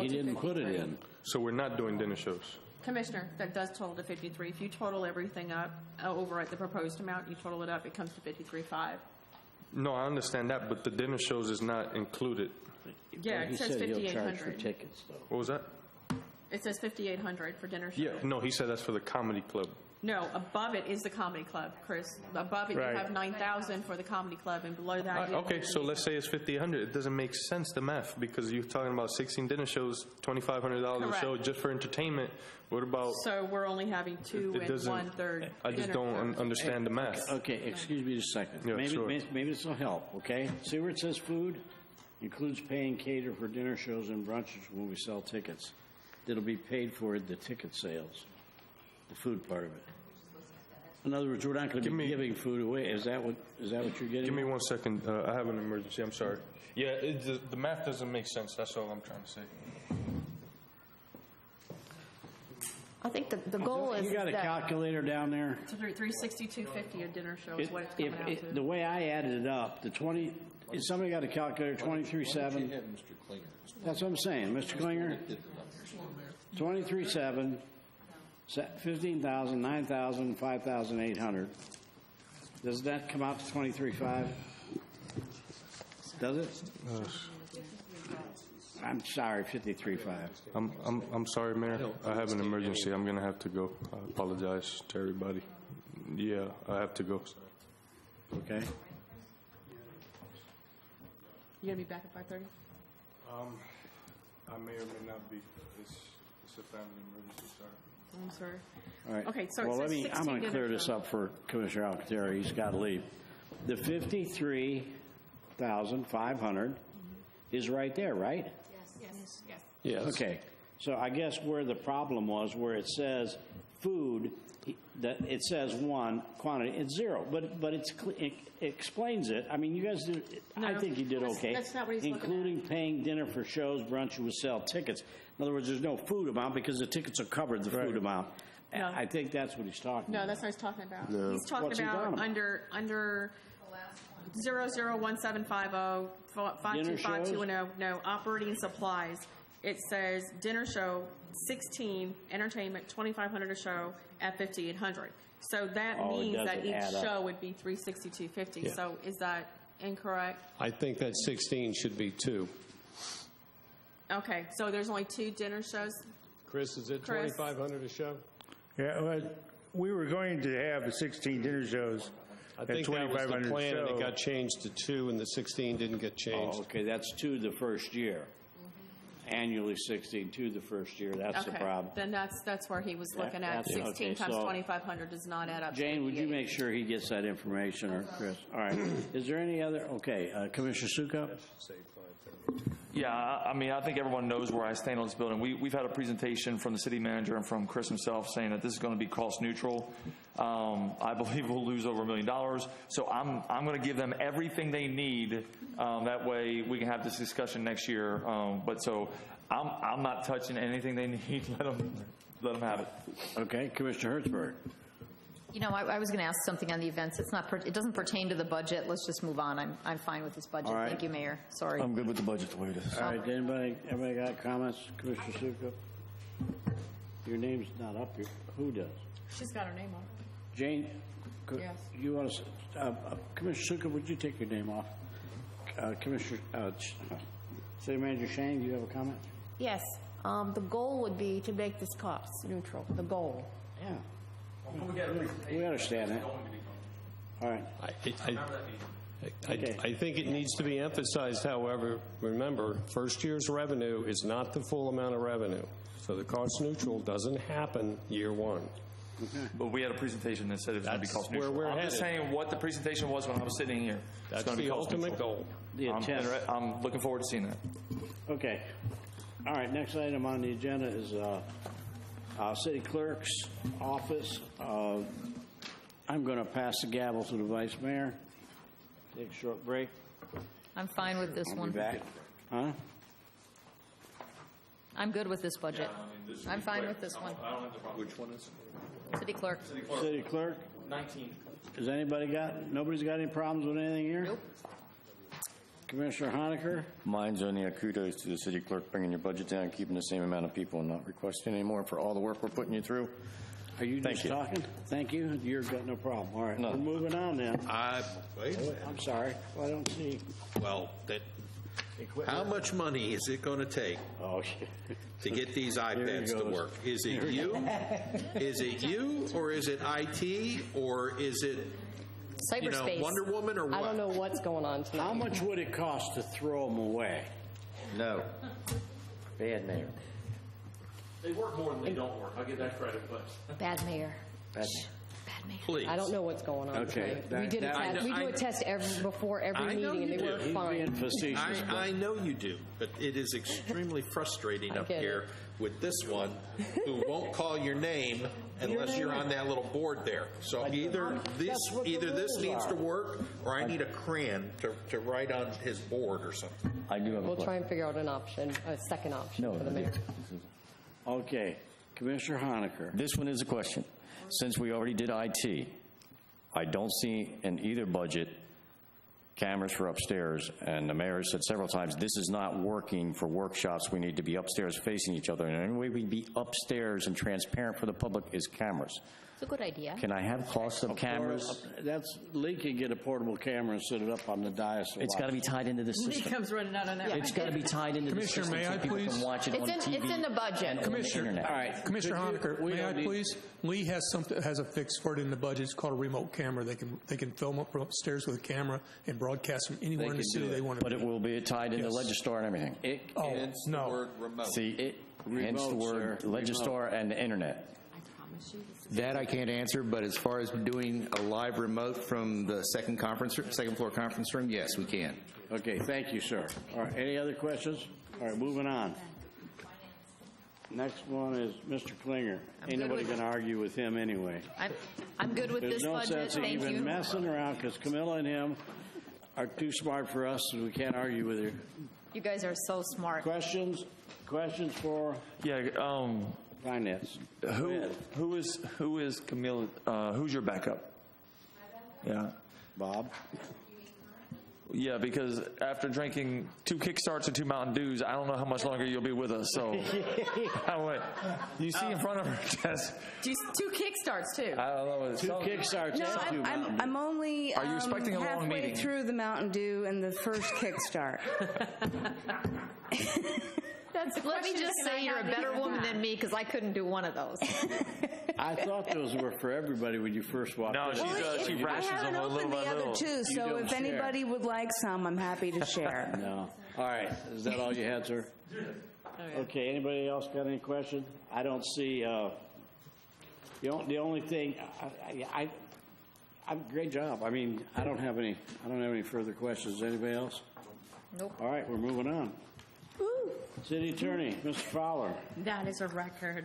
didn't put it in. So we're not doing dinner shows? Commissioner, that does total to 53. If you total everything up over at the proposed amount, you total it up, it comes to 53.5. No, I understand that, but the dinner shows is not included. Yeah, it says 5,800. He'll charge for tickets, though. What was that? It says 5,800 for dinner shows. Yeah, no, he said that's for the comedy club. No, above it is the comedy club, Chris. Above it, Right. you have 9,000 for the comedy club, and below that, you Okay, so let's say it's 5,800. It doesn't make sense, the math, because you're talking about 16 dinner shows, $2,500 a Correct. show just for entertainment. What about? So we're only having two and one-third. I just don't understand the math. Okay, excuse me just a second. Yeah, maybe, sure. maybe this will help, okay? See where it says food? Includes paying cater for dinner shows and brunches when we sell tickets. That'll be paid for the ticket sales, the food part of it. In other words, we're not going to be giving food away. Is that what you're getting? Give me 1 second. I have an emergency. I'm sorry. Yeah, the math doesn't make sense. That's all I'm trying to say. I think the goal is You got a that calculator down there? So 362.50 a dinner show is what it's coming out to. The way I added it up, if somebody got a calculator, 23.7. That's what I'm saying, Mr. Klinger. 23.7, 15,000, 9,000, 5,800. Does that come out to 23.5? Does it? I'm sorry, 53.5. I'm sorry, Mayor. I have an emergency. I'm going to have to go. I apologize to everybody. Yeah, I have to go. Okay. You gonna be back at 5:30? I may or may not be. It's a family emergency, sorry. I'm sorry. All right. Okay, so it well, says I'm 16 going to clear dinner this shows. up for Commissioner Alcantara. He's got to leave. The 53,500 is right there, right? Yes. Yes. Okay. So I guess where the problem was, where it says food, that it says one quantity, it's zero, but it explains it. I mean, you guys did. I No, think you did okay. that's not what he's looking at. including paying dinner for shows, brunch, you would sell tickets. In other words, there's no food amount because the tickets are covered. The food amount. No. I think that's what he's talking No, about. that's what he's talking about. No. He's talking What's he about talking about? under 001750 52520. No, operating supplies. It says dinner show 16, entertainment 2,500 a show at 5,800. So that Oh, it means that doesn't each add up. show would be 362.50. Yeah. So is that incorrect? I think that 16 should be 2. Okay, so there's only 2 dinner shows. Chris, is it Chris? 2,500 a show? Yeah, well, we were going to have 16 dinner shows I at think that was the 2,500 plan, and show. it got changed to 2, and the 16 didn't get changed. Oh, okay, that's 2 the first year. Annually 16, 2 the first year. That's the Okay, problem. then that's where he was looking at. that's- 16 okay, times so- 2,500 does not add up. to Jane, would you 58. make sure he gets that information, or Chris? All right. Is there any other? Okay, Commissioner Sukup? Yeah, I mean, I think everyone knows where I stand on this building. We've had a presentation from the city manager and from Chris himself saying that this is going to be cost neutral. I believe we'll lose over $1 million. So I'm going to give them everything they need. That way we can have this discussion next year. But so I'm not touching anything they need. Let them have it. Okay, Commissioner Hertzberg. You know, I was going to ask something on the events. It doesn't pertain to the budget. Let's just move on. I'm fine with this budget. All right. Thank you, Mayor. Sorry. I'm good with the budget the way it is. All right, everybody got comments? Commissioner Sukup? Your name's not up here. Who does? She's got her name on it. Jane? Yes. You want to, Commissioner Sukup, would you take your name off? Commissioner, City Manager Shane, do you have a comment? Yes, the goal would be to make this cost neutral, the goal. Yeah. We understand that. All right. I think it needs to be emphasized, however, remember, first year's revenue is not the full amount of revenue. So the cost neutral doesn't happen year one. But we had a presentation that said it was going to be That's cost where neutral. we're I'm just headed. saying what the presentation was when I was sitting here. That's it's going to be the cost ultimate neutral. goal. The intent. I'm looking forward to seeing that. Okay. All right, next item on the agenda is City Clerk's office. I'm going to pass the gavel to the Vice Mayor. Take a short break. I'm fine with this I'll one. be back. Huh? I'm good with this budget. I'm fine with this one. Which one is? City clerk. City Clerk? 19. Has nobody's got any problems with anything here? Nope. Commissioner Honecker? Mine's only a kudos to the city clerk bringing your budget down, keeping the same amount of people and not requesting any more for all the work we're putting you through. Are you Thank just you. talking? Thank you. You've got no problem. All right, No. we're moving on then. Wait a minute. I'm sorry. Well, I don't see. Well, how much money is it going to take Oh, to get these There he iPads to goes. work? Is it you? Is it you, or is it IT, or is it Cyberspace. Wonder Woman, or what? I don't know what's going on tonight. How much would it cost to throw them away? No. Bad mayor. They work more than they don't work. I'll give that credit, but. Bad mayor. Bad Please. I don't know what's going on Okay, tonight. We did a that- test. We do a test before every I know meeting, and you they do. work He's being fine. facetious. but- I know you do, but it is extremely frustrating I up get here with this one who won't call your name unless you're on that little board there. So either this what the needs rules to are. work, or I need a crayon to write on his board or something. I do have a We'll question. try and figure out an option, a second option for the mayor. Okay, Commissioner Honecker. This one is a question. Since we already did IT, I don't see in either budget cameras for upstairs, and the mayor said several times, this is not working for workshops. We need to be upstairs facing each other, and the only way we can be upstairs and transparent for the public is cameras. It's a good idea. Can I have cost of cameras? That's, Lee can get a portable camera and set it up on the dais. It's got to be tied into the He system. comes running out on that. It's got to be tied into the Commissioner, system may I so people please? can watch it on TV. It's in the budget. and on the Commissioner, internet. All right. Commissioner Honaker, We may don't I need- please? Lee has a fix for it in the budget. It's called a remote camera. They can film up from upstairs with a camera and broadcast from anywhere in the city they want to. But it will be tied into Yes. Legistar and everything. No. See, hence the word Legistar and the internet. That I can't answer, but as far as doing a live remote from the second floor conference room, yes, we can. Okay, thank you, sir. All right, any other questions? All right, moving on. Next one is Mr. Klinger. Ain't nobody going to argue with him anyway. I'm good with There's this no budget. sense of Thank even you. messing around because Camilla and him are too smart for us, so we can't argue with her. You guys are so smart. Questions for finance? Who is Camille? Who's your backup? Yeah, Bob. Yeah, because after drinking 2 Kickstarts and 2 Mountain Dews, I don't know how much longer you'll be with us. So, you see in front of her desk. 2 Kickstarts too. I don't know what it's 2 called. Kickstarts. No, I'm only Are you expecting a long halfway meeting? through the Mountain Dew and the first Kickstart. Let me just say you're a better woman than me because I couldn't do one of those. I thought those were for everybody when you first walked in. She I rations haven't them little opened by the other little. two, You so don't if share. anybody would like some, I'm happy to share. No. All right. Is that all you had, sir? Okay. Anybody else got any questions? I don't see. The only thing. Great job. I mean, I don't have any further questions. Anybody else? Nope. All right. We're moving on. City Attorney, Mr. Fowler. That is a record.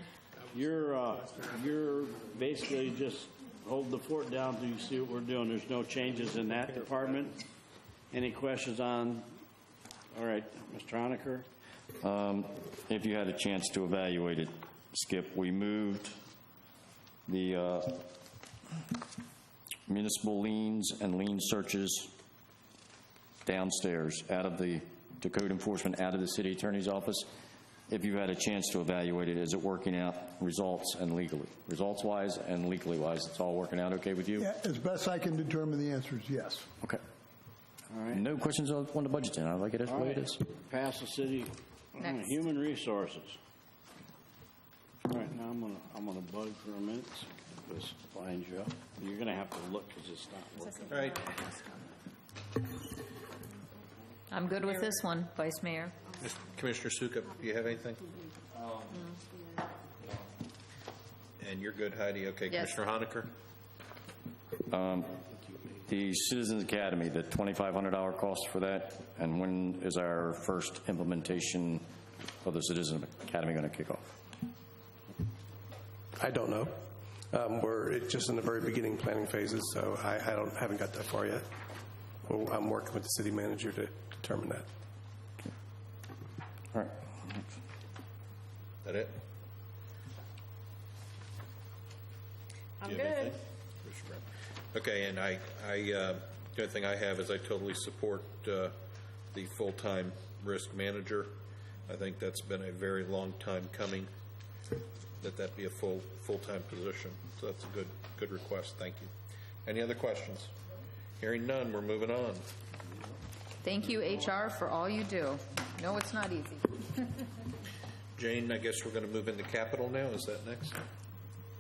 You're basically just holding the fort down until you see what we're doing. There's no changes in that department. Any questions on? All right, Mr. Honaker. If you had a chance to evaluate it, Skip, we moved the municipal liens and lien searches downstairs to code enforcement out of the city attorney's office. If you had a chance to evaluate it, is it working out results and legally? Results-wise and legally-wise, it's all working out okay with you? Yeah, as best I can determine, the answer is yes. Okay. All right. No questions on the budget, then. I like it as the way it is. Pass the city. Next. Human resources. All right, now I'm gonna bug for a minute. This finds you up. You're gonna have to look because it's not working. All right. I'm good with this one, Vice Mayor. Commissioner Sukup, do you have anything? And you're good, Heidi. Okay, Yes. Commissioner Honaker? The Citizens Academy, the $2,500 cost for that, and when is our first implementation of the Citizens Academy going to kick off? I don't know. We're just in the very beginning planning phases, so I haven't got that far yet. Well, I'm working with the city manager to determine that. All right. That it? I'm Do you have good. anything? Commissioner Brown? Okay, and the only thing I have is I totally support the full-time risk manager. I think that's been a very long time coming, that be a full-time position. So that's a good request. Thank you. Any other questions? Hearing none, we're moving on. Thank you, HR, for all you do. No, it's not easy. Jane, I guess we're going to move into capital now. Is that next?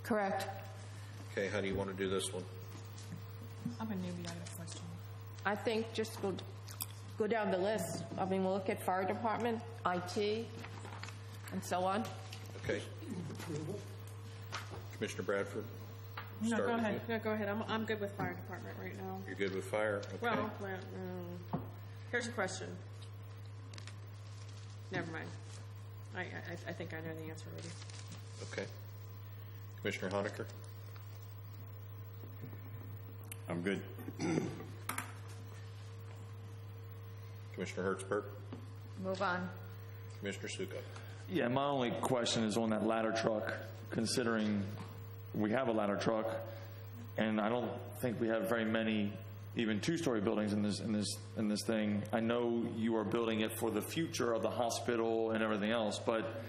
Correct. Okay, how do you want to do this one? I'm a newbie. I have a question. I think just go down the list. I mean, we'll look at fire department, IT, and so on. Okay. Commissioner Bradford? No, start go with ahead. you. No, go ahead. I'm good with fire department right now. You're good with fire? Okay. Well, here's a question. Never mind. I think I know the answer already. Okay. Commissioner Honaker? I'm good. Commissioner Hertzberg? Move on. Commissioner Sukup? Yeah, my only question is on that ladder truck, considering we have a ladder truck, and I don't think we have very many even two-story buildings in this thing. I know you are building it for the future of the hospital and everything else, but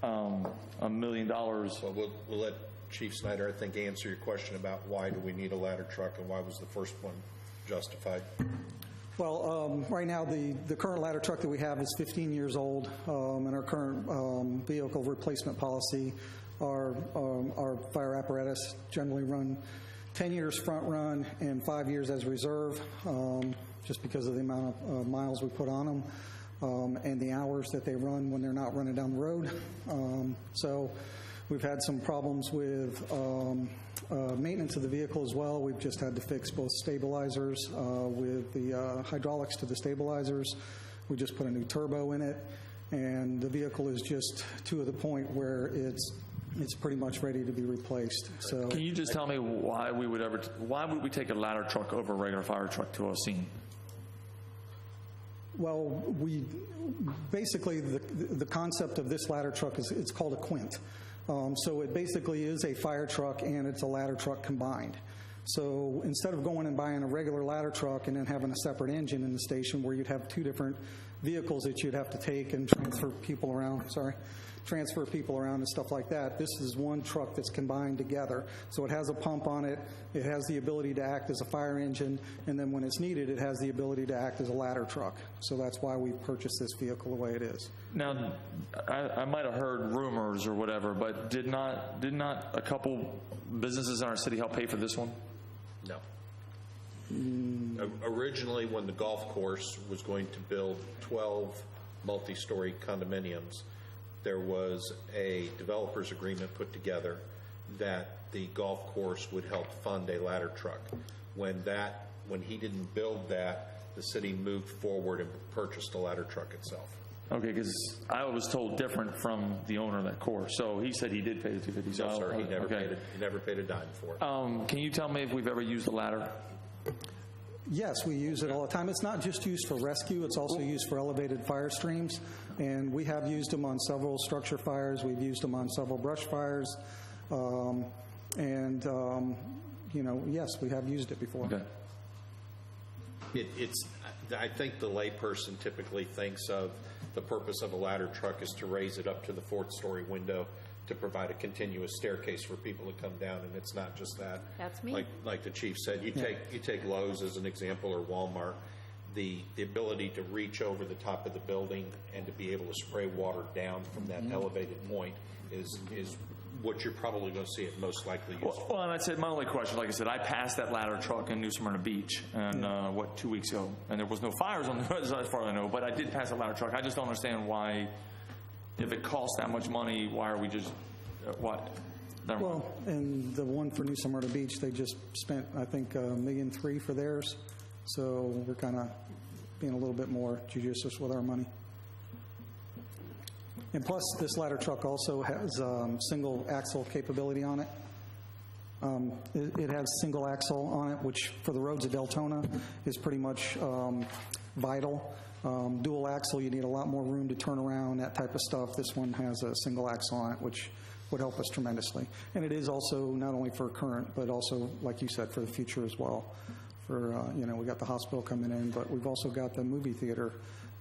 $1 million. Well, we'll let Chief Snyder, I think, answer your question about why do we need a ladder truck and why was the first one justified? Well, right now, the current ladder truck that we have is 15 years old, and our current vehicle replacement policy, our fire apparatus generally run 10 years front run and 5 years as reserve, just because of the amount of miles we put on them and the hours that they run when they're not running down the road. So we've had some problems with maintenance of the vehicle as well. We've just had to fix both stabilizers with the hydraulics to the stabilizers. We just put a new turbo in it, and the vehicle is just to the point where it's pretty much ready to be replaced. So, can you just tell me why we would take a ladder truck over a regular fire truck to a scene? Well, we basically the concept of this ladder truck is it's called a quint. So it basically is a fire truck and it's a ladder truck combined. So instead of going and buying a regular ladder truck and then having a separate engine in the station where you'd have two different vehicles that you'd have to take and transfer people around and stuff like that, this is one truck that's combined together. So it has a pump on it, it has the ability to act as a fire engine, and then when it's needed, it has the ability to act as a ladder truck. So that's why we purchased this vehicle the way it is. Now, I might have heard rumors or whatever, but did not a couple businesses in our city help pay for this one? No. Originally, when the golf course was going to build 12 multi-story condominiums, there was a developer's agreement put together that the golf course would help fund a ladder truck. When he didn't build that, the city moved forward and purchased a ladder truck itself. Okay, because I was told different from the owner of that course. So he said he did pay the $250. No, sir, he never paid a dime for it. Can you tell me if we've ever used a ladder? Yes, we use it all the time. It's not just used for rescue, it's also used for elevated fire streams. And we have used them on several structure fires. We've used them on several brush fires. Yes, we have used it before. Okay. I think the layperson typically thinks of the purpose of a ladder truck is to raise it up to the fourth-story window to provide a continuous staircase for people to come down, and it's not just that. That's me. Like the chief said, you take Lowe's as an example, or Walmart. The ability to reach over the top of the building and to be able to spray water down from that elevated point is what you're probably going to see it most likely used for. Well, and I'd say my only question, like I said, I passed that ladder truck in New Smyrna Beach, and 2 weeks ago, and there was no fires on the road as far as I know, but I did pass a ladder truck. I just don't understand why, if it costs that much money, why are we just, what? Well, and the one for New Smyrna Beach, they just spent, I think, $1.3 million for theirs. So we're kind of being a little bit more judicious with our money. And plus, this ladder truck also has single axle capability on it. It has single axle on it, which for the roads of Deltona is pretty much vital. Dual axle, you need a lot more room to turn around, that type of stuff. This one has a single axle on it, which would help us tremendously. And it is also not only for current, but also, like you said, for the future as well. For, we got the hospital coming in, but we've also got the movie theater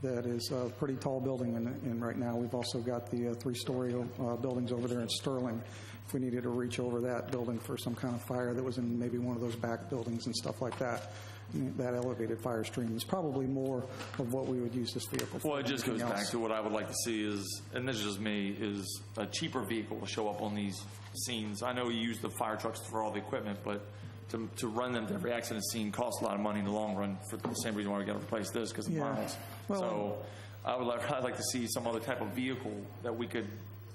that is a pretty tall building in right now. We've also got the 3-story buildings over there in Sterling. If we needed to reach over that building for some kind of fire that was in maybe one of those back buildings and stuff like that, that elevated fire stream is probably more of what we would use this vehicle for. Well, it just goes back to what I would like to see is, and this is just me, is a cheaper vehicle to show up on these scenes. I know you use the fire trucks for all the equipment, but to run them to every accident scene costs a lot of money in the long run for the same reason why we got to replace this, because of miles. Well, so I'd like to see some other type of vehicle that we could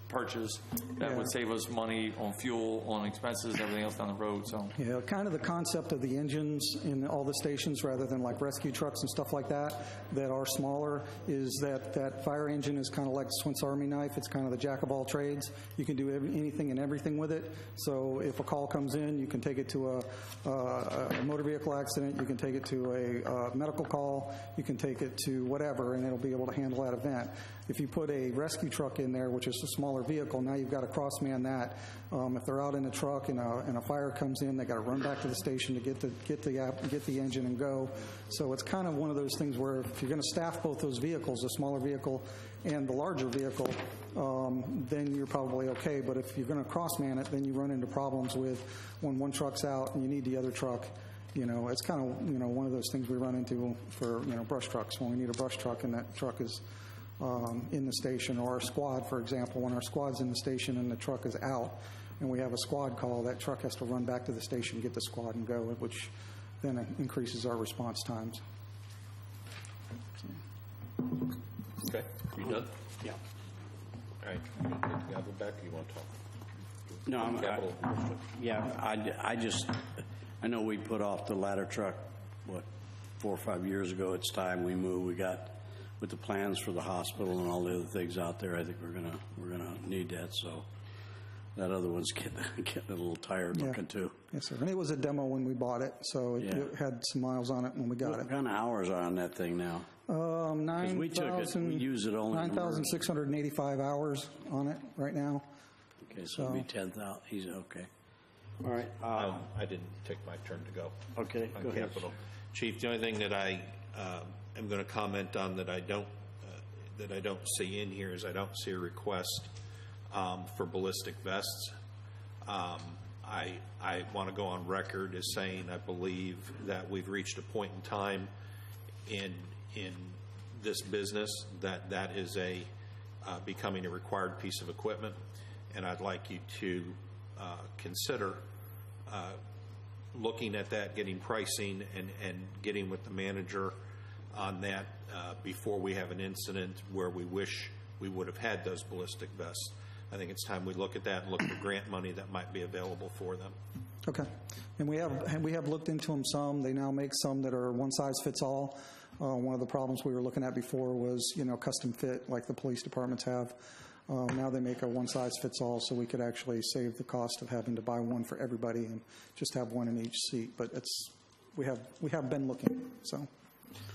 purchase that would save us money on fuel, on expenses, and everything else down the road. So kind of the concept of the engines in all the stations, rather than like rescue trucks and stuff like that are smaller, is that fire engine is kind of like a Swiss Army knife. It's kind of the jack of all trades. You can do anything and everything with it. So if a call comes in, you can take it to a motor vehicle accident, you can take it to a medical call, you can take it to whatever, and it'll be able to handle that event. If you put a rescue truck in there, which is a smaller vehicle, now you've got to cross-man that. If they're out in a truck and a fire comes in, they got to run back to the station to get the engine and go. So it's kind of one of those things where if you're going to staff both those vehicles, a smaller vehicle and the larger vehicle, then you're probably okay. But if you're going to cross-man it, then you run into problems with when one truck's out and you need the other truck. It's kind of, one of those things we run into for, brush trucks. When we need a brush truck and that truck is in the station, or our squad, for example, when our squad's in the station and the truck is out and we have a squad call, that truck has to run back to the station, get the squad and go, which then increases our response times. Okay. You done? Yeah. All right. You want to take the gavel back, or you want to talk? No, Capital. I know we put off the ladder truck, 4 or 5 years ago. It's time we move. We got, with the plans for the hospital and all the other things out there, I think we're gonna need that. So that other one's getting a little tired looking too. Yes, sir. And it was a demo when we bought it, so it had some miles on it when we got it. What kind of hours are on that thing now? 9,000. We use it only 9,685 hours on it right now. Okay, so it'll be 10,000. He's okay. All right. I didn't take my turn to go. Okay, On go ahead. capital. Chief, the only thing that I am going to comment on that I don't see in here is I don't see a request for ballistic vests. I want to go on record as saying I believe that we've reached a point in time in this business that is becoming a required piece of equipment, and I'd like you to consider looking at that, getting pricing, and getting with the manager on that before we have an incident where we wish we would have had those ballistic vests. I think it's time we look at that and look for grant money that might be available for them. Okay. And we have looked into them some. They now make some that are one size fits all. One of the problems we were looking at before was, custom fit like the police departments have. Now they make a one size fits all, so we could actually save the cost of having to buy one for everybody and just have one in each seat. But we have been looking. So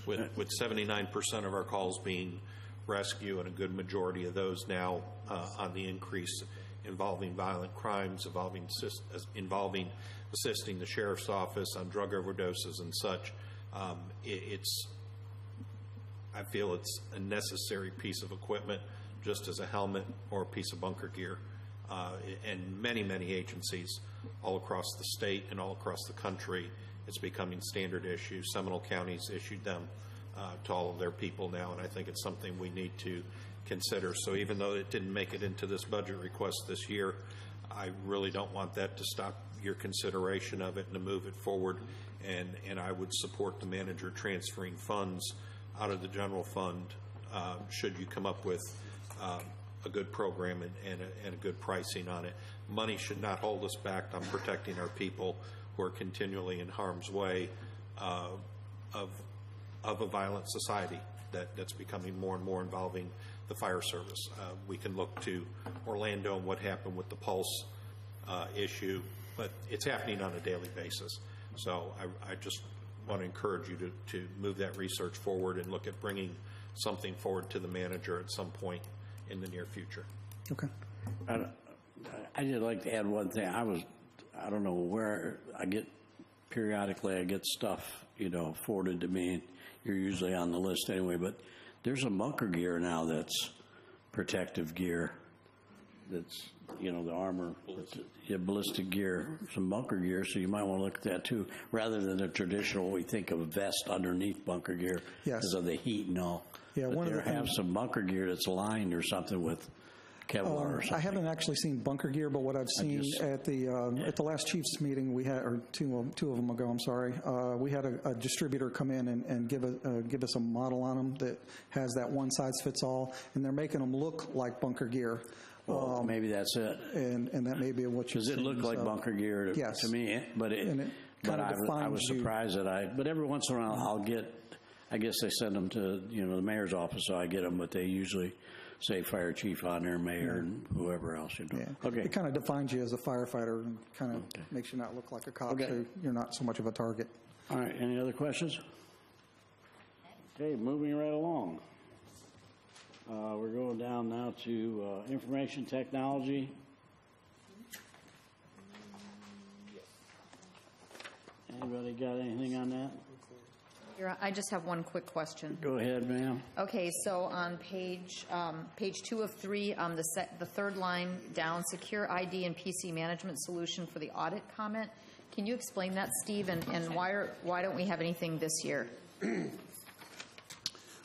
with 79% of our calls being rescue and a good majority of those now on the increase involving violent crimes, involving assisting the sheriff's office on drug overdoses and such, I feel it's a necessary piece of equipment, just as a helmet or a piece of bunker gear. And many agencies all across the state and all across the country, it's becoming standard issue. Seminole County's issued them to all of their people now, and I think it's something we need to consider. So even though it didn't make it into this budget request this year, I really don't want that to stop your consideration of it and to move it forward. And I would support the manager transferring funds out of the general fund should you come up with a good program and a good pricing on it. Money should not hold us back on protecting our people who are continually in harm's way of a violent society that's becoming more and more involving the fire service. We can look to Orlando and what happened with the Pulse issue, but it's happening on a daily basis. So I just want to encourage you to move that research forward and look at bringing something forward to the manager at some point in the near future. Okay. I'd just like to add one thing. I don't know where periodically I get stuff, forwarded to me. You're usually on the list anyway, but there's some bunker gear now that's protective gear. That's, the armor, ballistic gear, some bunker gear, so you might want to look at that too, rather than the traditional, we think of vest underneath bunker gear because of the heat and all. Yeah, but there have some bunker gear that's lined or something with Kevlar or something. I haven't actually seen bunker gear, but what I've seen at the last Chiefs meeting we had, or two of them ago, I'm sorry, we had a distributor come in and give us a model on them that has that one size fits all, and they're making them look like bunker gear. Well, maybe that's it. And that may be what you're saying. Does it look like bunker gear to me? But I was surprised but every once in a while I'll get, I guess they send them to, the mayor's office, so I get them, but they usually say fire chief on there, mayor, and whoever else. Yeah. Okay. It kind of defines you as a firefighter and kind of makes you not look like a cop, so you're not so much of a target. All right. Any other questions? Okay, moving right along. We're going down now to information technology. Anybody got anything on that? I just have one quick question. Go ahead, ma'am. Okay, so on page 2 of 3, the third line down, secure ID and PC management solution for the audit comment. Can you explain that, Steve, and why don't we have anything this year?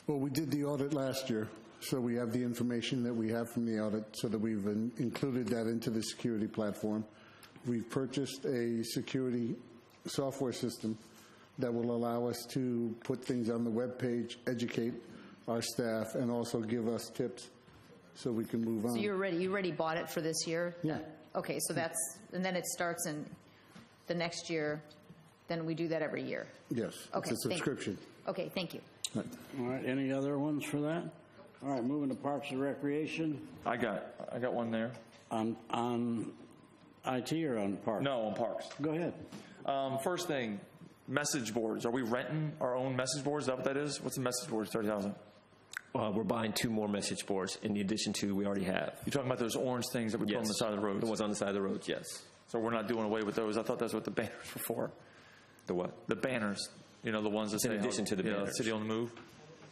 Well, we did the audit last year, so we have the information that we have from the audit, so that we've included that into the security platform. We've purchased a security software system that will allow us to put things on the web page, educate our staff, and also give us tips so we can move on. So you already bought it for this year? Yeah. Okay, so and then it starts in the next year, then we do that every year? Yes, Okay, it's a subscription. Okay, thank you. All right, any other ones for that? All right, moving to Parks and Recreation. I got one there. On IT or on Parks? No, on Parks. Go ahead. First thing, message boards. Are we renting our own message boards? Is that what that is? What's the message boards, 30,000? We're buying 2 more message boards in addition to we already have. You're talking about those orange things that we put on the side of the roads? The ones on the side of the roads, yes. So we're not doing away with those. I thought that's what the banners were for. The what? The banners. You know, the ones that It's in addition to the banners. City on the Move.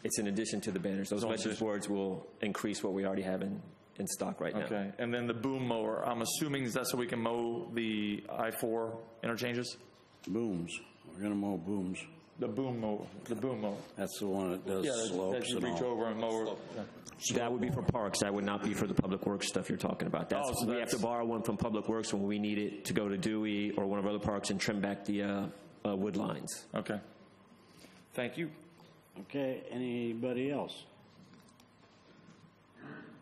It's in addition to the banners. Those message boards will increase what we already have in stock right now. Okay. And then the boom mower. I'm assuming that's so we can mow the I-4 interchanges? Booms. We're going to mow booms. The boom mower. The boom mower. That's the one that does slopes that you and reach all. over and mow. That would be for parks. That would not be for the public works stuff you're talking about. We have to borrow one from Public Works when we need it to go to Dewey or one of our other parks and trim back the wood lines. Okay. Thank you. Okay, anybody else?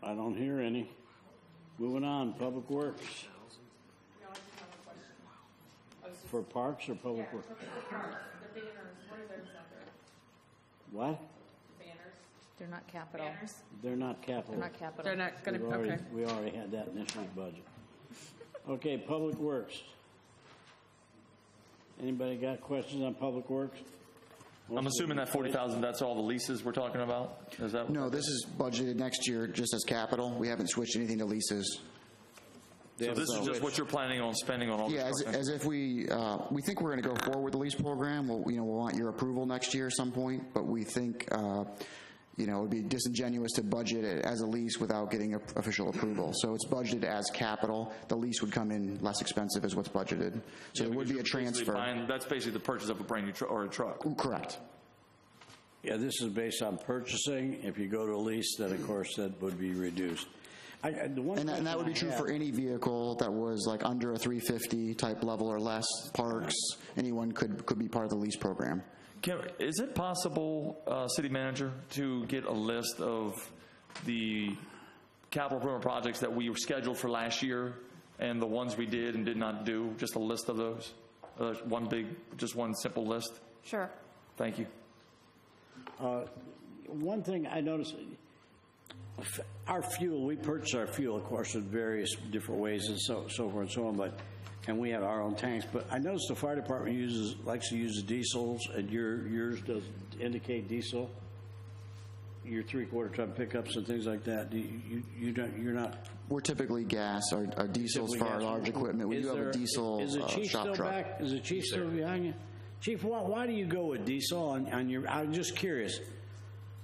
I don't hear any. Moving on, Public Works. For Parks or Public Works? The banners, what are those out there? What? Banners. They're not capital. Banners? They're not capital. They're not capital. They're not going to, okay. We already had that in this year's budget. Okay, Public Works. Anybody got questions on Public Works? I'm assuming that 40,000, that's all the leases we're talking about? Is that? No, this is budgeted next year just as capital. We haven't switched anything to leases. So this is just what you're planning on spending on all Yeah, this? as if we think we're going to go forward with the lease program. We'll want your approval next year at some point, but we think, it would be disingenuous to budget it as a lease without getting official approval. So it's budgeted as capital. The lease would come in less expensive as what's budgeted. So there would be a transfer. That's basically the purchase of a brand new truck or a truck. Correct. Yeah, this is based on purchasing. If you go to a lease, then of course that would be reduced. And that would be true for any vehicle that was like under a 350 type level or less. Parks, anyone could be part of the lease program. Is it possible, City Manager, to get a list of the capital improvement projects that we were scheduled for last year and the ones we did and did not do? Just a list of those? Just one simple list? Sure. Thank you. One thing I noticed, our fuel, we purchase our fuel, of course, in various different ways and so forth and so on, and we have our own tanks. But I noticed the fire department likes to use diesels, and yours does indicate diesel. Your 3/4 ton pickups and things like that. You're not. We're typically gas. Our diesels for our large equipment. We do have a diesel shop truck. Is the chief still behind you? Chief, why do you go with diesel on your? I'm just curious.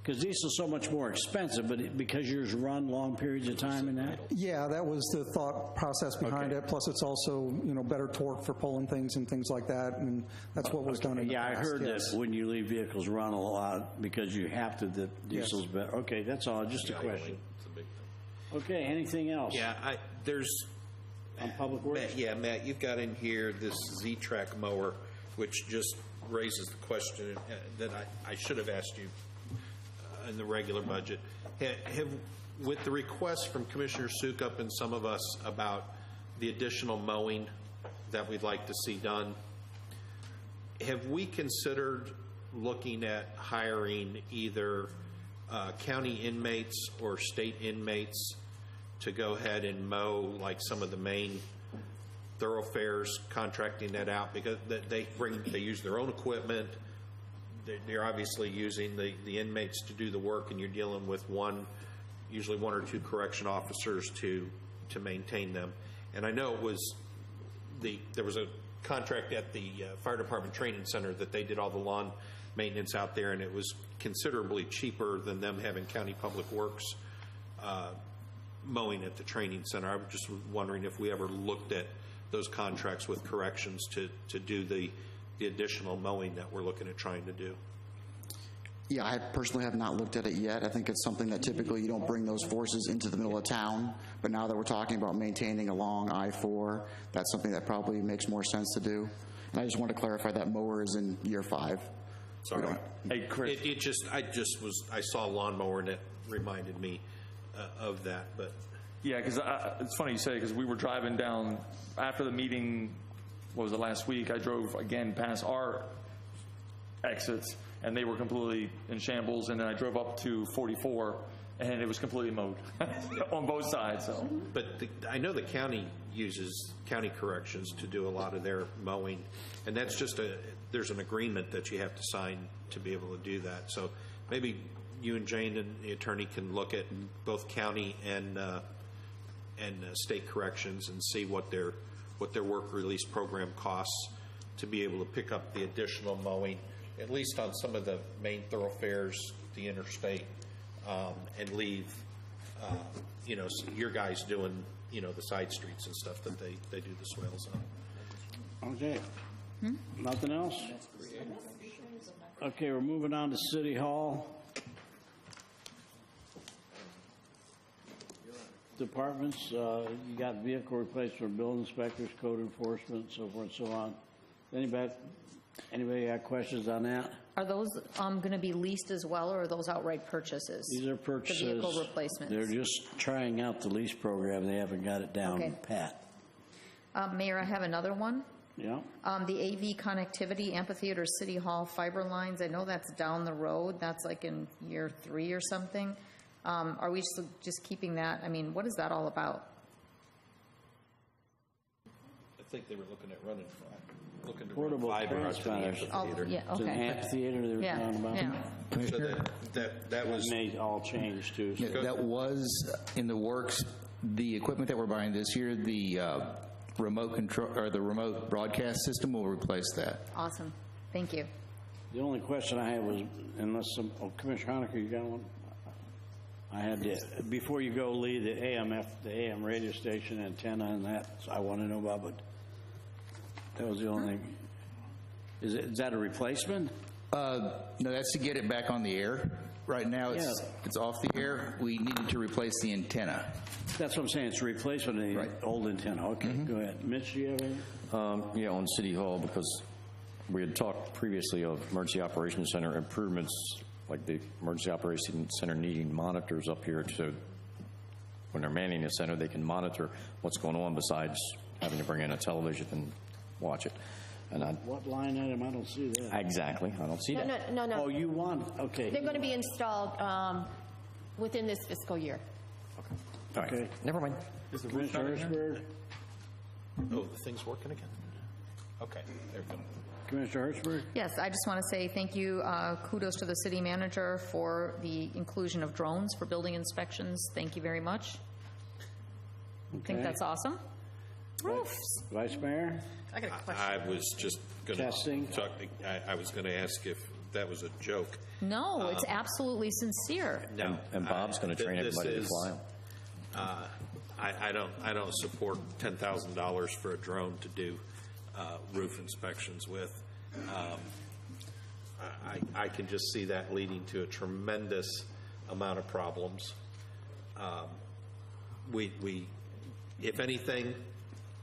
Because diesel's so much more expensive, but because yours run long periods of time in that? Yeah, that was the thought process behind it. Plus, it's also, better torque for pulling things and things like that, and that's what was done in the past. I heard that when you leave vehicles run a lot because you have to, the diesel's better. Okay, that's all, just a question. Okay, anything else? Yeah, there's... On Public Works? Matt, you've got in here this Z-Track mower, which just raises the question that I should have asked you in the regular budget. With the request from Commissioner Sukup and some of us about the additional mowing that we'd like to see done, have we considered looking at hiring either county inmates or state inmates to go ahead and mow like some of the main thoroughfares, contracting that out, because they use their own equipment. They're obviously using the inmates to do the work, and you're dealing with usually one or two correction officers to maintain them. And I know there was a contract at the fire department training center that they did all the lawn maintenance out there, and it was considerably cheaper than them having county public works mowing at the training center. I was just wondering if we ever looked at those contracts with corrections to do the additional mowing that we're looking at trying to do. Yeah, I personally have not looked at it yet. I think it's something that typically you don't bring those forces into the middle of town, but now that we're talking about maintaining along I-4, that's something that probably makes more sense to do. And I just want to clarify that mower is in year 5. Sorry. Hey, Chris. I saw a lawnmower and it reminded me of that, but. Yeah, because it's funny you say, because we were driving down after the meeting, what was it, last week, I drove again past our exits, and they were completely in shambles, and then I drove up to 44, and it was completely mowed on both sides. So. But I know the county uses county corrections to do a lot of their mowing, and that's just there's an agreement that you have to sign to be able to do that. So maybe you and Jane and the attorney can look at both county and state corrections and see what their work release program costs to be able to pick up the additional mowing, at least on some of the main thoroughfares, the interstate, and leave, your guys doing, the side streets and stuff that they do the swales on. Okay. Nothing else? Okay, we're moving on to City Hall. Departments, you got vehicle replacement, building inspectors, code enforcement, so forth and so on. Anybody got questions on that? Are those going to be leased as well, or are those outright purchases? These are purchases. The vehicle replacements. They're just trying out the lease program. They haven't got it down pat. Mayor, I have another one. Yeah. The AV connectivity, amphitheater, city hall, fiber lines. I know that's down the road. That's like in year 3 or something. Are we just keeping that? I mean, what is that all about? I think they were looking at running portable fiber out to the amphitheater. Oh, yeah, It's an okay. amphitheater they were talking about. Yeah. So that was may all change too. So. That was in the works. The equipment that we're buying this year, the remote control or the remote broadcast system will replace that. Awesome. Thank you. The only question I had was, unless Commissioner Honaker, you got one? I had to, before you go, Lee, the AM radio station antenna and that I want to know about, but that was the only thing. Is that a replacement? No, that's to get it back on the air. Right now it's off the air. We needed to replace the antenna. That's what I'm saying. It's a replacement of the old antenna. Okay, go ahead. Mitch, do you have anything? Yeah, on City Hall, because we had talked previously of Emergency Operations Center improvements, like the Emergency Operations Center needing monitors up here to, when they're manning the center, they can monitor what's going on besides having to bring in a television and watch it. And what line item? I don't see that. Exactly. I don't see that. No. Oh, you want, okay. They're going to be installed within this fiscal year. All right. Okay. Never mind. Commissioner Hertzberg? Oh, the thing's working again? Okay, there we go. Commissioner Hertzberg? Yes, I just want to say thank you. Kudos to the city manager for the inclusion of drones for building inspections. Thank you very much. I think that's awesome. Roofs. Vice Mayor? I got a question. I was just going Testing. to talk. I was going to ask if that was a joke. No, it's absolutely sincere. No, And Bob's going to train everybody to fly them. I don't support $10,000 for a drone to do roof inspections with. I can just see that leading to a tremendous amount of problems. If anything,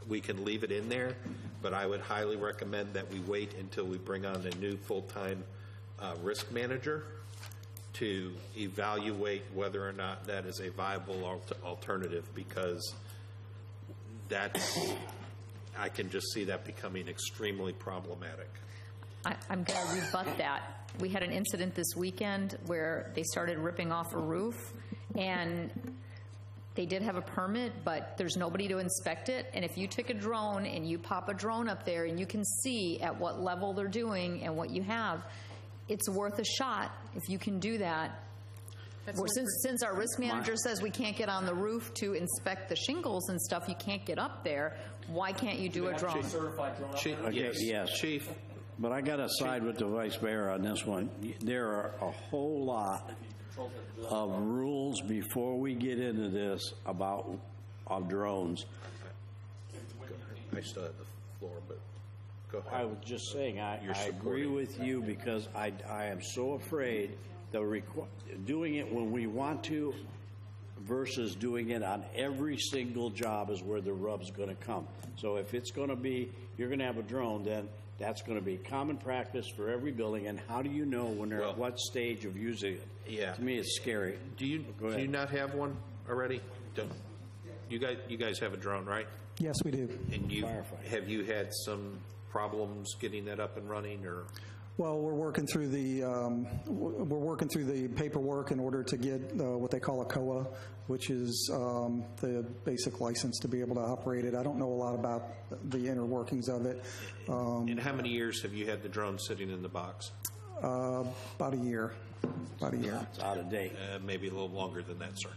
we can leave it in there, but I would highly recommend that we wait until we bring on a new full-time risk manager to evaluate whether or not that is a viable alternative, because I can just see that becoming extremely problematic. I'm going to rebut that. We had an incident this weekend where they started ripping off a roof, and they did have a permit, but there's nobody to inspect it. And if you took a drone and you pop a drone up there and you can see at what level they're doing and what you have, it's worth a shot if you can do that. Since our risk manager says we can't get on the roof to inspect the shingles and stuff, you can't get up there, Why can't you do a drone? Chief, Yes. Chief. But I got to side with the Vice Mayor on this one. There are a whole lot of rules before we get into this about drones. I still have the floor, but go ahead. I was just saying, I agree with you because I am so afraid doing it when we want to versus doing it on every single job is where the rub's going to come. So if it's going to be, you're going to have a drone, then that's going to be common practice for every building. And how do you know when they're at what stage of using it? Yeah. To me, it's scary. Do you not have one already? You guys have a drone, right? Yes, we do. And have you had some problems getting that up and running, or? Well, we're working through the paperwork in order to get what they call a COA, which is the basic license to be able to operate it. I don't know a lot about the inner workings of it. And how many years have you had the drone sitting in the box? About a year. It's out of date. Maybe a little longer than that, sir.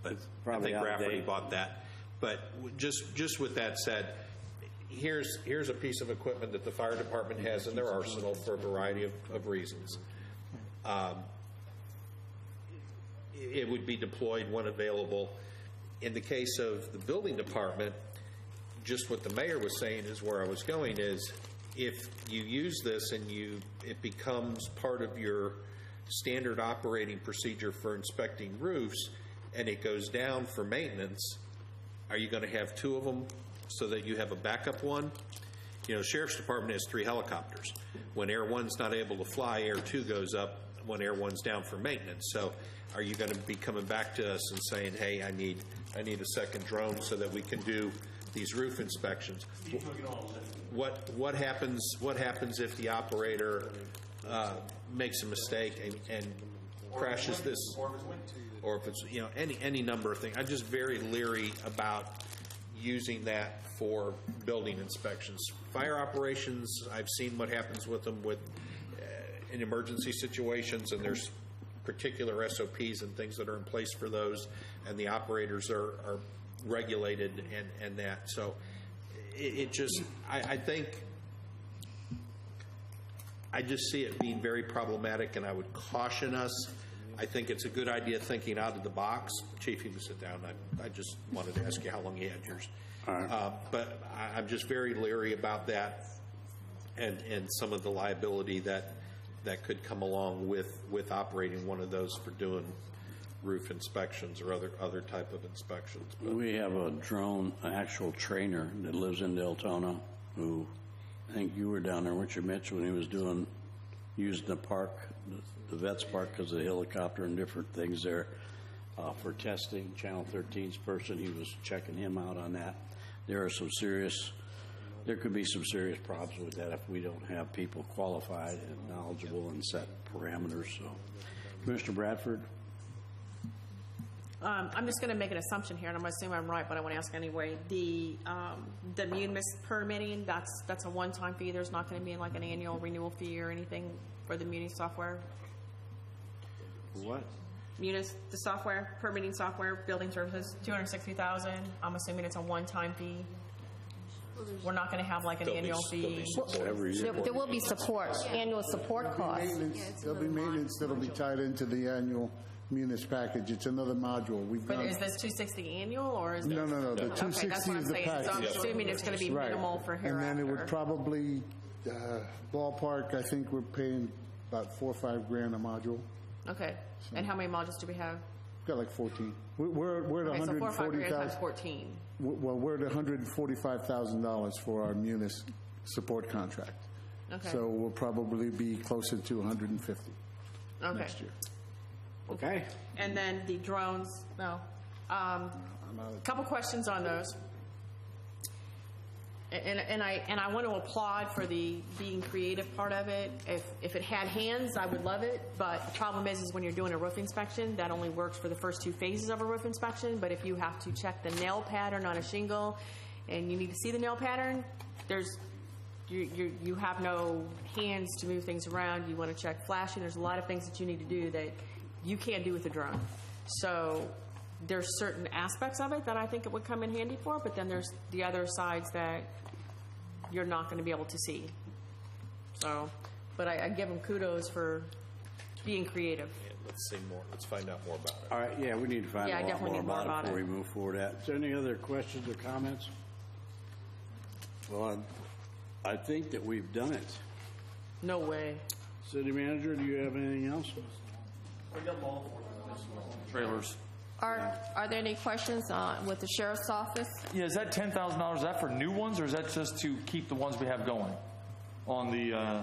But Probably I think out of Rafferty date. bought that. But just with that said, here's a piece of equipment that the fire department has in their arsenal for a variety of reasons. It would be deployed when available. In the case of the building department, just what the mayor was saying is where I was going is, if you use this and it becomes part of your standard operating procedure for inspecting roofs, and it goes down for maintenance, are you going to have two of them so that you have a backup one? You know, Sheriff's Department has 3 helicopters. When Air 1's not able to fly, Air 2 goes up when Air 1's down for maintenance. So are you going to be coming back to us and saying, hey, I need a second drone so that we can do these roof inspections? What happens if the operator makes a mistake and crashes this, or if it's any number of things? I'm just very leery about using that for building inspections. Fire operations, I've seen what happens with them in emergency situations, and there's particular SOPs and things that are in place for those, and the operators are regulated and that. So it just, I think, I just see it being very problematic, and I would caution us. I think it's a good idea thinking out of the box. Chief, you can sit down. I just wanted to ask you how long you had yours. All right. But I'm just very leery about that and some of the liability that could come along with operating one of those for doing roof inspections or other type of inspections. But We have a drone, an actual trainer that lives in Deltona, who, I think you were down there, weren't you, Mitch, when he was using the park, the Vets Park, because of the helicopter and different things there for testing. Channel 13's person, he was checking him out on that. There could be some serious problems with that if we don't have people qualified and knowledgeable and set parameters. So, Commissioner Bradford? I'm just going to make an assumption here, and I'm going to assume I'm right, but I want to ask anyway. The munis permitting, that's a one-time fee. There's not going to be like an annual renewal fee or anything for the Munis software? What? Munis, the software, permitting software, building services, $260,000. I'm assuming it's a one-time fee. We're not going to have like an annual fee. There will be support, annual support costs. There'll be maintenance that'll be tied into the annual Munis package. It's another module. But is this $260 annual, or is No. The Okay, that's $260 what I'm is the saying. package. So I'm assuming it's going to be minimal for hereafter. And then it would probably, ballpark, I think we're paying about $4 or $5 grand a module. Okay. And how many modules do we have? We've got like 14. We're at Okay, so 4 or 5 grand times 140,000. 14. Well, we're at $145,000 for our Munis support contract. Okay. So we'll probably be closer to 150 next year. Okay. And then the drones, no. Couple questions on those. And I want to applaud for the being creative part of it. If it had hands, I would love it. But the problem is when you're doing a roof inspection, that only works for the first 2 phases of a roof inspection. But if you have to check the nail pattern on a shingle, and you need to see the nail pattern, you have no hands to move things around. You want to check flashing. There's a lot of things that you need to do that you can't do with a drone. So there's certain aspects of it that I think it would come in handy for, but then there's the other sides that you're not going to be able to see. So, but I give them kudos for being creative. Yeah, let's see more. Let's find out more about it. All right, yeah, we need to find Yeah, I out a lot definitely more need more about about it before it. we move forward. Is there any other questions or comments? Well, I think that we've done it. No way. City manager, do you have anything else? Trailers. Are there any questions with the sheriff's office? Yeah, is that $10,000, is that for new ones, or is that just to keep the ones we have going on the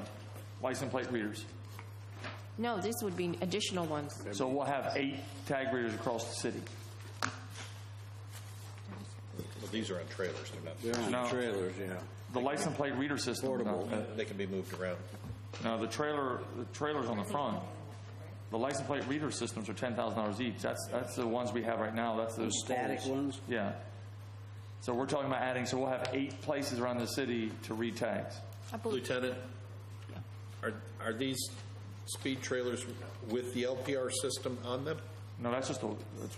license plate readers? No, these would be additional ones. So we'll have 8 tag readers across the city. Well, these are on trailers. They're on No. trailers, yeah. The license plate reader system. Portable. They can be moved around. No, the trailers on the front. The license plate reader systems are $10,000 each. That's the ones we have right now. That's those static poles. ones? Yeah. So we're talking about adding. So we'll have 8 places around the city to read tags. Lieutenant, are these speed trailers with the LPR system on them? No, that's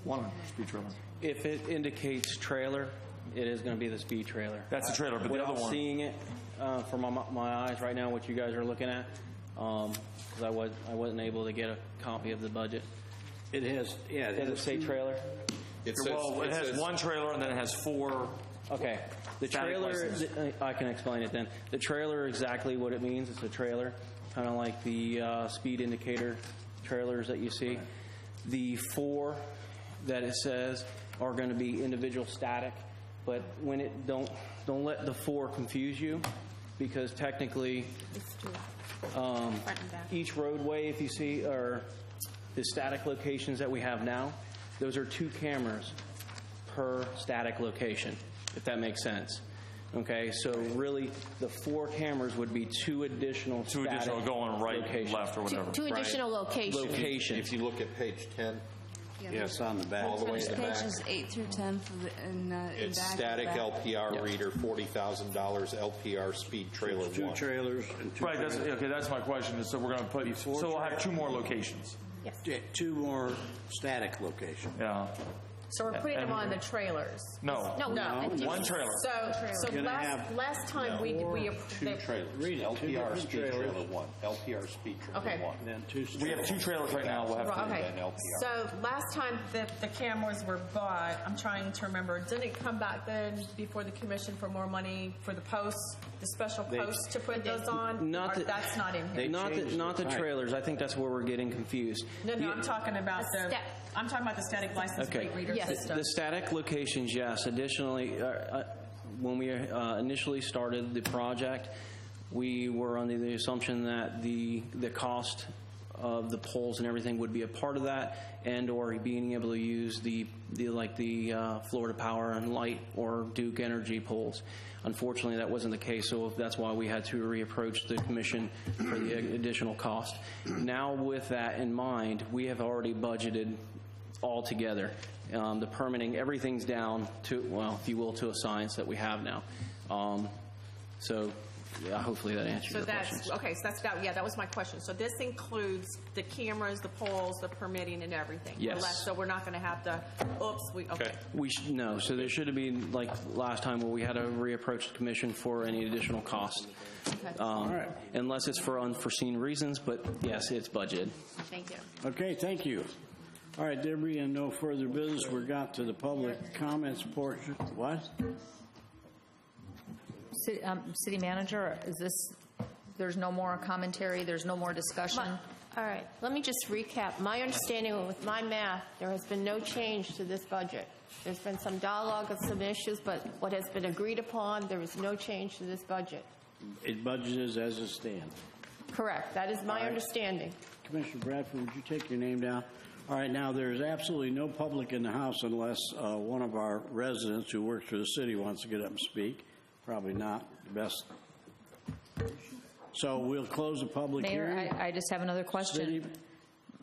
one speed trailer. If it indicates trailer, it is going to be the speed trailer. That's a trailer, but the without other one. seeing it from my eyes right now, what you guys are looking at, because I wasn't able to get a copy of the budget. It has, yeah. Does it say trailer? It has one trailer and then it has 4. Okay. The trailer, I can explain it then. The trailer, exactly what it means. It's a trailer, kind of like the speed indicator trailers that you see. The 4 that it says are going to be individual static, but when it don't let the 4 confuse you, because technically each roadway, if you see, are the static locations that we have now. Those are 2 cameras per static location, if that makes sense. Okay, so really the 4 cameras would be 2 additional Two additional going right, locations. left, or whatever. Two additional locations. If you look at page 10, yes, on the back. all the way to the back. Pages 8 through 10 for It's static LPR reader, $40,000 LPR speed trailer 2 1. trailers and 2 Right, that's my question. So we're going to put, so we'll have 2 more locations. Yes. 2 more static locations. Yeah. So we're putting them on the trailers. No. No. One trailer. So last time we 2 trailers. Read it. LPR 2 speed trailers. trailer 1. LPR speed trailer Okay. 1. Then 2 We have 2 trailers right now. We'll have 3. Okay. and LPR. So last time the cameras were bought, I'm trying to remember, didn't it come back then before the commission for more money for the posts, the special posts to put those on? That's not in here. Not the trailers. I think that's where we're getting confused. No, I'm talking about the static license plate reader system. The static locations, yes. Additionally, when we initially started the project, we were under the assumption that the cost of the poles and everything would be a part of that, and or being able to use the Florida Power and Light or Duke Energy poles. Unfortunately, that wasn't the case, so that's why we had to reapproach the commission for the additional cost. Now, with that in mind, we have already budgeted all together. The permitting, everything's down to, well, if you will, to a science that we have now. So, yeah, hopefully that answers your question. Okay, so that was my question. So this includes the cameras, the poles, the permitting, and everything. Yes. So we're not going to have to. Okay. No. So there should have been, like last time, where we had to reapproach the commission for any additional cost. Okay. Unless it's for unforeseen reasons, but yes, it's budgeted. Thank you. Okay, thank you. All right, there being no further business, we got to the public comments portion. What? City manager, there's no more commentary, there's no more discussion? All right, let me just recap. My understanding with my math, there has been no change to this budget. There's been some dialogue and some issues, but what has been agreed upon, there is no change to this budget. It budgeted as it stands. Correct, that is my understanding. Commissioner Bradford, would you take your name down? All right, now there's absolutely no public in the house unless one of our residents who works for the city wants to get up and speak. Probably not the best. So we'll close the public hearing. Mayor, I just have another question.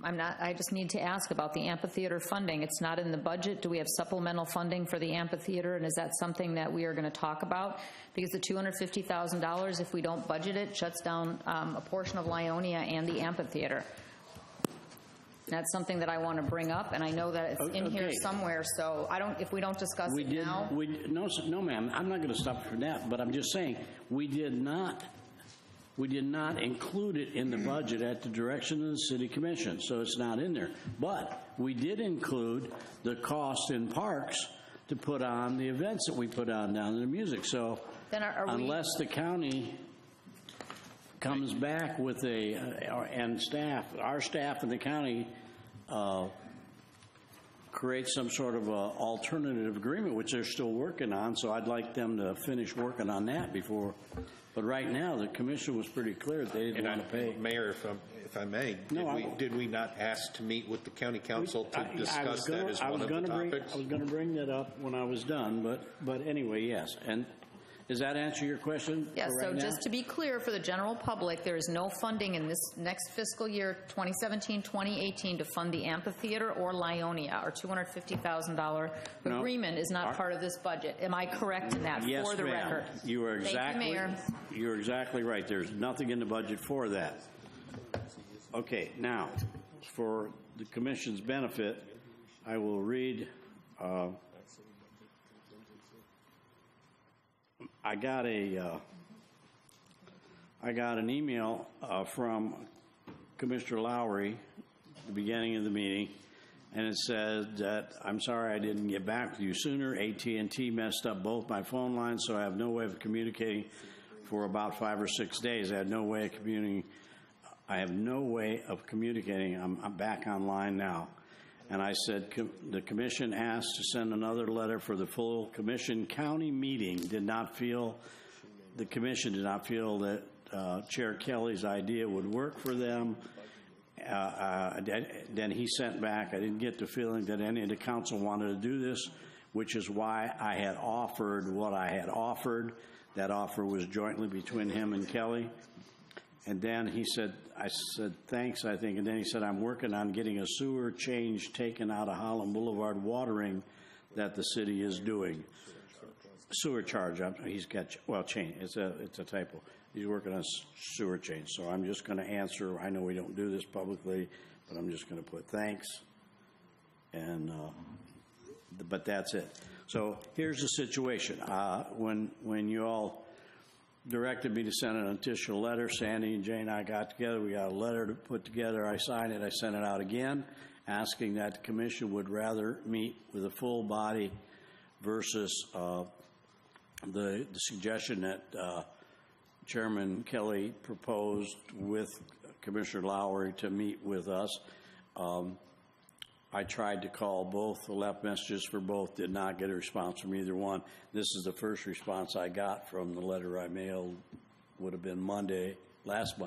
I just need to ask about the amphitheater funding. It's not in the budget. Do we have supplemental funding for the amphitheater? And is that something that we are going to talk about? Because the $250,000, if we don't budget it, shuts down a portion of Lyonia and the amphitheater. That's something that I want to bring up, and I know that it's in here Okay. somewhere, so if we don't discuss it now. No, ma'am, I'm not going to stop for that, but I'm just saying, we did not include it in the budget at the direction of the city commission, so it's not in there. But we did include the cost in parks to put on the events that we put on down in the music. So Then are we- unless the county comes back with and our staff in the county create some sort of alternative agreement, which they're still working on, so I'd like them to finish working on that before. But right now, the commission was pretty clear that they didn't want to pay. Mayor, if I may, did we not ask to meet with the county council to discuss that as one of the topics? I was going to bring that up when I was done, but anyway, yes. And does that answer your question? Yes, for so right now? just to be clear for the general public, there is no funding in this next fiscal year, 2017-2018, to fund the amphitheater or Lyonia. Our $250,000 No. agreement is not part of this budget. Am I correct in that, Yes, for the ma'am. record? You are Thank you, exactly, Mayor. you're exactly right. There's nothing in the budget for that. Okay, now, for the commission's benefit, I will read, I got an email from Commissioner Lowry at the beginning of the meeting, and it said that, I'm sorry I didn't get back with you sooner. AT&T messed up both my phone lines, so I have no way of communicating for about 5 or 6 days. I have no way of communicating. I'm back online now. And I said, the commission asked to send another letter for the full commission. County meeting the commission did not feel that Chair Kelly's idea would work for them. Then he sent back, I didn't get the feeling that any of the council wanted to do this, which is why I had offered what I had offered. That offer was jointly between him and Kelly. And then I said, thanks, I think. And then he said, I'm working on getting a sewer change taken out of Holland Boulevard watering that the city is doing. Sewer charge, change, it's a typo. He's working on sewer change. So I'm just going to answer, I know we don't do this publicly, but I'm just going to put thanks. And, but that's it. So here's the situation. When you all directed me to send an official letter, Sandy and Jane and I got together. We got a letter to put together. I signed it. I sent it out again, asking that the commission would rather meet with a full body versus the suggestion that Chairman Kelly proposed with Commissioner Lowry to meet with us. I tried to call both, left messages for both, did not get a response from either one. This is the first response I got from the letter I mailed, would have been last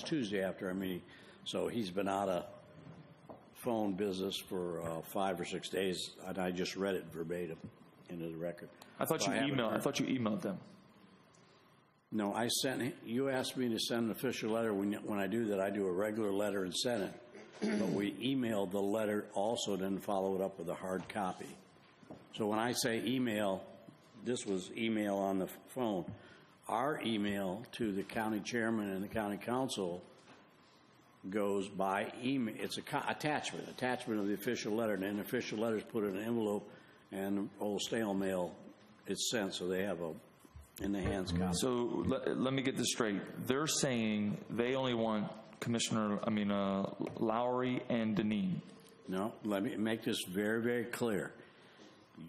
Tuesday after our meeting. So he's been out of phone business for 5 or 6 days, and I just read it verbatim into the record. I thought you emailed them. No, you asked me to send an official letter. When I do that, I do a regular letter and send it. But we emailed the letter also, then follow it up with a hard copy. So when I say email, this was email on the phone. Our email to the county chairman and the county council goes by email. It's an attachment of the official letter. And then the official letter is put in an envelope, and old stale mail is sent, so they have in the hands copy. So let me get this straight. They're saying they only want Lowry and Deneen. No, let me make this very, very clear.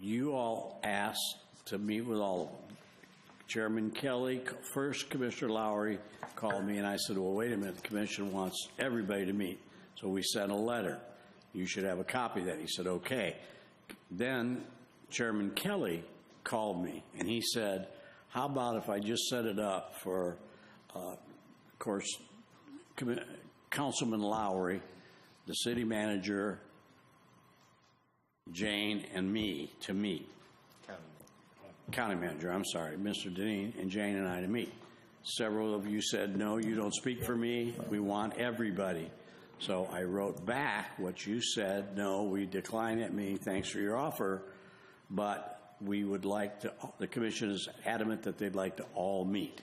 You all asked to meet with all of them. Chairman Kelly, first Commissioner Lowry called me, and I said, well, wait a minute, the commission wants everybody to meet. So we sent a letter. You should have a copy of that. He said, okay. Then Chairman Kelly called me, and he said, how about if I just set it up for, of course, Councilman Lowry, the city manager, Jane, and me to meet. County manager, I'm sorry, Mr. Deneen, and Jane and I to meet. Several of you said, no, you don't speak for me. We want everybody. So I wrote back what you said. No, we decline that meeting. Thanks for your offer. But we would like to, the commission is adamant that they'd like to all meet.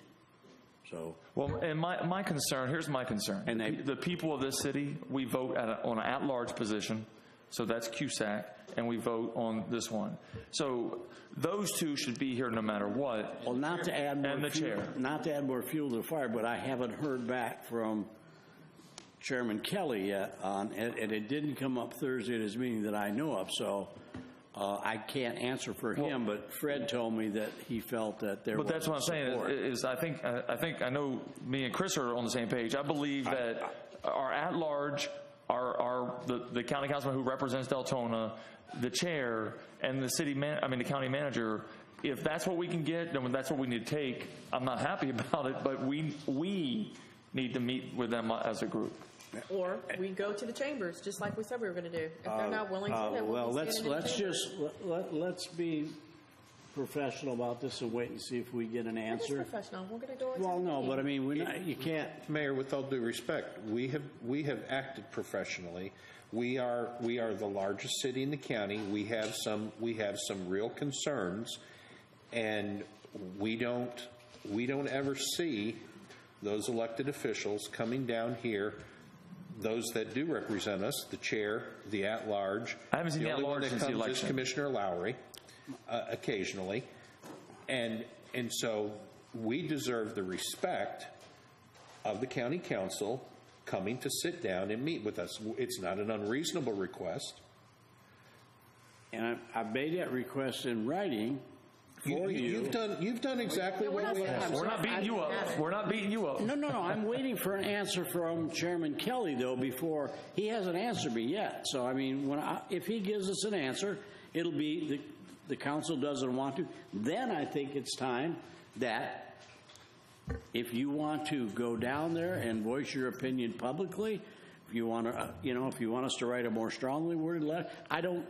So, well, and my concern, here's my concern. And the people of this city, we vote on an at-large position, so that's CUSAC, and we vote on this one. So those two should be here no matter what. Well, not to add more and the fuel, chair. not to add more fuel to the fire, but I haven't heard back from Chairman Kelly yet on, and it didn't come up Thursday at his meeting that I know of, so I can't answer for him, but Fred told me that he felt that there was But that's what I'm support. saying is I know me and Chris are on the same page. I believe that our at-large, the county councilman who represents Deltona, the chair, and the county manager, if that's what we can get, then that's what we need to take. I'm not happy about it, but we need to meet with them as a group. Or we go to the chambers, just like we said we were going to do. If they're not willing to, then well, we'll be standing in the chambers. let's be professional about this and wait and see if we get an It is answer. professional. We're going to go. Well, no, but I mean, you can't. Mayor, with all due respect, we have acted professionally. We are the largest city in the county. We have some real concerns, and we don't ever see those elected officials coming down here. Those that do represent us, the chair, the at-large. I haven't seen the only one at-large that since the comes is election. Commissioner Lowry, occasionally, and so we deserve the respect of the county council coming to sit down and meet with us. It's not an unreasonable request. And I've made that request in writing for you. You've done exactly what we asked. We're not beating you up. We're not beating you up. No. I'm waiting for an answer from Chairman Kelly, though, before he hasn't answered me yet. So, I mean, if he gives us an answer, it'll be the council doesn't want to. Then I think it's time that if you want to go down there and voice your opinion publicly, if you want to, if you want us to write a more strongly worded letter, I think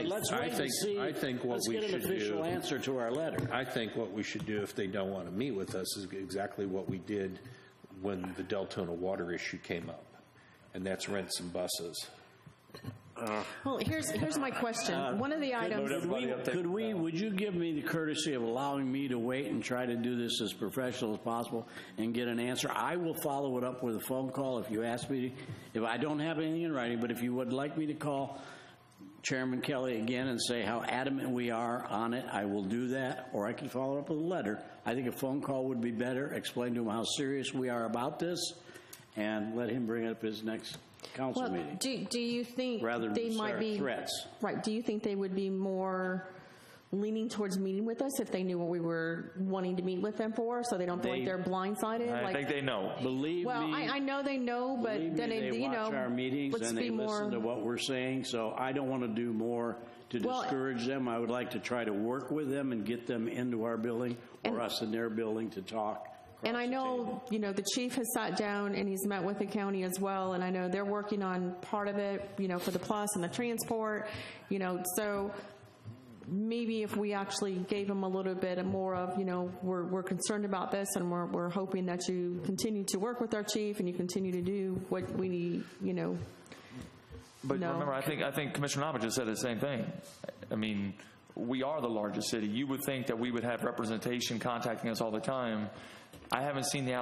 let's wait and see. I think what let's we get an should official do, answer to our letter. I think what we should do if they don't want to meet with us is exactly what we did when the Deltona water issue came up, and that's rent some buses. Well, here's my question. One of the items. Would you give me the courtesy of allowing me to wait and try to do this as professional as possible and get an answer? I will follow it up with a phone call if you ask me to. If I don't have anything in writing, but if you would like me to call Chairman Kelly again and say how adamant we are on it, I will do that, or I can follow up with a letter. I think a phone call would be better, explain to him how serious we are about this, and let him bring it up his next council meeting. Do you think rather than they might be threats? Right. Do you think they would be more leaning towards meeting with us if they knew what we were wanting to meet with them for, so they don't feel like they're blindsided? I think they know. Believe well, me. I know they know, but then they watch our meetings let's and be they more. listen to what we're saying. So I don't want to do more to discourage them. I would like to try to work with them and get them into our building or us in their building to talk. And I know, the chief has sat down and he's met with the county as well, and I know they're working on part of it, for the plus and the transport, so maybe if we actually gave them a little bit more of, we're concerned about this and we're hoping that you continue to work with our chief and you continue to do what we need, But remember, I think Commissioner Knopper just said the same thing. I mean, we are the largest city. You would think that we would have representation contacting us all the time. I haven't seen the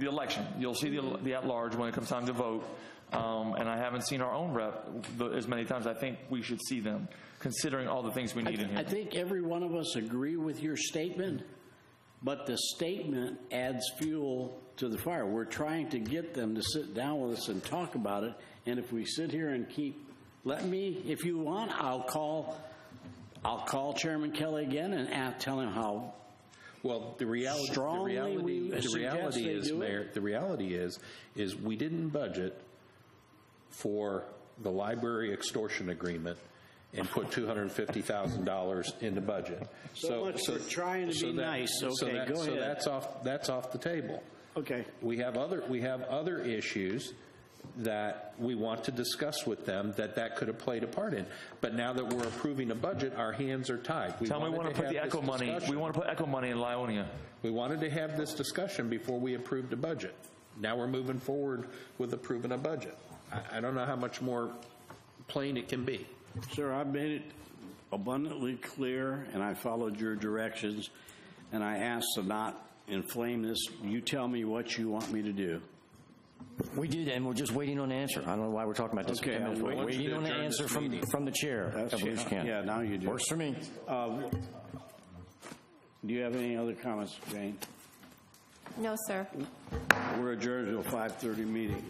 election. You'll see the at-large when it comes time to vote. And I haven't seen our own rep as many times. I think we should see them, considering all the things we need in here. I think every one of us agree with your statement, but the statement adds fuel to the fire. We're trying to get them to sit down with us and talk about it. And if we sit here and if you want, I'll call Chairman Kelly again and tell him how. Well, the reality is, Mayor, the reality is we didn't budget for the library extortion agreement and put $250,000 in the budget. So much for trying to be nice. Okay, go ahead. So that's off the table. Okay. We have other issues that we want to discuss with them that could have played a part in. But now that we're approving a budget, our hands are tied. We want to put the ECHO money. We want to put ECHO money in Lionia. We wanted to have this discussion before we approved a budget. Now we're moving forward with approving a budget. I don't know how much more plain it can be. Sir, I've made it abundantly clear, and I followed your directions, and I asked to not inflame this. You tell me what you want me to do. We did, and we're just waiting on an answer. I don't know why we're talking about this. Okay, We're waiting on an answer from the chair of Volusia County. Yeah, now you do. Works for me. Do you have any other comments, Jane? No, sir. We're adjourned to a 5:30 meeting.